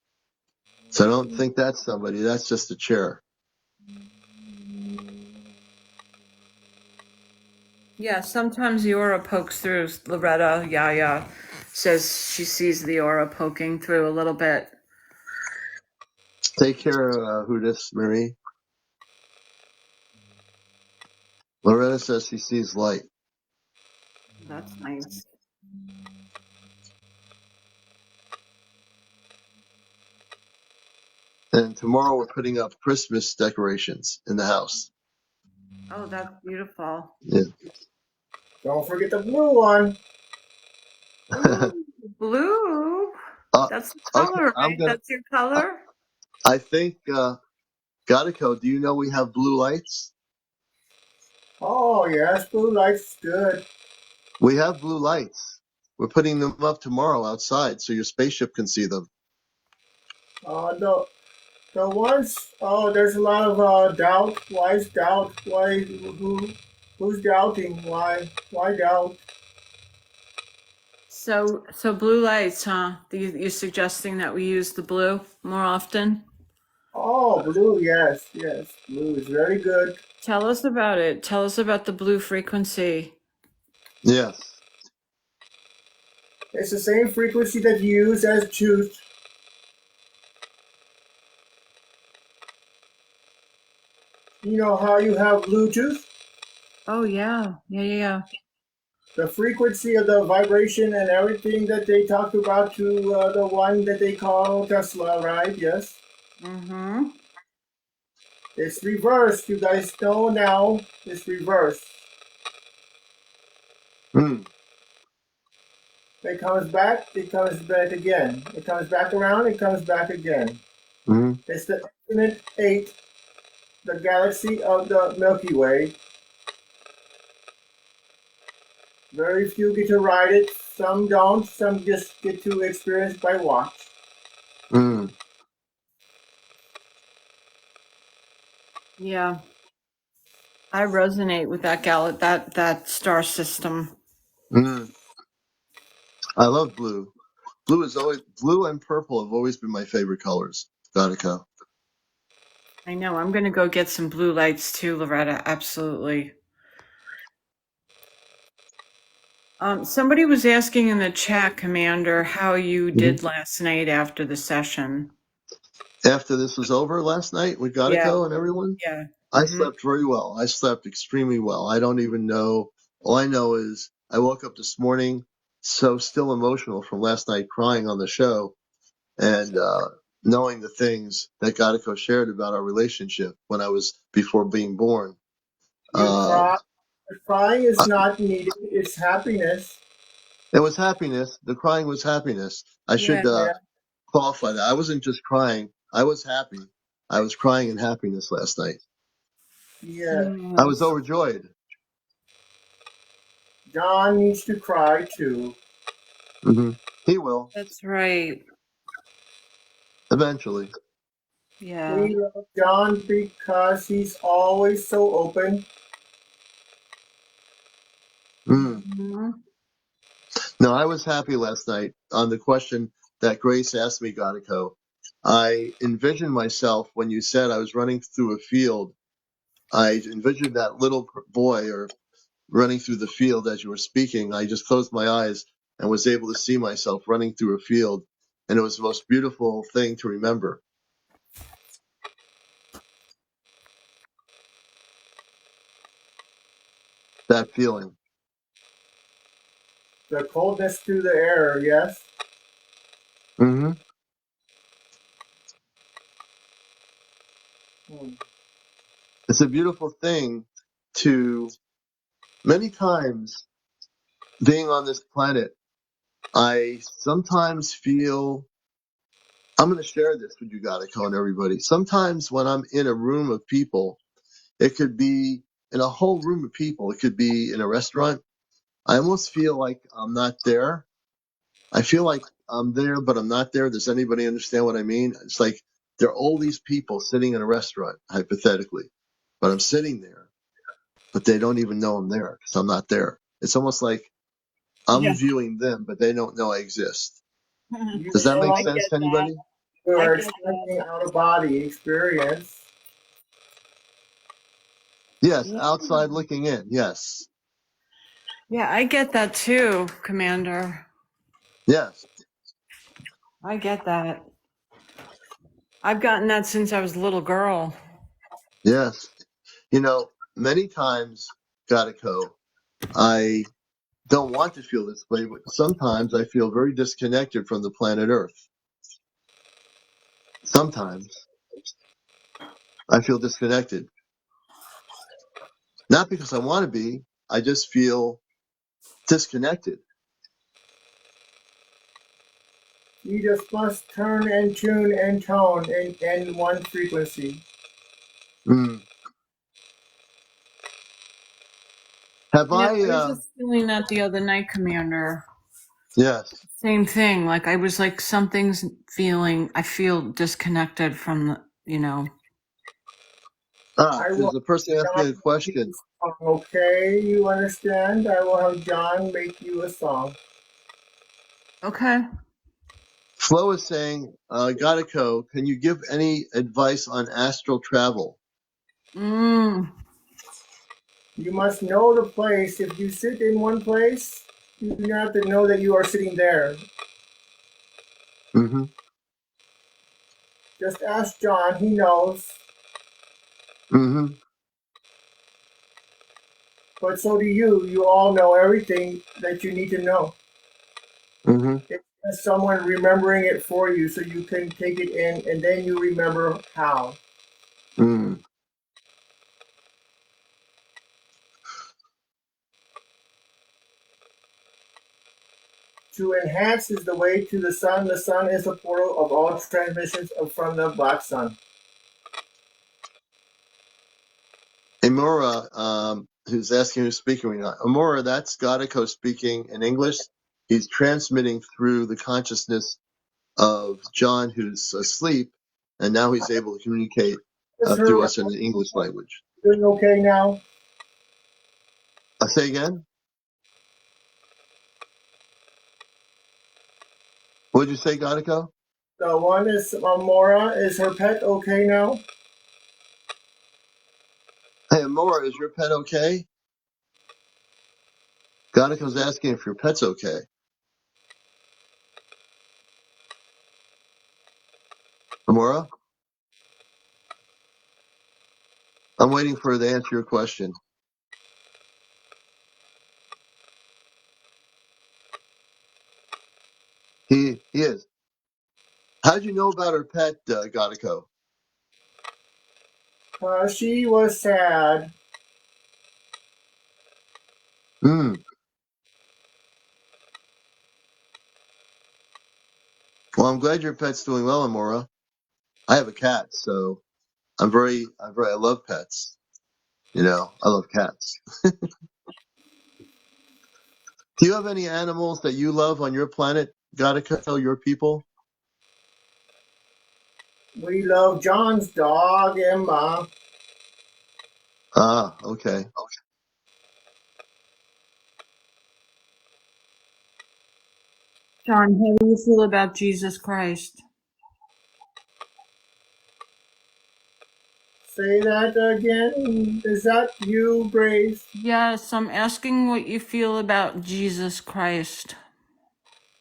So I don't think that's somebody. That's just a chair. Yeah, sometimes the aura pokes through. Loretta Yaya says she sees the aura poking through a little bit. Take care, who this, Marie. Loretta says she sees light. That's nice. And tomorrow we're putting up Christmas decorations in the house. Oh, that's beautiful. Yeah. Don't forget the blue one. Ooh, blue. uh, That's the okay, color, right? That's your color? I think, Ghietko, do you know we have blue lights? Oh, yes, blue light's good. We have blue lights. We're putting them up tomorrow outside so your spaceship can see them. The ones, there's a lot of doubt. Why is doubt? Who's doubting? Why doubt? So blue lights, huh? You're suggesting that we use the blue more often? Oh, blue, yes, blue is very good. Tell us about it. Tell us about the blue frequency. Yes. It's the same frequency that you use as truth. You know how you have Bluetooth? Oh yeah. Yeah. The frequency of the vibration and everything that they talk about to the one that they call Tesla, right? Yes. Mm-hmm. It's reversed. You guys know now. It's reversed. Mm. It comes back again. It comes back around, it comes back again. Mm-hmm. It's the infinite eight, the galaxy of the Milky Way. Very few get to ride it, some don't, some just get to experience by watch. Mm. Yeah. I resonate with that star system. Mm. I love blue. Blue and purple have always been my favorite colors. Ghietko. I know. I'm gonna go get some blue lights too, Loretta. Absolutely. Somebody was asking in the chat, Commander, how you did last night after the session. After this was over last night with Yeah. Ghietko and everyone, Yeah. I slept very well. I slept extremely well. I don't even know. All I know is I woke up this morning so still emotional from last night crying on the show and knowing the things that Ghietko shared about our relationship when I was before being born. You Uh, cry. Crying is not needed, it's happiness. it was happiness. The crying was happiness. I should Yeah. qualify that. I wasn't just crying. I was happy. I was crying in happiness last night. Yeah. I was Yes. overjoyed. John needs to cry too. Hmm. He will That's right. eventually. Yeah. We love John because he's always so open. Mm. Mhm. No, I was happy last night on the question that Grace asked me, Gonico. I envisioned myself when you said I was running through a field. I envisioned that little boy or running through the field as you were speaking. I just closed my eyes and was able to see myself running through a field. And it was the most beautiful thing to remember, that feeling. The coldness through the air, yes? Hmm. Hmm. It's a beautiful thing to many times being on this planet. I sometimes feel I'm going to share this with you, Gadico, and everybody. Sometimes when I'm in a room of people, it could be in a whole room of people. It could be in a restaurant. I almost feel like I'm not there. I feel like I'm there, but I'm not there. Does anybody understand what I mean? It's like there are all these people sitting in a restaurant, hypothetically, but I'm sitting there, but they don't even know I'm there because I'm not there. It's almost like I'm Yeah. viewing them, but they don't know I exist. You Does that feel make I like sense get to that. anybody? you I are get that. experiencing out of body experience. Yes, Yeah. outside looking in. Yes. Yeah, I get that too, Commander. Yes. I get that. I've gotten that since I was a little girl. Yes. You know, many times, Ghietko, I don't want to feel this way, but sometimes I feel very disconnected from the planet Earth. Sometimes I feel disconnected. Not because I want to be, I just feel disconnected. You just must turn and tune and tone in one frequency. Mm. Have Yeah, I, I was just feeling that the other night, Commander. yes. Same thing. Like I was like something's feeling. I feel disconnected from the, I There's will a person asking a John make you question. a song, okay? You understand? I will have John make you a song. Okay. Flo is saying, Ghietko, can you give any advice on astral travel? Mm. You must know the place. If you sit in one place, you have to know that you are sitting there. Mm-hmm. Just ask John, he knows. Mm-hmm. But so do you. You all know everything that you need to know. Mm-hmm. It's just someone remembering it for you so you can take it in and then you remember how. Mm. To enhance is the way to the sun. The sun is the portal of all transmissions from the black sun. Amora, who's asking who's speaking right now. Amora, that's Ghietko speaking in English. He's transmitting through the consciousness of John, who's asleep, and now he's able to communicate Is through her us in the English language. doing okay now? Say again? What did you say, Ghietko? The one is Mora. Is her pet okay now? Hey, Amora, is your pet okay? Ghietko's asking if your pet's okay. Amora? I'm waiting for her to answer your question. He is. How'd you know about her pet, Ghietko? She was sad. Hmm. Well, I'm glad your pet's doing well, Amora. I have a cat, so I love pets. You know, I love cats. Do you have any animals that you love on your planet, Ghietko, your people? We love John's dog, Emma. Ah, okay. John, how do you feel about Jesus Christ? Say that again. Is that you, Grace? Yes, I'm asking what you feel about Jesus Christ.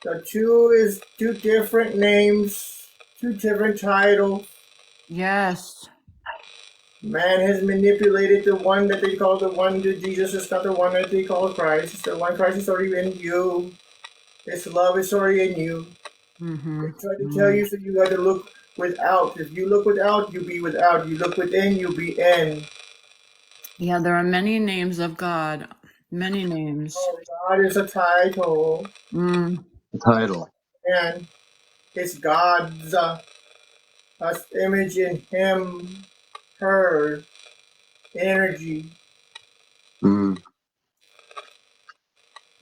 The two is two different names, two different titles. Yes. Man has manipulated the one that they call the one that Jesus is not the one that they call Christ. It's the one Christ is already in you. His love is already in you. Mm-hmm. They try to tell you so you got to look without. If you look without, you be without. You look within, you be in. Yeah, there are many names of God. Many names. Oh, God is a title, Mm. The title. and it's God's us image in Him, her energy. Mm,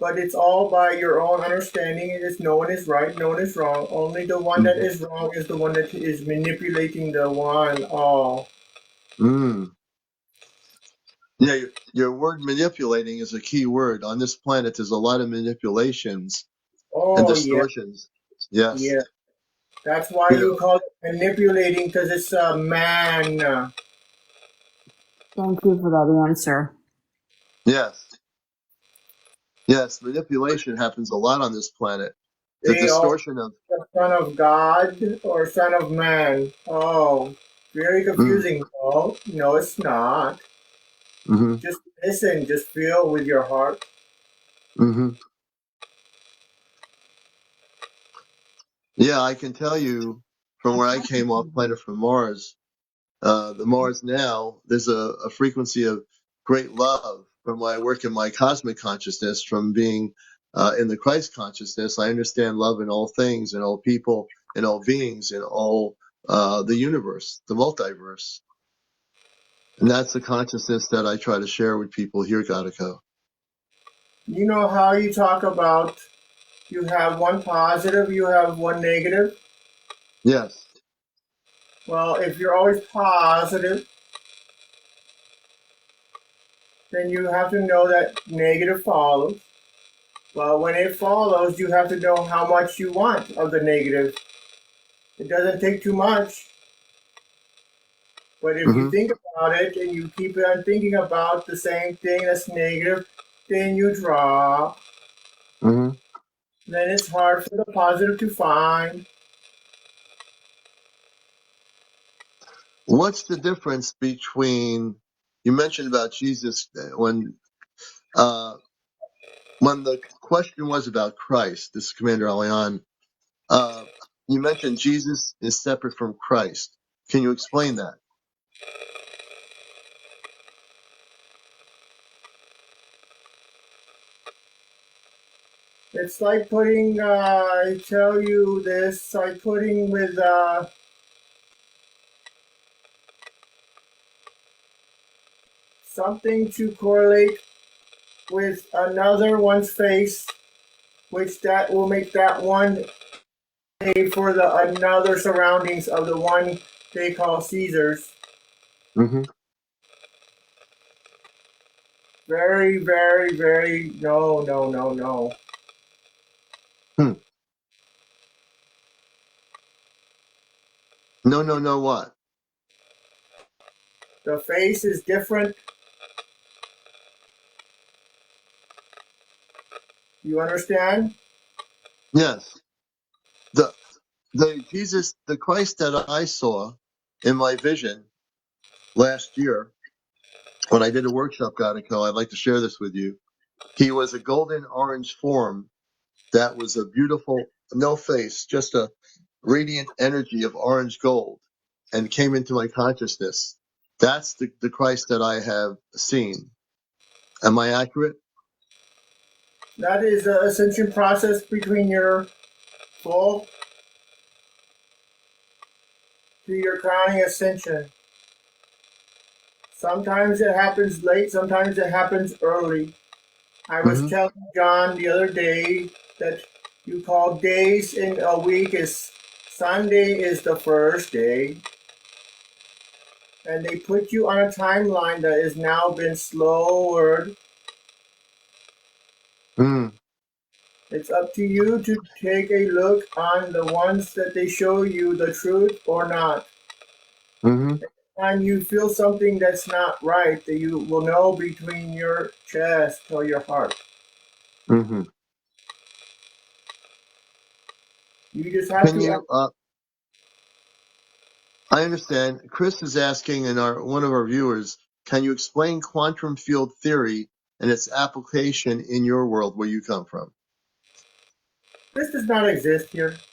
But it's all by your own understanding. It is no one is right, no one is wrong. Only the one that mm, is wrong is the one that is manipulating the one all. mm. Yeah, your word manipulating is a key word. On this planet, there's a lot of manipulations and Oh yeah, distortions. Yes. yeah. That's why You you know, call it manipulating, because it's a man. Thank you for that answer. yes. Yes, manipulation happens a lot on this planet. The They all distortion of the son of God or son of man. Oh, very mm, confusing. Oh, no, it's not. hmm Just listen, just feel with your heart. hmm Yeah, I can tell you from where I came off planet from Mars, the Mars now, there's a frequency of great love from when I work in my cosmic consciousness, from being in the Christ consciousness. I understand love in all things, in all people, in all beings, in all the universe, the multiverse. And that's the consciousness that I try to share with people here, Ghietko. You know how you talk about you have one positive, you have one negative? Yes. Well, if you're always positive, then you have to know that negative follows. Well, when it follows, you have to know how much you want of the negative. It doesn't take too much. But if you hmm think about it and you keep on thinking about the same thing that's negative, then you drop. hmm Then it's hard for the positive to find. What's the difference between, you mentioned about Jesus uh, when the question was about Christ, this is CmdrAleon, uh, you mentioned Jesus is separate from Christ. Can you explain that? It's like putting, I tell you this, like putting with something to correlate with another one's face, which that will make that one pay for the another surroundings of the one they call Caesar's. hmm Very, very, very, no, no, no, no. Hmm. No, no, no, what? The face is different. You understand? Yes. The Jesus, the Christ that I saw in my vision last year when I did a workshop, Ghietko, I'd like to share this with you. He was a golden orange form that was a beautiful, no face, just a radiant energy of orange gold, and came into my consciousness. That's the Christ that I have seen. Am I accurate? That is the ascension process between your full to your crowning ascension. Sometimes it happens late, sometimes it happens early. I was hmm telling John the other day that you call days in a week is Sunday is the first day, and they put you on a timeline that has now been lowered. mm It's up to you to take a look on the ones that they show you the truth or not. hmm And you feel something that's not right, that you will know between your chest or your heart. hmm You just have Can to. you? I understand. Chris is asking, in our one of our viewers, can you explain quantum field theory and its application in your world where you come from? This does not exist here.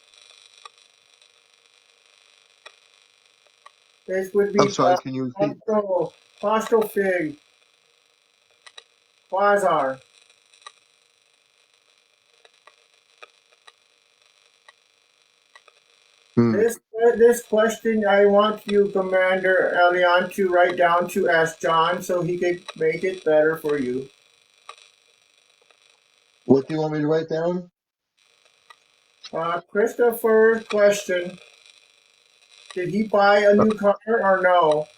This would I'm be sorry. Can you repeat? hostile fig, quasar. Hmm. This question I want you, CmdrAleon, to write down to ask John so he could make it better for you. What do you want me to write down? Christopher's question: did he buy a new car or no?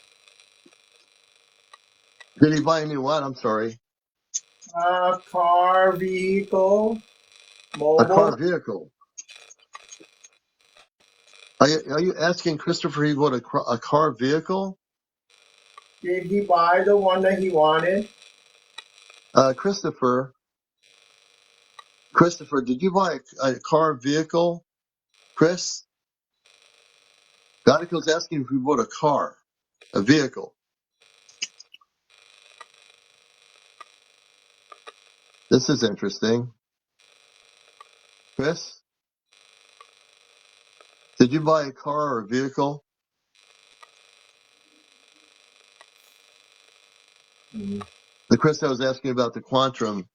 Did he buy a new what? I'm sorry. Car, vehicle, A mobile. car vehicle. Are you asking Christopher he bought a car vehicle? Did he buy the one that he wanted? Christopher, Christopher, did you buy a car vehicle? Chris? Gonico's asking if we bought a car, a vehicle. This is interesting. Chris? Did you buy a car or a vehicle? The Chris I was asking about the Quantum,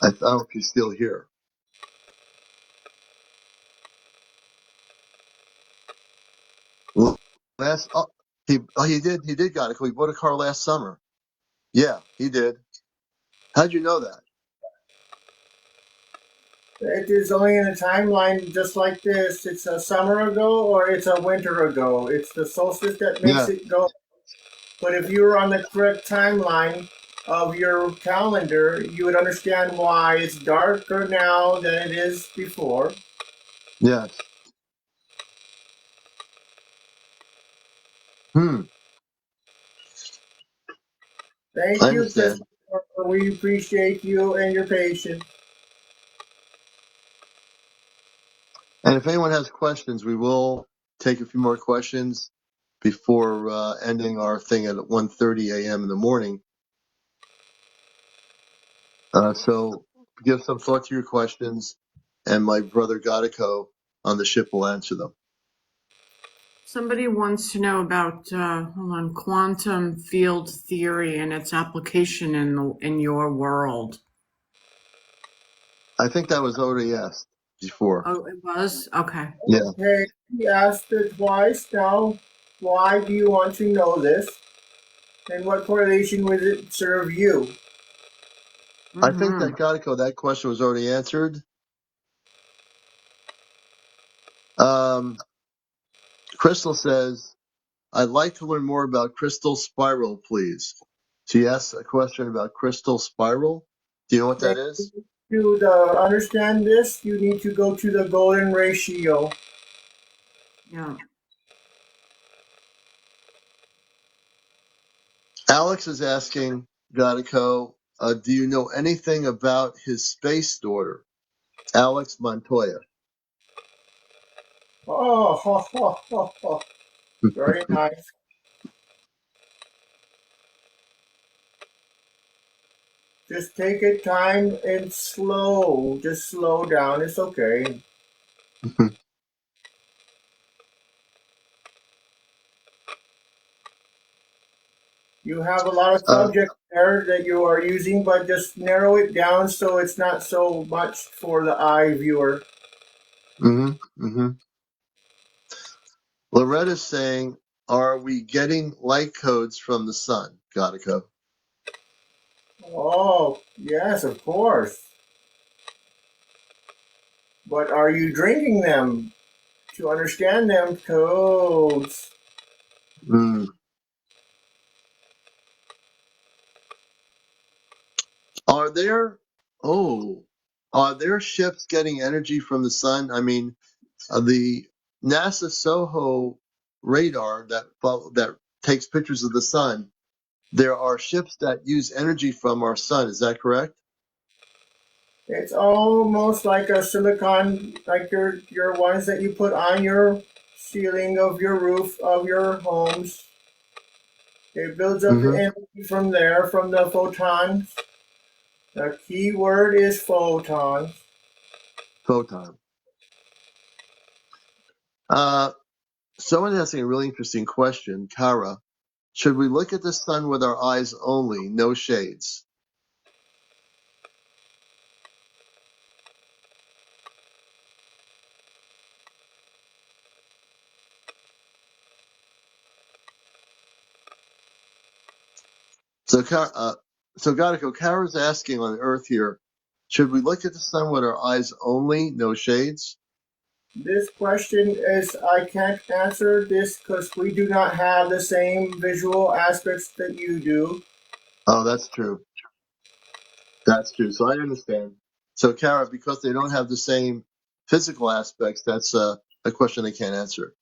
I don't know if he's still here. He did got it. He bought a car last summer. Yeah, he did. How'd you know that? It is only in a timeline just like this. It's a summer ago or it's a winter ago. It's the solstice that makes Yeah, it go. But if you were on the correct timeline of your calendar, you would understand why it's darker now than it is before. yes. I Thank you, understand. Christopher. We appreciate you and your patience. And if anyone has questions, we will take a few more questions before ending our thing at 1:30 a.m. in the morning. So give some thought to your questions, and my brother Godico on the ship will answer them. Somebody wants to know about quantum field theory and its application in your world. I think that was already asked before. Oh, it was? Okay. Yeah. Okay, he asked it twice now. Why do you want to know this? And what correlation would it serve you? I think Mm-hmm. that Godico, that question was already answered. Crystal says, I'd like to learn more about crystal spiral, please. She asked a question about crystal spiral. Do you know what that is? To understand this, you need to go to the golden ratio. Yeah. Alex is asking Godico, do you know anything about his space daughter, Alex Montoya? Oh, ho, ho, ho, ho. Very nice. Just take it time and slow. Just slow down. It's okay. You have a lot of uh, subject there that you are using, but just narrow it down so it's not so much for the eye viewer. Loretta's saying, are we getting light codes from the sun, Godico? Oh, yes, of course. But are you drinking them to understand them codes? Mm. Are there, are there ships getting energy from the sun? I mean, the NASA SOHO radar that takes pictures of the sun, there are ships that use energy from our sun. Is that correct? It's almost like a silicon, like your ones that you put on your ceiling of your roof of your homes. It builds up the Mm-hmm. energy from there, from the photons. The key word is photons. Photon. Someone asking a really interesting question, Kara. Should we look at the sun with our eyes only, no shades? So, Godico, Kara's asking on Earth here, should we look at the sun with our eyes only, no shades? This question is, I can't answer this because we do not have the same visual aspects that you do. Oh, that's true. That's true. So I understand. So, Kara, because they don't have the same physical aspects, that's a question they can't answer.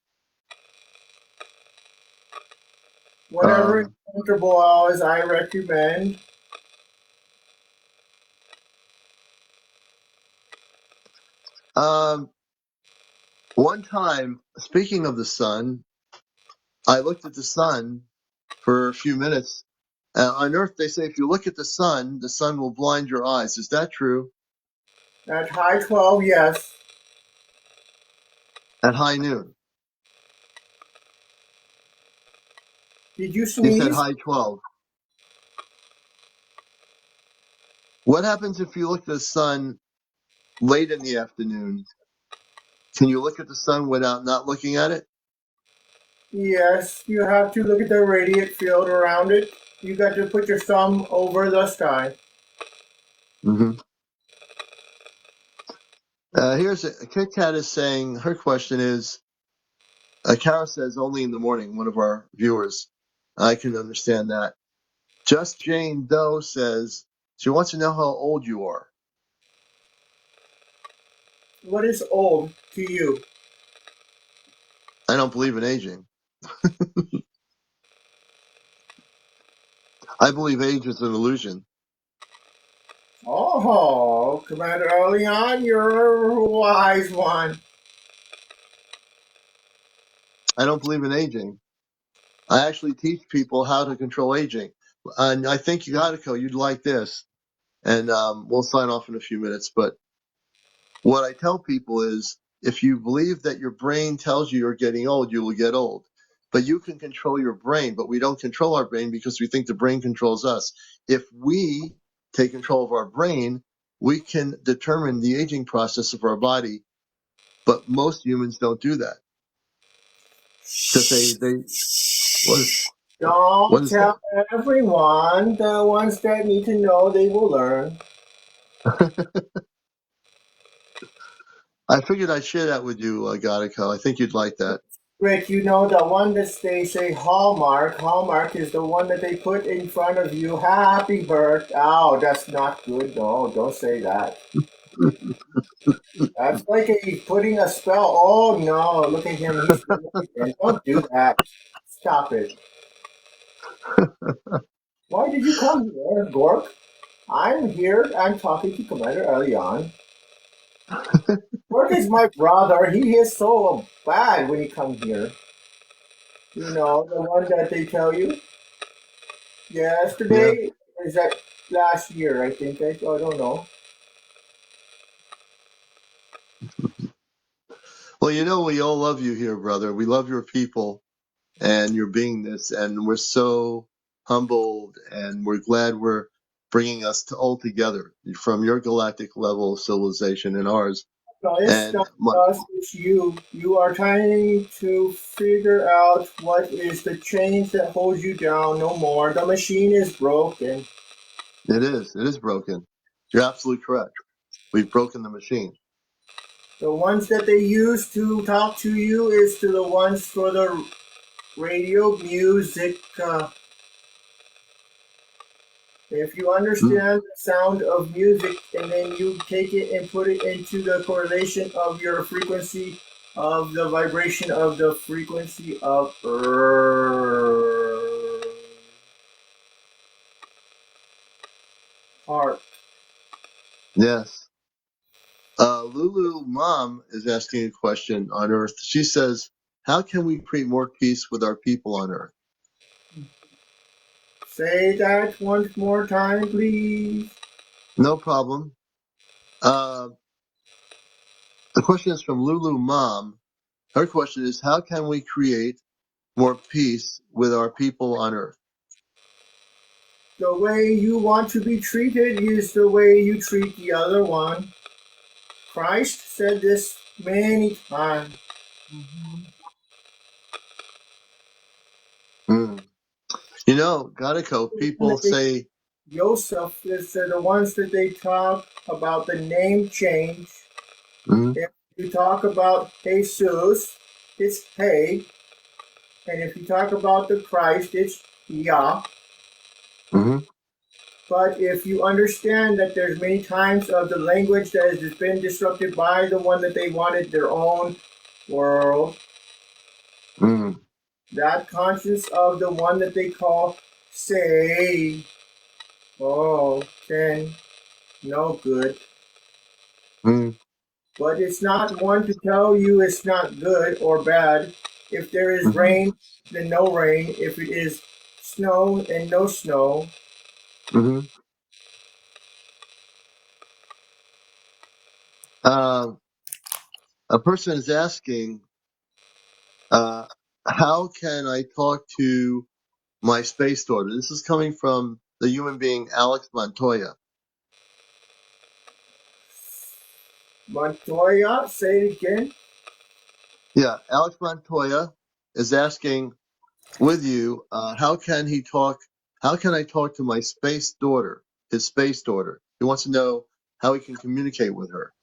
Whatever is comfortable as I recommend. One time, speaking of the sun, I looked at the sun for a few minutes. On Earth, they say if you look at the sun will blind your eyes. Is that true? At high 12, yes. At high noon. Did you He said sneeze? high 12. What happens if you look at the sun late in the afternoon? Can you look at the sun without not looking at it? Yes, you have to look at the radiant field around it. You got to put your thumb over the sky. Mm-hmm. Here's Kit Kat is saying, her question is, Kara says only in the morning, one of our viewers. I can understand that. Just Jane Doe says she wants to know how old you are. What is old to you? I don't believe in aging. I believe age is an illusion. Oh, CmdrAleon, you're a wise one. I don't believe in aging. I actually teach people how to control aging. And I think, Ghietko, you'd like this. And we'll sign off in a few minutes. But what I tell people is, if you believe that your brain tells you you're getting old, you will get old. But you can control your brain, but we don't control our brain because we think the brain controls us. If we take control of our brain, we can determine the aging process of our body. But most humans don't do that. Because what Don't is that? tell everyone. The ones that need to know, they will learn. I figured I'd share that with you, Ghietko. I think you'd like that. Rick, you know the one that they say Hallmark. Hallmark is the one that they put in front of you. Happy birthday. Oh, that's not good. No, don't say that. That's like putting a spell. Oh no, look at him. He's doing it again. Don't do that. Stop it. Why did you come here, Gork? I'm here. I'm talking to CmdrAleon. Gork is my brother. He is so bad when he comes here. You know, the one that they tell you Yeah. yesterday. Is that last year? I think. I don't know. Well, we all love you here, brother. We love your people and your beingness, and we're so humbled, and we're glad we're bringing us to all together from your galactic level of civilization and ours. No, it's And not us. It's you. You are trying to figure out what is the chains that hold you down. No more. The machine is broken. it is broken. You're absolutely correct. We've broken the machine. The ones that they use to talk to you is to the ones for the radio music. If you understand the sound of music and then you take it and put it into the correlation of your frequency of the vibration of the frequency of heart. Yes. Lulu Mom is asking a question on Earth. She says, how can we create more peace with our people on Earth? Say that once more time, please. No problem. The question is from Lulu Mom. Her question is, how can we create more peace with our people on Earth? The way you want to be treated is the way you treat the other one. Christ said this many times. Mm. Ghietko, people say, Joseph is the ones that they talk about the name change. mm, If you talk about Jesus, it's Hey. And if you talk about the Christ, it's Yah. mm, But if you understand that there's many times of the language that has been disrupted by the one that they wanted their own world, mm, that conscience of the one that they call say, oh, can no good. mm. but it's not one to tell you it's not good or bad. If there is Mm-hmm. rain, then no rain. If it is snow, then no snow. Mm-hmm. A person is asking, how can I talk to my space daughter? This is coming from the human being Alex Montoya. Montoya, say it again. Yeah, Alex Montoya is asking with you, how can I talk to my space daughter, his space daughter? He wants to know how he can communicate with her.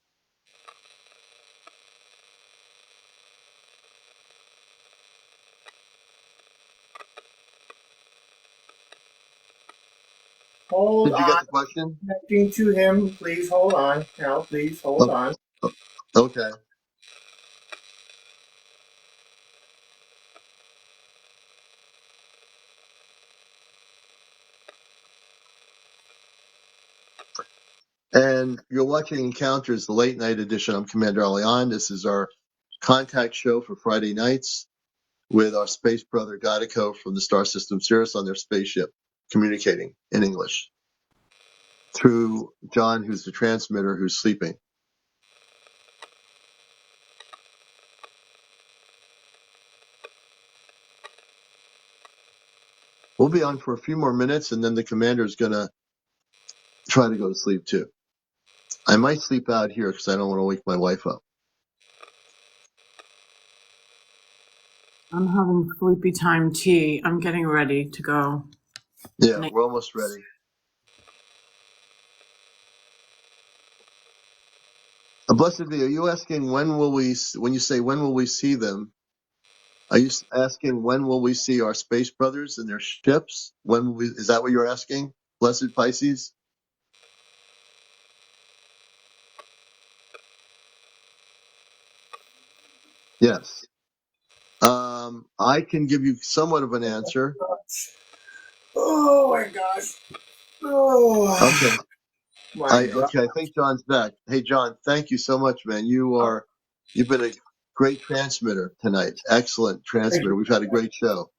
Hold Did you get on. the question? Connecting to him. Please hold on. Now, please hold Oh, on. okay. And you're watching Encounters, the late night edition. I'm CmdrAleon. This is our contact show for Friday nights with our space brother Ghietko from the Star System Sirius on their spaceship, communicating in English through John, who's the transmitter, who's sleeping. We'll be on for a few more minutes, and then the commander is going to try to go to sleep too. I might sleep out here because I don't want to wake my wife up. I'm having sleepy time tea. I'm getting ready to go. Yeah, we're almost ready. Blessed be, are you asking when you say when will we see them, are you asking when will we see our space brothers and their ships? Is that what you're asking? Blessed Pisces? Yes. I can give you somewhat of an answer. Oh my gosh. Oh Okay. my God. I think John's back. Hey John, thank you so much, man. You've been a great transmitter tonight. Excellent transmitter. We've had a great show.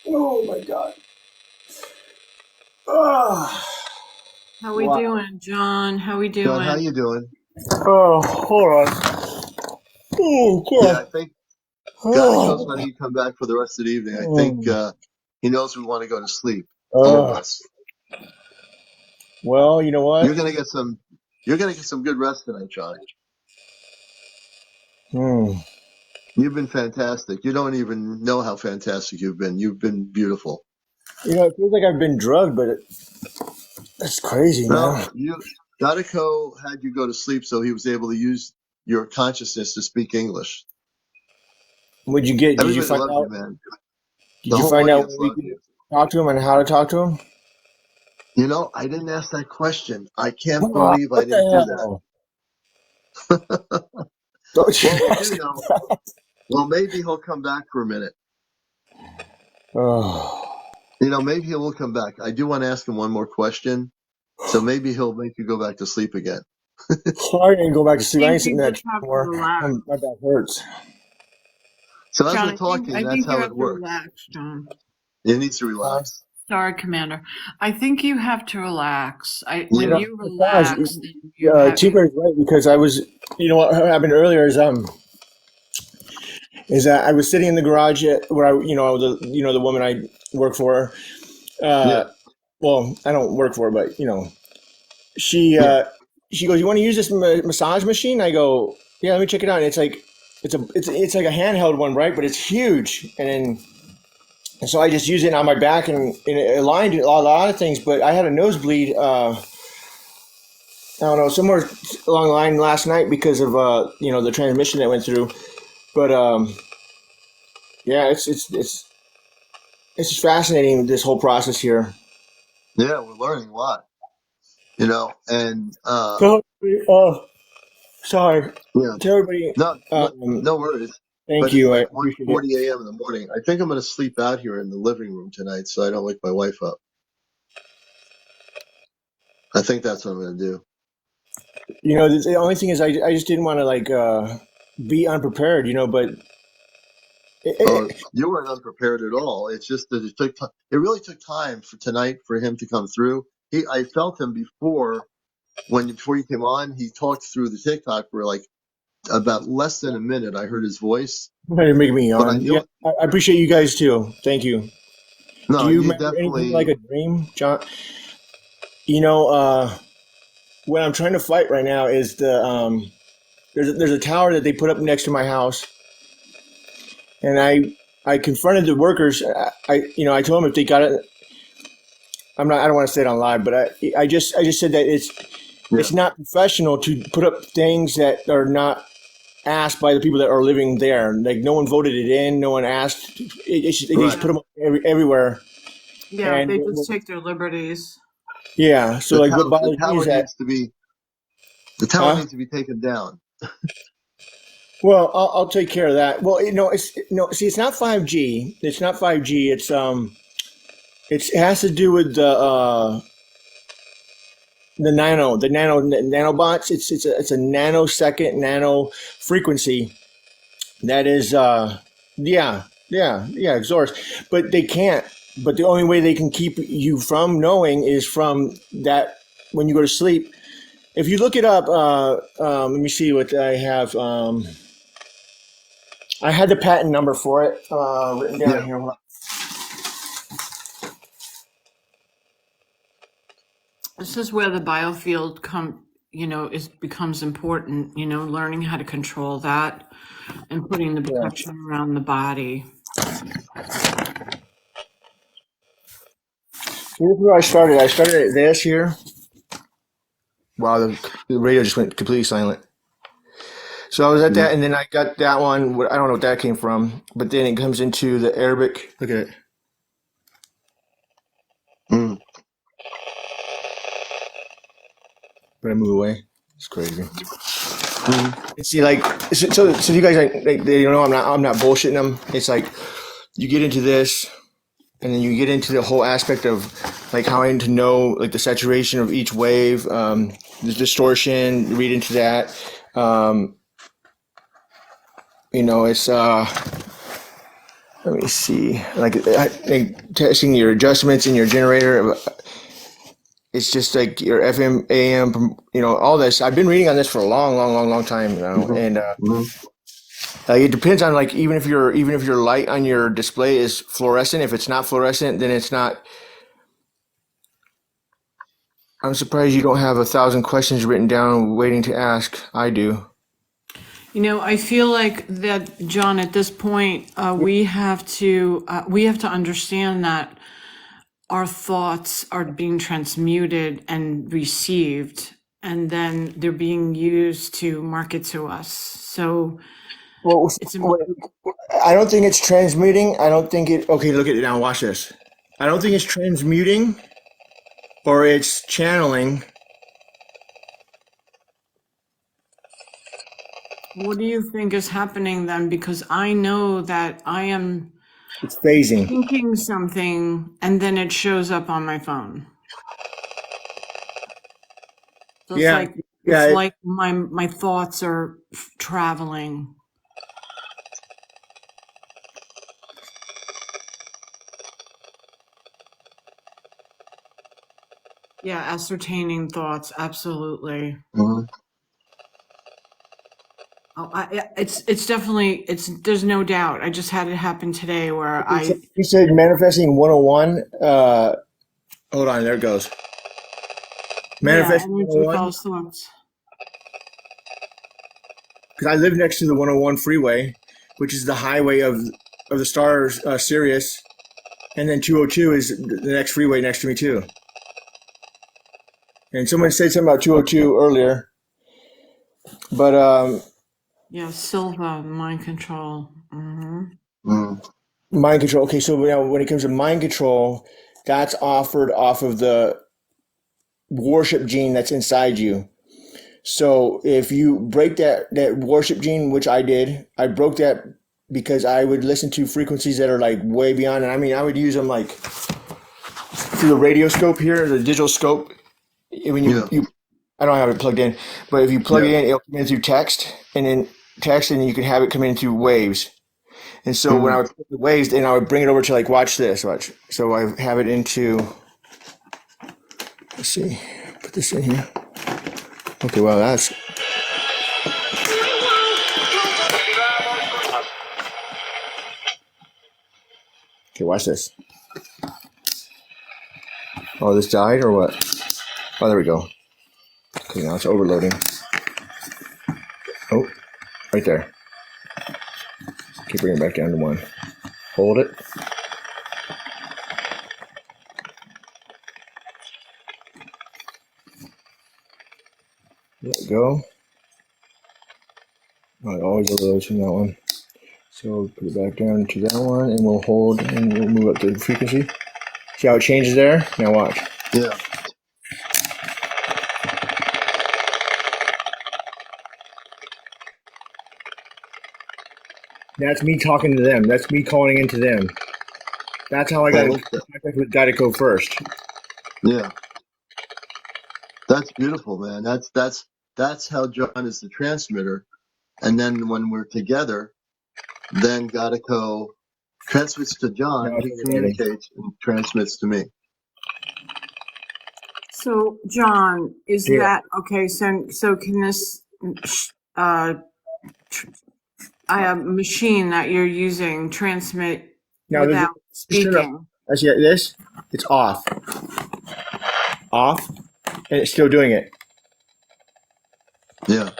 Oh my God. Oh, How we wow. doing, John? How we John, how doing? you doing? Oh, hold on. Oh, Yeah, I God. think Ghietko's Oh. letting you come back for the rest of the evening. I think he knows we want to go to sleep. All of us. Well, you know what? You're gonna get some good rest tonight, John. Hmm. You've been fantastic. You don't even know how fantastic you've been. You've been beautiful. You know, it feels like I've been drugged, but that's crazy, No, man. Ghietko had you go to sleep so he was able to use your consciousness to speak English. What'd you get? Did you Everybody find loves you, out? man. Did The you whole find out audience when we loves could you. talk to him and how to talk to him? You know, I didn't ask that question. I can't Oh, believe I what didn't do the that. hell? Don't Well, you we ask do him know. that. Well, maybe he'll come back for a minute. Oh. You know, maybe he will come back. I do want to ask him one more question. So maybe he'll make you go back to sleep again. I ain't go back to I sleep. I think ain't sitting you in that just chair have to anymore. relax. My back hurts. So as John, we're talking, I that's think you how it have to works. relax, John. He needs to Huh? relax. Sorry, Commander. I think you have to relax. You When Yeah. know, you besides, relax, then you have you. Cheaper is right because I was, you know, what happened earlier is that I was sitting in the garage where the woman I work for. Yeah. Uh, well, I don't work for her, but she Yeah. she goes, "You want to use this massage machine?" I go, "Yeah, let me check it out." And it's like a handheld one, right? But it's huge, and so I just use it on my back, and it aligned a lot of things. But I had a nosebleed. I don't know, somewhere along the line last night because of the transmission that went through. But yeah, it's just fascinating, this whole process here. Yeah. We're learning a lot, and, So, sorry yeah, to everybody. no, no, Um, no worries. thank But it's you. I like appreciate it. 1:40 a.m. in the morning. I think I'm going to sleep out here in the living room tonight so I don't wake my wife up. I think that's what I'm going to do. The only thing is, I just didn't want to like be unprepared, but You weren't unprepared at all. It's just that it took. It really took time for tonight for him to come through. I felt him before you came on. He talked through the TikTok for like about less than a minute. I heard his voice, you're making me but I yawn. Yeah, knew. I appreciate you guys too. Thank you. Do No, you you remember anything like definitely. a dream, John? You know, what I'm trying to fight right now is there's a tower that they put up next to my house, and I confronted the workers. I told them if they got it. I don't want to say it on live, but I just said that Yeah. it's not professional to put up things that are not asked by the people that are living there. Like no one voted it in, no one asked. They just Right. put them up everywhere. Yeah, And they just take their liberties. yeah, so like what The bothers me is tower that, needs to be. The tower huh? needs to be taken down. Well, I'll take care of that. Well, it's no. See, it's not 5G. It's not 5G. It has to do with the nanobots. It's a nanosecond nano frequency that is yeah exhaust. But they can't. But the only way they can keep you from knowing is from that when you go to sleep. If you look it up, let me see what I have. I had the patent number for it written down Yeah. here. This is where the biofield becomes important, learning how to control that and putting the Yeah. protection around the body. So this is where I started. I started at this here. Wow, the radio just went completely silent. So I was at that, and then I got that one. I don't know what that came from, but then it comes into the Arabic. Look at it. Mm. Better move away. It's crazy. Mm. See, like, so you guys, like, they know I'm not bullshitting them. It's like you get into this, and then you get into the whole aspect of like how I need to know like the saturation of each wave, the distortion. Read into that. It's let me see, like testing your adjustments in your generator. It's just like your FM, AM, all this. I've been reading on this for a long, long, long, long time now, and it depends on like even if your light on your display is fluorescent. If it's not fluorescent, then it's not. I'm surprised you don't have 1,000 questions written down waiting to ask. I do. I feel like that, John, at this point, we have to understand that our thoughts are being transmuted and received, and then they're being used to market to us. So Well, it's I don't think it's transmuting. I don't think it. Okay, look at it now. Watch this. I don't think it's transmuting, or it's channeling. What do you think is happening then? Because I know that I am It's phasing. thinking something and then it shows up on my phone. So it's Yeah, like yeah. it's like my thoughts are traveling. Yeah, ascertaining thoughts, absolutely. Mm. Oh, it's definitely there's no doubt. I just had it happen today where You said manifesting 101. Hold on, there it goes. Manifesting energy 101. follows thoughts. Because I live next to the 101 freeway, which is the highway of the Star Sirius, and then 202 is the next freeway next to me too. And someone said something about 202 earlier, but Yeah, Silva, mind control. mind control. Okay, so now when it comes to mind control, that's offered off of the worship gene that's inside you. So if you break that worship gene, which I did, I broke that because I would listen to frequencies that are like way beyond. And I mean, I would use them like through the radio scope here, the digital scope. When you I don't have it plugged in, but if you plug Yeah. it in, it'll come in through text, and then you can have it come in through waves. And so when I would put the waves, then I would bring it over to like watch this, watch. So I have it into. Let's see, put this in here. Okay, well that's. Okay, watch this. Oh, this died or what? Oh, there we go. Okay, now it's overloading. Oh, right there. Okay, bring it back down to 1. Hold it. Let it go. Oh, it always overloads from that one. So put it back down to that one, and we'll hold, and we'll move up the frequency. See how it changes there? Now watch. Yeah. That's me talking to them. That's me calling into them. That's how I got in contact with Ghietko first. Yeah. That's beautiful, man. That's how John is the transmitter. And then when we're together, then Gadico transmits to John, Now it's he overloading. communicates and transmits to me. So, John, is Yeah. that okay? So can this machine that you're using transmit Now without just turn up. speaking? I see this. It's off. Off, and it's still doing it. Yeah.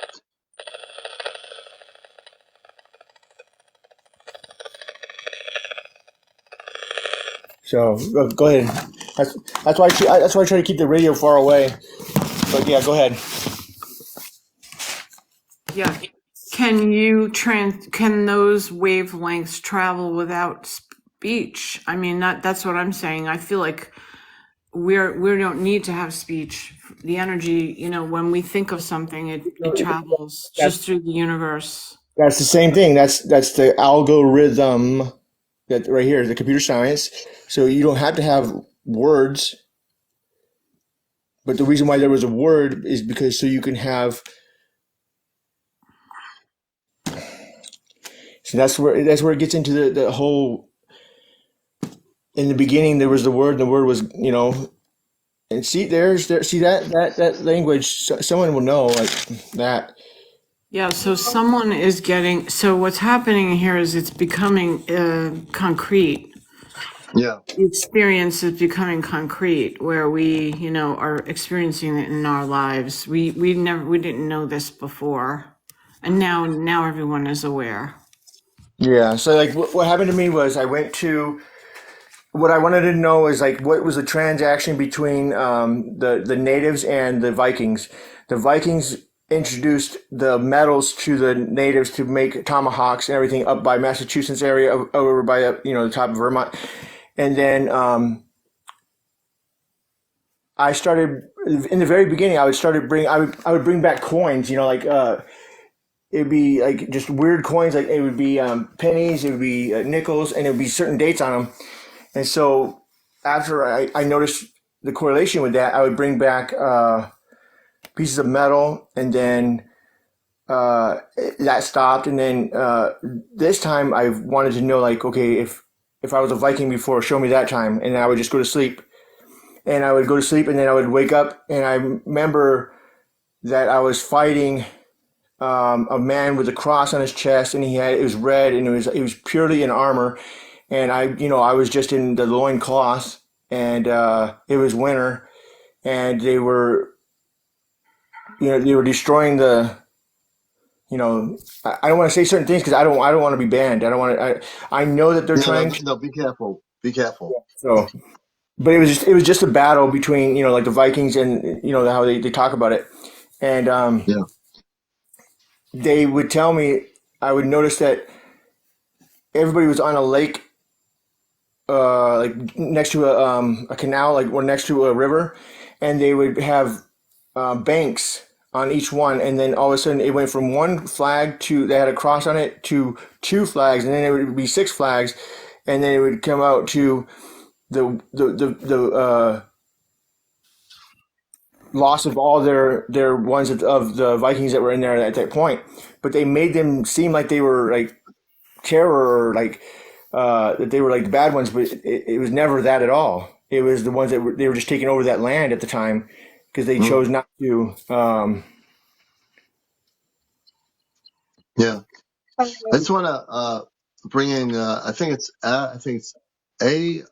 So go ahead. That's why I try to keep the radio far away. But yeah, go ahead. Yeah. Can those wavelengths travel without speech? I mean, that's what I'm saying. I feel like we don't need to have speech. The energy, when we think of something, it travels just through the universe. That's the same thing. That's the algorithm that right here, the computer science. So you don't have to have words. But the reason why there was a word is because so you can have. So that's where it gets into the whole. In the beginning, there was the word, and the word was, and see see that language. Someone will know like that. Yeah, so someone is getting, so what's happening here is it's becoming concrete. Yeah. The experience is becoming concrete where we, are experiencing it in our lives. We didn't know this before. And now everyone is aware. Yeah. So like what happened to me was I went to what I wanted to know is like what was the transaction between the natives and the Vikings. The Vikings introduced the metals to the natives to make tomahawks and everything up by Massachusetts area over by the top of Vermont, and then I started in the very beginning. I would bring back coins. It'd be like just weird coins. Like it would be pennies. It would be nickels, and it would be certain dates on them. And so after I noticed the correlation with that, I would bring back pieces of metal, and then that stopped. And then this time I wanted to know, like, okay, if I was a Viking before, show me that time. And then I would just go to sleep. And I would go to sleep, and then I would wake up, and I remember that I was fighting a man with a cross on his chest, and it was red, and it was purely in armor. And I was just in the loin cloth, and it was winter, and they were destroying the. I don't want to say certain things because I don't want to be banned. I don't want to. I know that they're trying. No, be careful. Be careful. So, but it was just a battle between like the Vikings and how they talk about it, and Yeah. they would tell me. I would notice that everybody was on a lake. Like next to a canal, like or next to a river, and they would have banks on each one, and then all of a sudden it went from one flag that had a cross on it to 2 flags, and then it would be 6 flags, and then it would come out to the loss of all their ones of the Vikings that were in there at that point, but they made them seem like they were like terror or like that they were like the bad ones, but it was never that at all. It was the ones that they were just taking over that land at the time because they chose not to. Yeah. I Um, just want to bring in. I think it's A.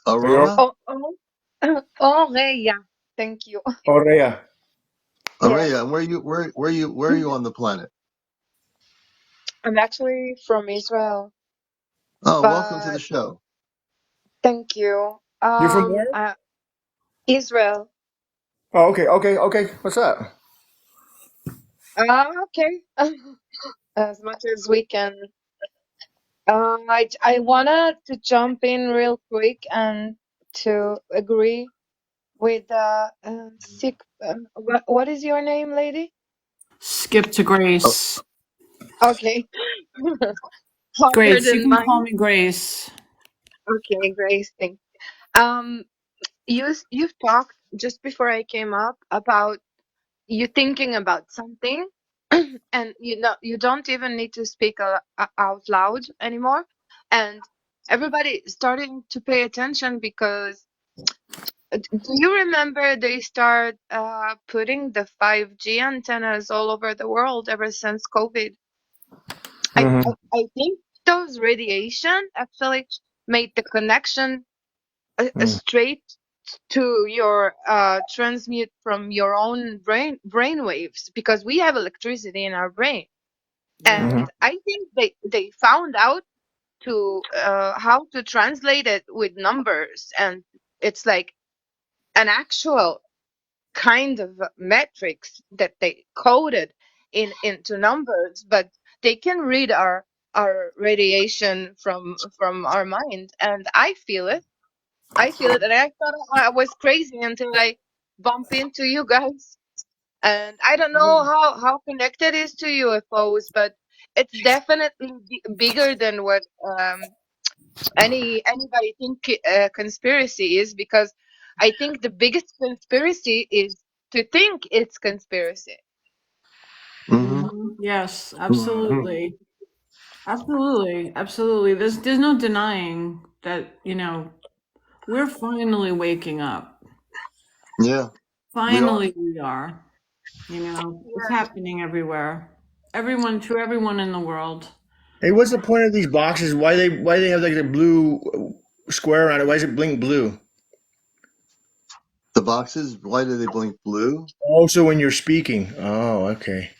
Aurora, Aurora. oh, oh, yeah. Thank you. Aurea. Yes, Aurelia, and where are you on the planet? I'm actually from Israel, Oh, welcome to the but show. thank you. You're from where? Israel. Oh, okay. What's up? Okay. As much as we can. I wanted to jump in real quick and to agree with sick. What is your name, lady? Skip to Oh, Grace. Okay. Harder Grace, you than can mine. call me Grace. Okay, Grace. Thank. Um, you've talked just before I came up about you thinking about something, and you don't even need to speak out loud anymore, and everybody starting to pay attention because do you remember they start putting the 5G antennas all over the world ever since COVID? I, Hmm. I I think those radiation actually made the connection straight to your transmute from your own brain waves because we have electricity in our brain, Yeah. Hmm. and I think they found out to how to translate it with numbers, and it's like an actual kind of metrics that they coded into numbers, but they can read our radiation from our mind, and I feel it, and I thought I was crazy until I bump into you guys. And I don't know how connected it is to UFOs, but it's definitely bigger than what anybody think conspiracy is, because I think the biggest conspiracy is to think it's conspiracy. mm-hmm. Yes, Mm-hmm. absolutely. Absolutely. Absolutely. There's no denying that, we're finally waking up. Yeah, we are. Finally we are. It's happening everywhere. Everyone in the world. Hey, what's the point of these boxes? Why they have like the blue square around it? Why does it blink blue? The boxes. Why do they blink blue? Also, when you're speaking. Oh, okay.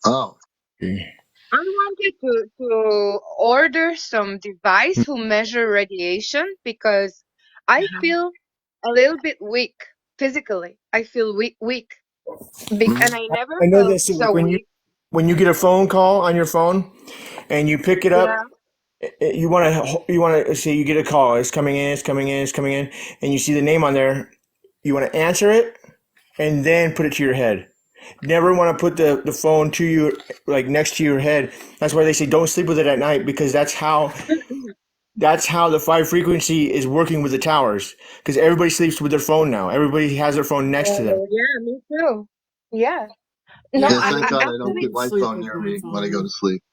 Oh, Okay. I wanted to order some device who measure radiation because I feel a little bit weak physically. I feel weak, mm-hmm. and I never I know felt this. So, like so weak. when you get a phone call on your phone and you pick it Yeah. up, you want to say you get a call. It's coming in, and you see the name on there. You want to answer it and then put it to your head. Never want to put the phone to you, like next to your head. That's why they say don't sleep with it at night, because that's how the five frequency is working with the towers. Because everybody sleeps with their phone now. Everybody has their phone next to them. Oh, yeah, me too. Yeah. No, Yeah, Yeah, I thank don't God I don't I actually, keep don't my sleep phone with near my me when I go to phone. sleep.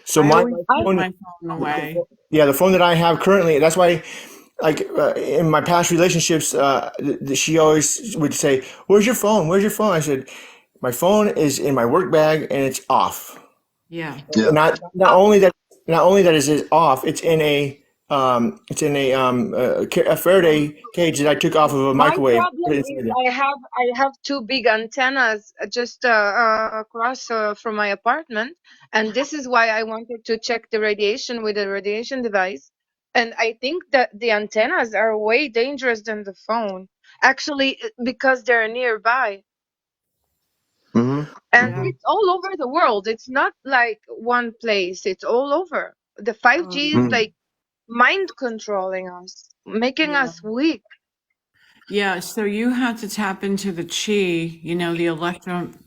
So I my always I put phone, my phone away. yeah, the phone that I have currently. That's why, like in my past relationships, she always would say, "Where's your phone? Where's your phone?" I said, "My phone is in my work bag and it's off." Yeah. And Yeah. not only that is it off, it's in a Faraday cage that I took off of a my microwave. Put problem it is inside there. I have two big antennas just across from my apartment, and this is why I wanted to check the radiation with a radiation device. And I think that the antennas are way dangerous than the phone, actually, because they're nearby. Mm-hmm. And Yeah. it's all over the world. It's not like one place, it's all over. The 5G is Mm-hmm. like mind controlling us, making Yeah. us weak. Yeah, so you have to tap into the chi,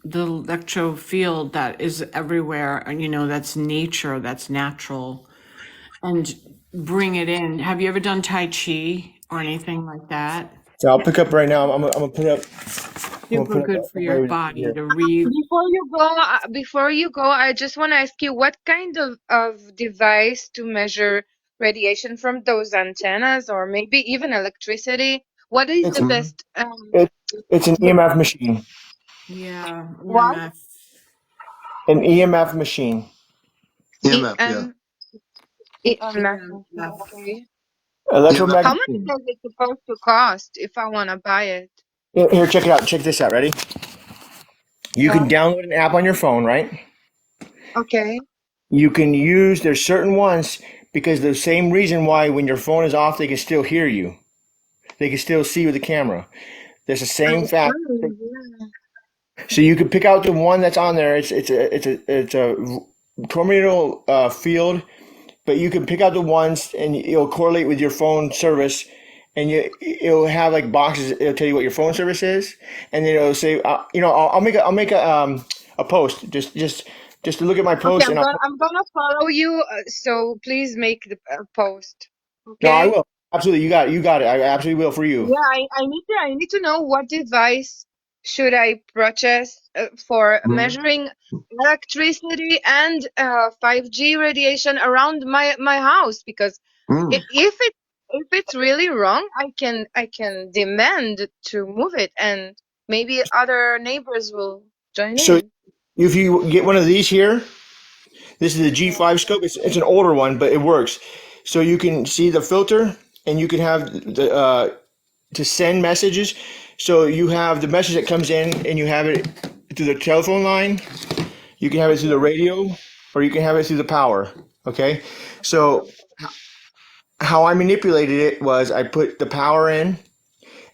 the electro field that is everywhere, and that's nature, that's natural, and bring it in. Have you ever done Tai Chi or anything like that? So I'll pick up right now. I'm gonna put up. I'm gonna Super put up good for your everybody body here. to read. Before you go, I just want to ask you what kind of device to measure radiation from those antennas, or maybe even electricity. What is It's the Mhm. best? it, it's an EMF machine. Yeah, What? EMF. An EMF machine. EMF, yeah. EMF. EMF. Okay. EMF How Electromagnetic. much machine. is it supposed to cost if I want to buy it? Here, check it out. Check this out. Ready? You Yeah. can download an app on your phone, right? Okay. You can use, there's certain ones because the same reason why when your phone is off, they can still hear you. They can still see with the camera. There's the same fact. Yeah. So you can pick out the one that's on there. It's a tornado field, but you can pick out the ones and it'll correlate with your phone service, and it'll have like boxes. It'll tell you what your phone service is, and then it'll say, I'll make a post just to look at my Okay, post, and I'll I'm gonna follow you. So please make the post. no, I Okay. will absolutely. You got it. I absolutely will for you. Yeah, I need to know what device should I purchase for Mhm. measuring electricity and 5G radiation around my house, because Mm. if it's really wrong, I can demand to move it, and maybe other neighbors will join So in. if you get one of these here, this is the G5 scope. It's an older one, but it works. So you can see the filter, and you can have the to send messages. So you have the message that comes in, and you have it through the telephone line. You can have it through the radio, or you can have it through the power. Okay. So how I manipulated it was I put the power in,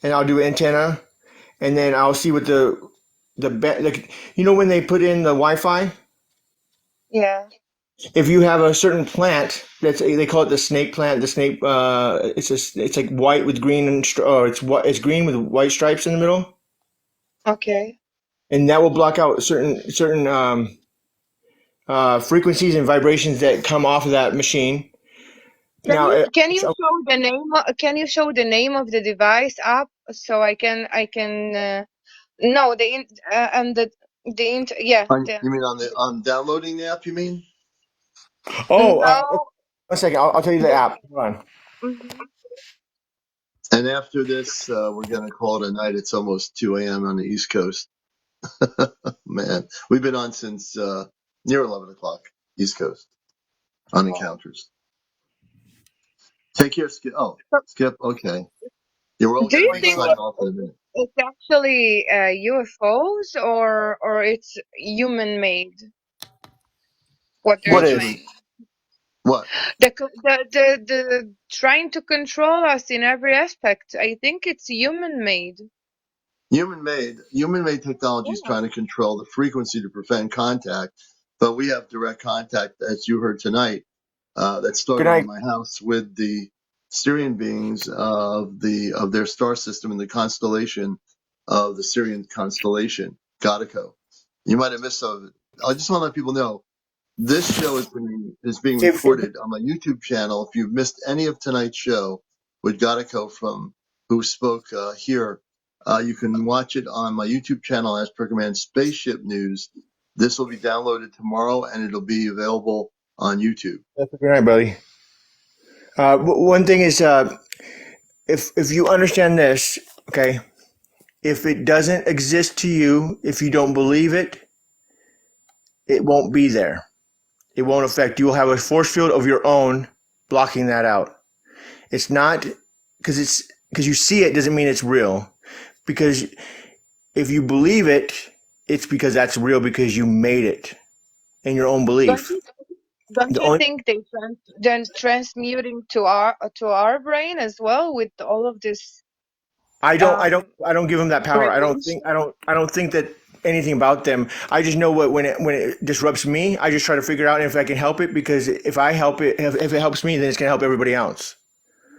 and I'll do antenna, and then I'll see what like when they put in the Wi-Fi. Yeah. If you have a certain plant that's they call it the snake plant. The snake, it's like white with green and it's green with white stripes in the middle, Okay. and that will block out certain frequencies and vibrations that come off of that machine. Now, Can you show the name? Can you show the name of the device up so I can no the in and the int yeah the You mean on downloading the app? You mean? oh, no. one second, I'll tell you the The, app. Hold on. mhm. And after this, we're gonna call it a night. It's almost 2 a.m. on the East Coast. Man, we've been on since near 11 o'clock East Coast on encounters. Take care, Skip. Oh, So, Skip. Okay. Yeah, we're all do gonna you be think signing off in a minute. it's actually UFOs or it's human made what they're What What you is? mean? doing? What? The trying to control us in every aspect. I think it's human made. Human made technology is Yeah. trying to control the frequency to prevent contact, but we have direct contact, as you heard tonight, that Good started in night. my house with the Syrian beings of their star system in the constellation of the Syrian constellation, Ghietko. You might have missed some of it. I just want to let people know this show is being Save recorded on my YouTube channel. If you've missed any of tonight's show with Ghietko from who spoke here, you can watch it on my YouTube channel as per command Spaceship News. This will be downloaded tomorrow and it'll be available on YouTube. Good night, buddy. One thing is, if you understand this, okay, if it doesn't exist to you, if you don't believe it, it won't be there. It won't affect you. Will have a force field of your own blocking that out. It's not because you see it doesn't mean it's real. Because if you believe it, it's because that's real because you made it in your own Don't belief. you don't The you only think they're transmuting to our brain as well with all of this um I don't give them that power. radiation? I don't think that anything about them. I just know what when it disrupts me, I just try to figure out if I can help it because if I help it, if it helps me, then it's gonna help everybody else.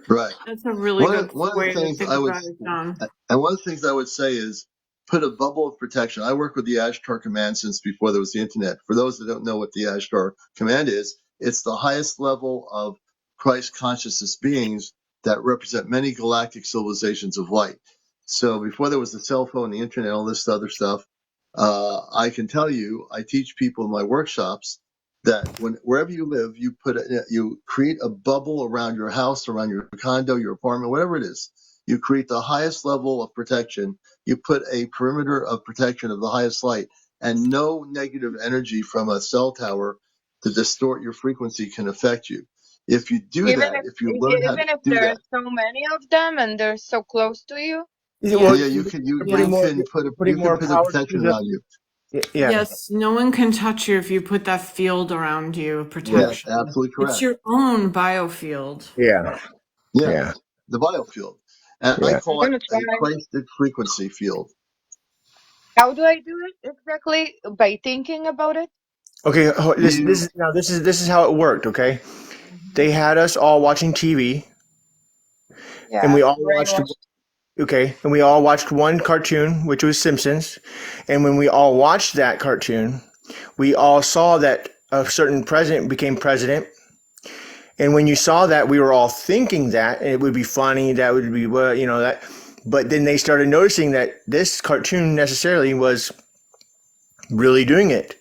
Right. That's a really One of, good one of way the to things think I would, about it, John. and one of the things I would say is put a bubble of protection. I work with the Ashtar Command since before there was the internet. For those that don't know what the Ashtar Command is, it's the highest level of Christ consciousness beings that represent many galactic civilizations of light. So before there was the cell phone, the internet, all this other stuff, I can tell you, I teach people in my workshops that wherever you live, you create a bubble around your house, around your condo, your apartment, whatever it is. You create the highest level of protection. You put a perimeter of protection of the highest light, and no negative energy from a cell tower to distort your frequency can affect you. If you do Even that, if if you learn how to even if do there are that, so many of them and they're so close to you. Well, Yeah. yeah, you can you putting you Yeah. more can put putting more a power to protection the around you. yeah. Yes, no one can touch you if you put that field around you of Yes, protection. absolutely It's correct. your own biofield. Yeah. Yeah, Yeah. the biofield, and I Yeah. I'm call it gonna try. a Christed frequency field. How do I do it exactly? By thinking about it? Okay, You this is how it worked, okay? They had us all watching TV and Yeah, we all watched brainwash. and we all watched one cartoon, which was Simpsons. And when we all watched that cartoon, we all saw that a certain president became president. And when you saw that, we were all thinking that it would be funny, that would be what, that. But then they started noticing that this cartoon necessarily was really doing it.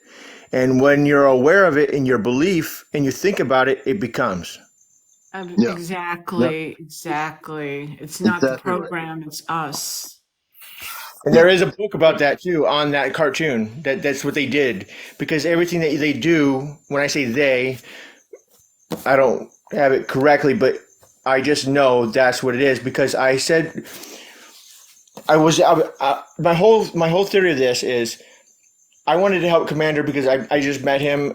And when you're aware of it in your belief and you think about it, it becomes. yeah, yeah, Exactly. It's not the exactly right. program, it's us. And Yeah, there is a book about that too on that cartoon. That's what they did because everything that they do. When I say they, I don't have it correctly, but I just know that's what it is because I said my whole theory of this is I wanted to help Commander because I just met him,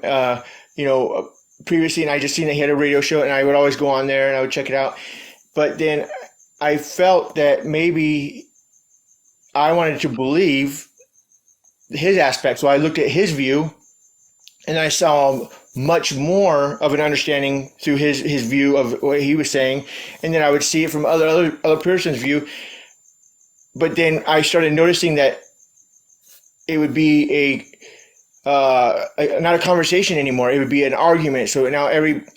you know, previously, and I just seen that he had a radio show, and I would always go on there and I would check it out. But then I felt that maybe I wanted to believe his aspect, so I looked at his view, and I saw much more of an understanding through his view of what he was saying, and then I would see it from other person's view. But then I started noticing that it would be not a conversation anymore. It would be an argument. So now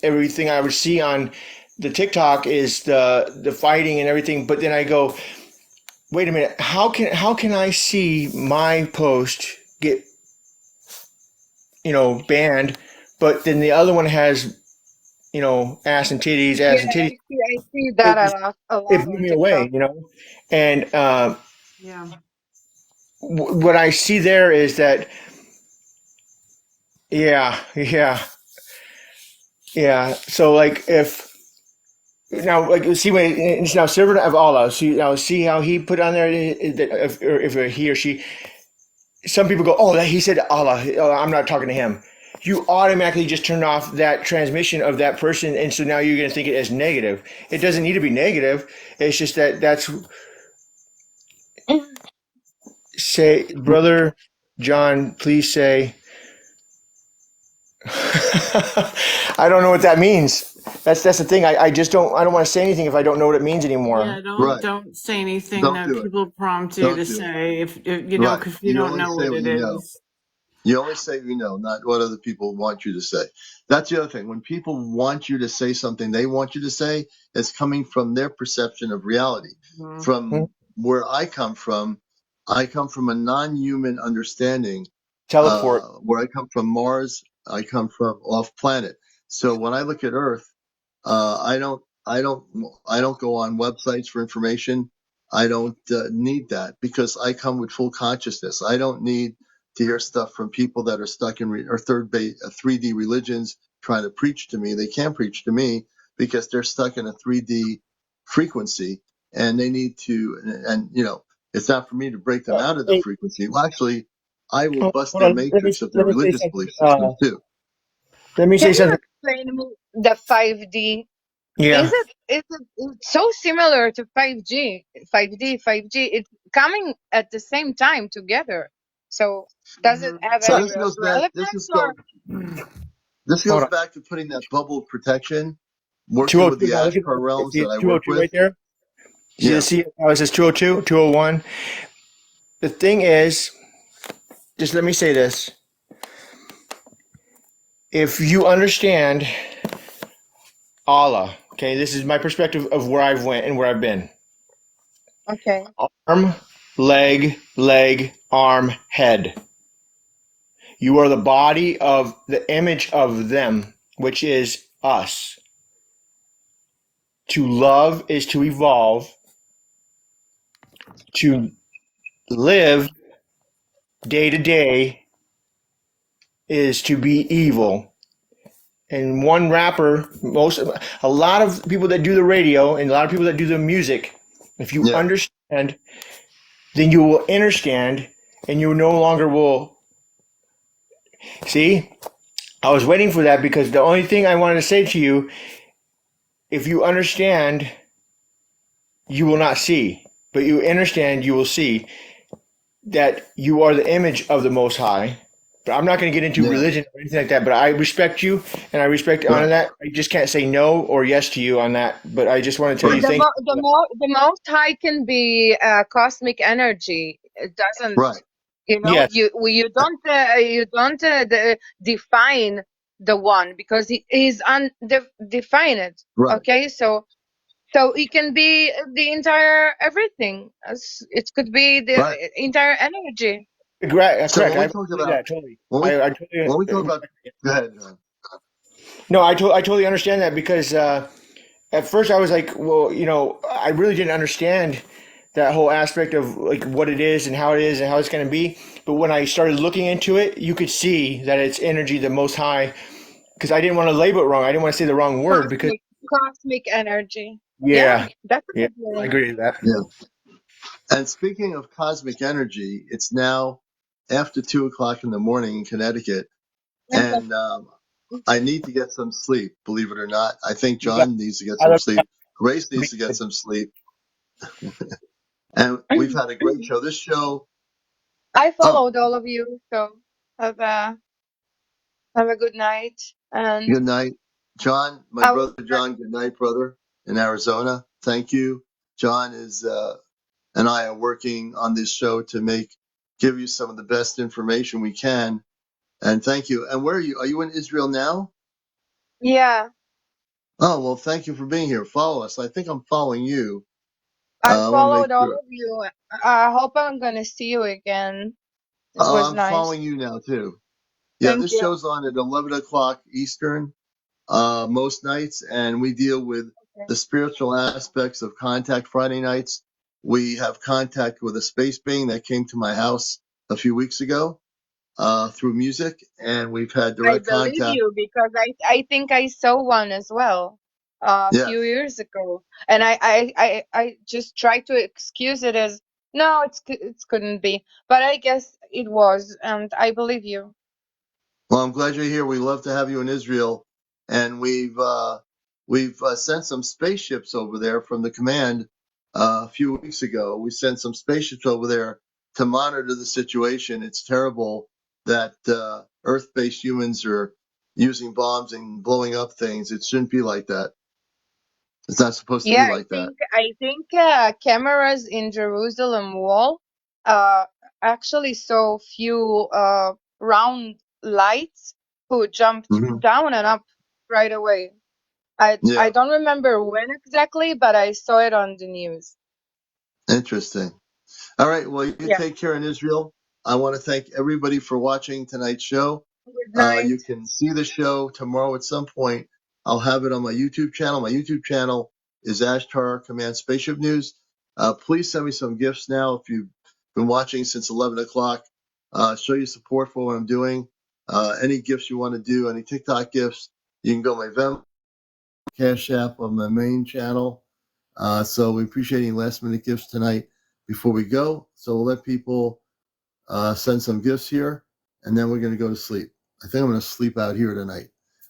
everything I would see on the TikTok is the fighting and everything. But then I go, wait a minute, how can I see my post get banned, but then the other one has Yeah, ass and titties. I see It that just a it lot blew on me away, TikTok. and Yeah. what I see there is that yeah. So like if now like see when it's now servant of Allah. See how he put on there that if he or she. Some people go, oh, he said Allah. Oh, I'm not talking to him. You automatically just turn off that transmission of that person, and so now you're going to think it as negative. It doesn't need to be negative. It's just that's say, brother John, please say. I don't know what that means. That's the thing. I just don't. I don't want to say anything if I don't know what it means Yeah, anymore. right. don't say anything Don't that do it. people prompt you to Don't do it. say if you know, Right. because you You don't only know say what what it you know. is. You only say what you know, not what other people want you to say. That's the other thing. When people want you to say something they want you to say, it's coming from their perception of reality. Mhm. Hmm? From where I come from a non-human understanding. Teleport. Where I come from Mars, I come from off planet. So when I look at Earth, I don't go on websites for information. I don't need that because I come with full consciousness. I don't need to hear stuff from people that are stuck in or 3D religions trying to preach to me. They can't preach to me because they're stuck in a 3D frequency, and they need to. And it's not for me to break them out of the Hey, frequency. Well, actually, I will bust hold their on. matrix of their Let me say religious something. belief systems too. Let me say Can you something. explain to me the 5D? Yeah. It's so similar to 5G, 5D? It's coming at the same time together. So does it Mhm. have So any this goes back. relevance or This Hold goes on. back to putting that bubble of protection, working with 202. the Now look at Ashtar realms see that I work 202 with. right there. Yeah, See how it says 202, 201. The thing is, just let me say this. If you understand Allah, okay, this is my perspective of where I've went and where I've been. Okay. Arm, leg, arm, head. You are the body of the image of them, which is us. To love is to evolve. To live day to day is to be evil. And one rapper, a lot of people that do the radio and a lot of people that do the music, if you Yeah. understand, then you will understand, and you no longer will see. I was waiting for that because the only thing I wanted to say to you, if you understand, you will not see, but you understand, you will see that you are the image of the Most High. But I'm not going to get into Yeah. religion or anything like that. But I respect you, and I respect on Right. that. I just can't say no or yes to you on that. But I just want to tell Right. you thank you. The most high can be cosmic energy. It doesn't, Right. you Yes, you don't define the one because he is undefined. Right. Okay, so it can be the entire everything. It could be the Right. entire energy. So correct. I believe that totally. I when we talk totally. about, go ahead, John. No, I totally understand that because at first I was like, well, I really didn't understand that whole aspect of like what it is and how it is and how it's going to be. But when I started looking into it, you could see that it's energy, the Most High. Because I didn't want to label it wrong. I didn't want to say the wrong word because Cosmic energy. Yeah, yeah, that's a yeah, good I word. agree with that. Yeah. And speaking of cosmic energy, it's now after 2 o'clock in the morning in Connecticut, and I need to get some sleep. Believe it or not, I think You got, John needs to get I some love sleep. Grace me. needs to get some sleep, and we've had a great show. This show, I oh, followed all of you, so have a have a good night. And good night, John, my I will. brother John. Good night, brother, in Arizona. Thank you. John is and I are working on this show to give you some of the best information we can. And thank you. And where are you? Are you in Israel now? Yeah, Oh, well, thank you for being here. Follow us. I think I'm following you. I I want to make followed all sure. of you. I hope I'm gonna see you again. It Oh, was I'm nice. following you now too. Yeah, Thank this you. show's on at 11 o'clock Eastern most nights, and we deal with Okay. the spiritual aspects of contact Friday nights. We have contact with a space being that came to my house a few weeks ago through music, and we've had I direct believe contact. you because I think I saw one as well a few Yes. years ago, and I just tried to excuse it as no, it couldn't be, but I guess it was, and I believe you. Well, I'm glad you're here. We love to have you in Israel, and we've sent some spaceships over there from the command a few weeks ago. We sent some spaceships over there to monitor the situation. It's terrible that Earth-based humans are using bombs and blowing up things. It shouldn't be like that. It's not supposed to Yeah, be I like that. think I think cameras in Jerusalem wall uh, actually saw few round lights who jumped Hmm. down and up right away. I Yeah, don't remember when exactly, but I saw it on the news. interesting. All right. Well, you Yeah. take care in Israel. I want to thank everybody for watching tonight's show. Good night. You can see the show tomorrow at some point. I'll have it on my YouTube channel. My YouTube channel is Ashtar Command Spaceship News. Please send me some gifts now if you've been watching since 11 o'clock. Show your support for what I'm doing. Any gifts you want to do, any TikTok gifts, you can go to my Venmo, Cash App on my main channel. So we appreciate any last minute gifts tonight before we go. So we'll let people send some gifts here, and then we're going to go to sleep. I think I'm going to sleep out here tonight.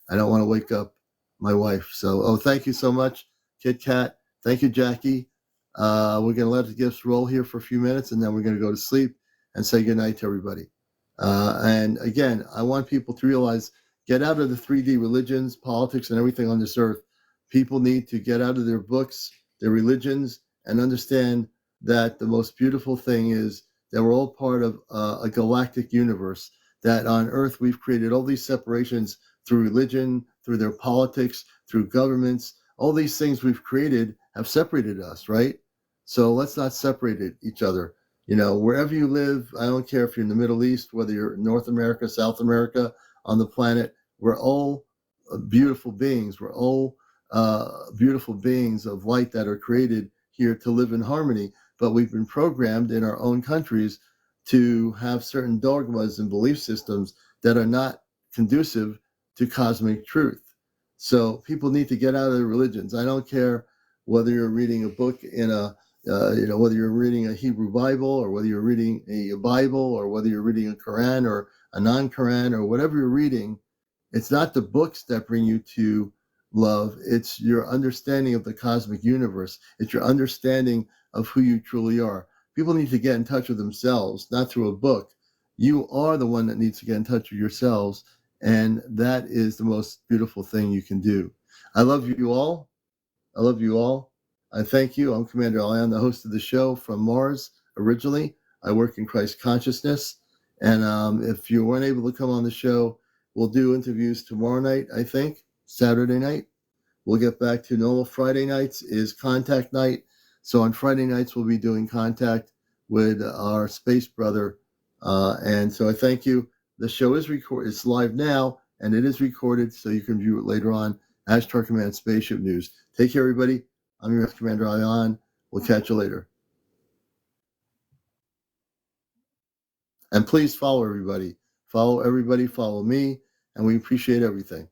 I don't want to wake up my wife. So, thank you so much, Kit Kat. Thank you, Jackie. We're going to let the gifts roll here for a few minutes, and then we're going to go to sleep and say goodnight to everybody. And again, I want people to realize get out of the 3D religions, politics, and everything on this earth. People need to get out of their books, their religions, and understand that the most beautiful thing is that we're all part of a galactic universe, that on Earth we've created all these separations through religion, through their politics, through governments. All these things we've created have separated us, right? So let's not separate each other. You know, wherever you live, I don't care if you're in the Middle East, whether you're in North America, South America, on the planet, we're all beautiful beings. We're all beautiful beings of light that are created here to live in harmony. But we've been programmed in our own countries to have certain dogmas and belief systems that are not conducive to cosmic truth. So people need to get out of their religions. I don't care whether you're reading a book in a whether you're reading a Hebrew Bible or whether you're reading a Bible or whether you're reading a Quran or a non-Quran or whatever you're reading. It's not the books that bring you to love. It's your understanding of the cosmic universe. It's your understanding of who you truly are. People need to get in touch with themselves, not through a book. You are the one that needs to get in touch with yourselves. And that is the most beautiful thing you can do. I love you all. I love you all. I thank you. I'm CmdrAleon, the host of the show from Mars originally. I work in Christ consciousness. And if you weren't able to come on the show, we'll do interviews tomorrow night, I think, Saturday night. We'll get back to normal. Friday nights is contact night. So on Friday nights, we'll be doing contact with our space brother. And so I thank you. The show is recorded. It's live now, and it is recorded, so you can view it later on. Ashtar Command Spaceship News. Take care, everybody. I'm your CmdRaaleon. We'll catch you later. And please follow everybody. Follow everybody. Follow me. And we appreciate everything.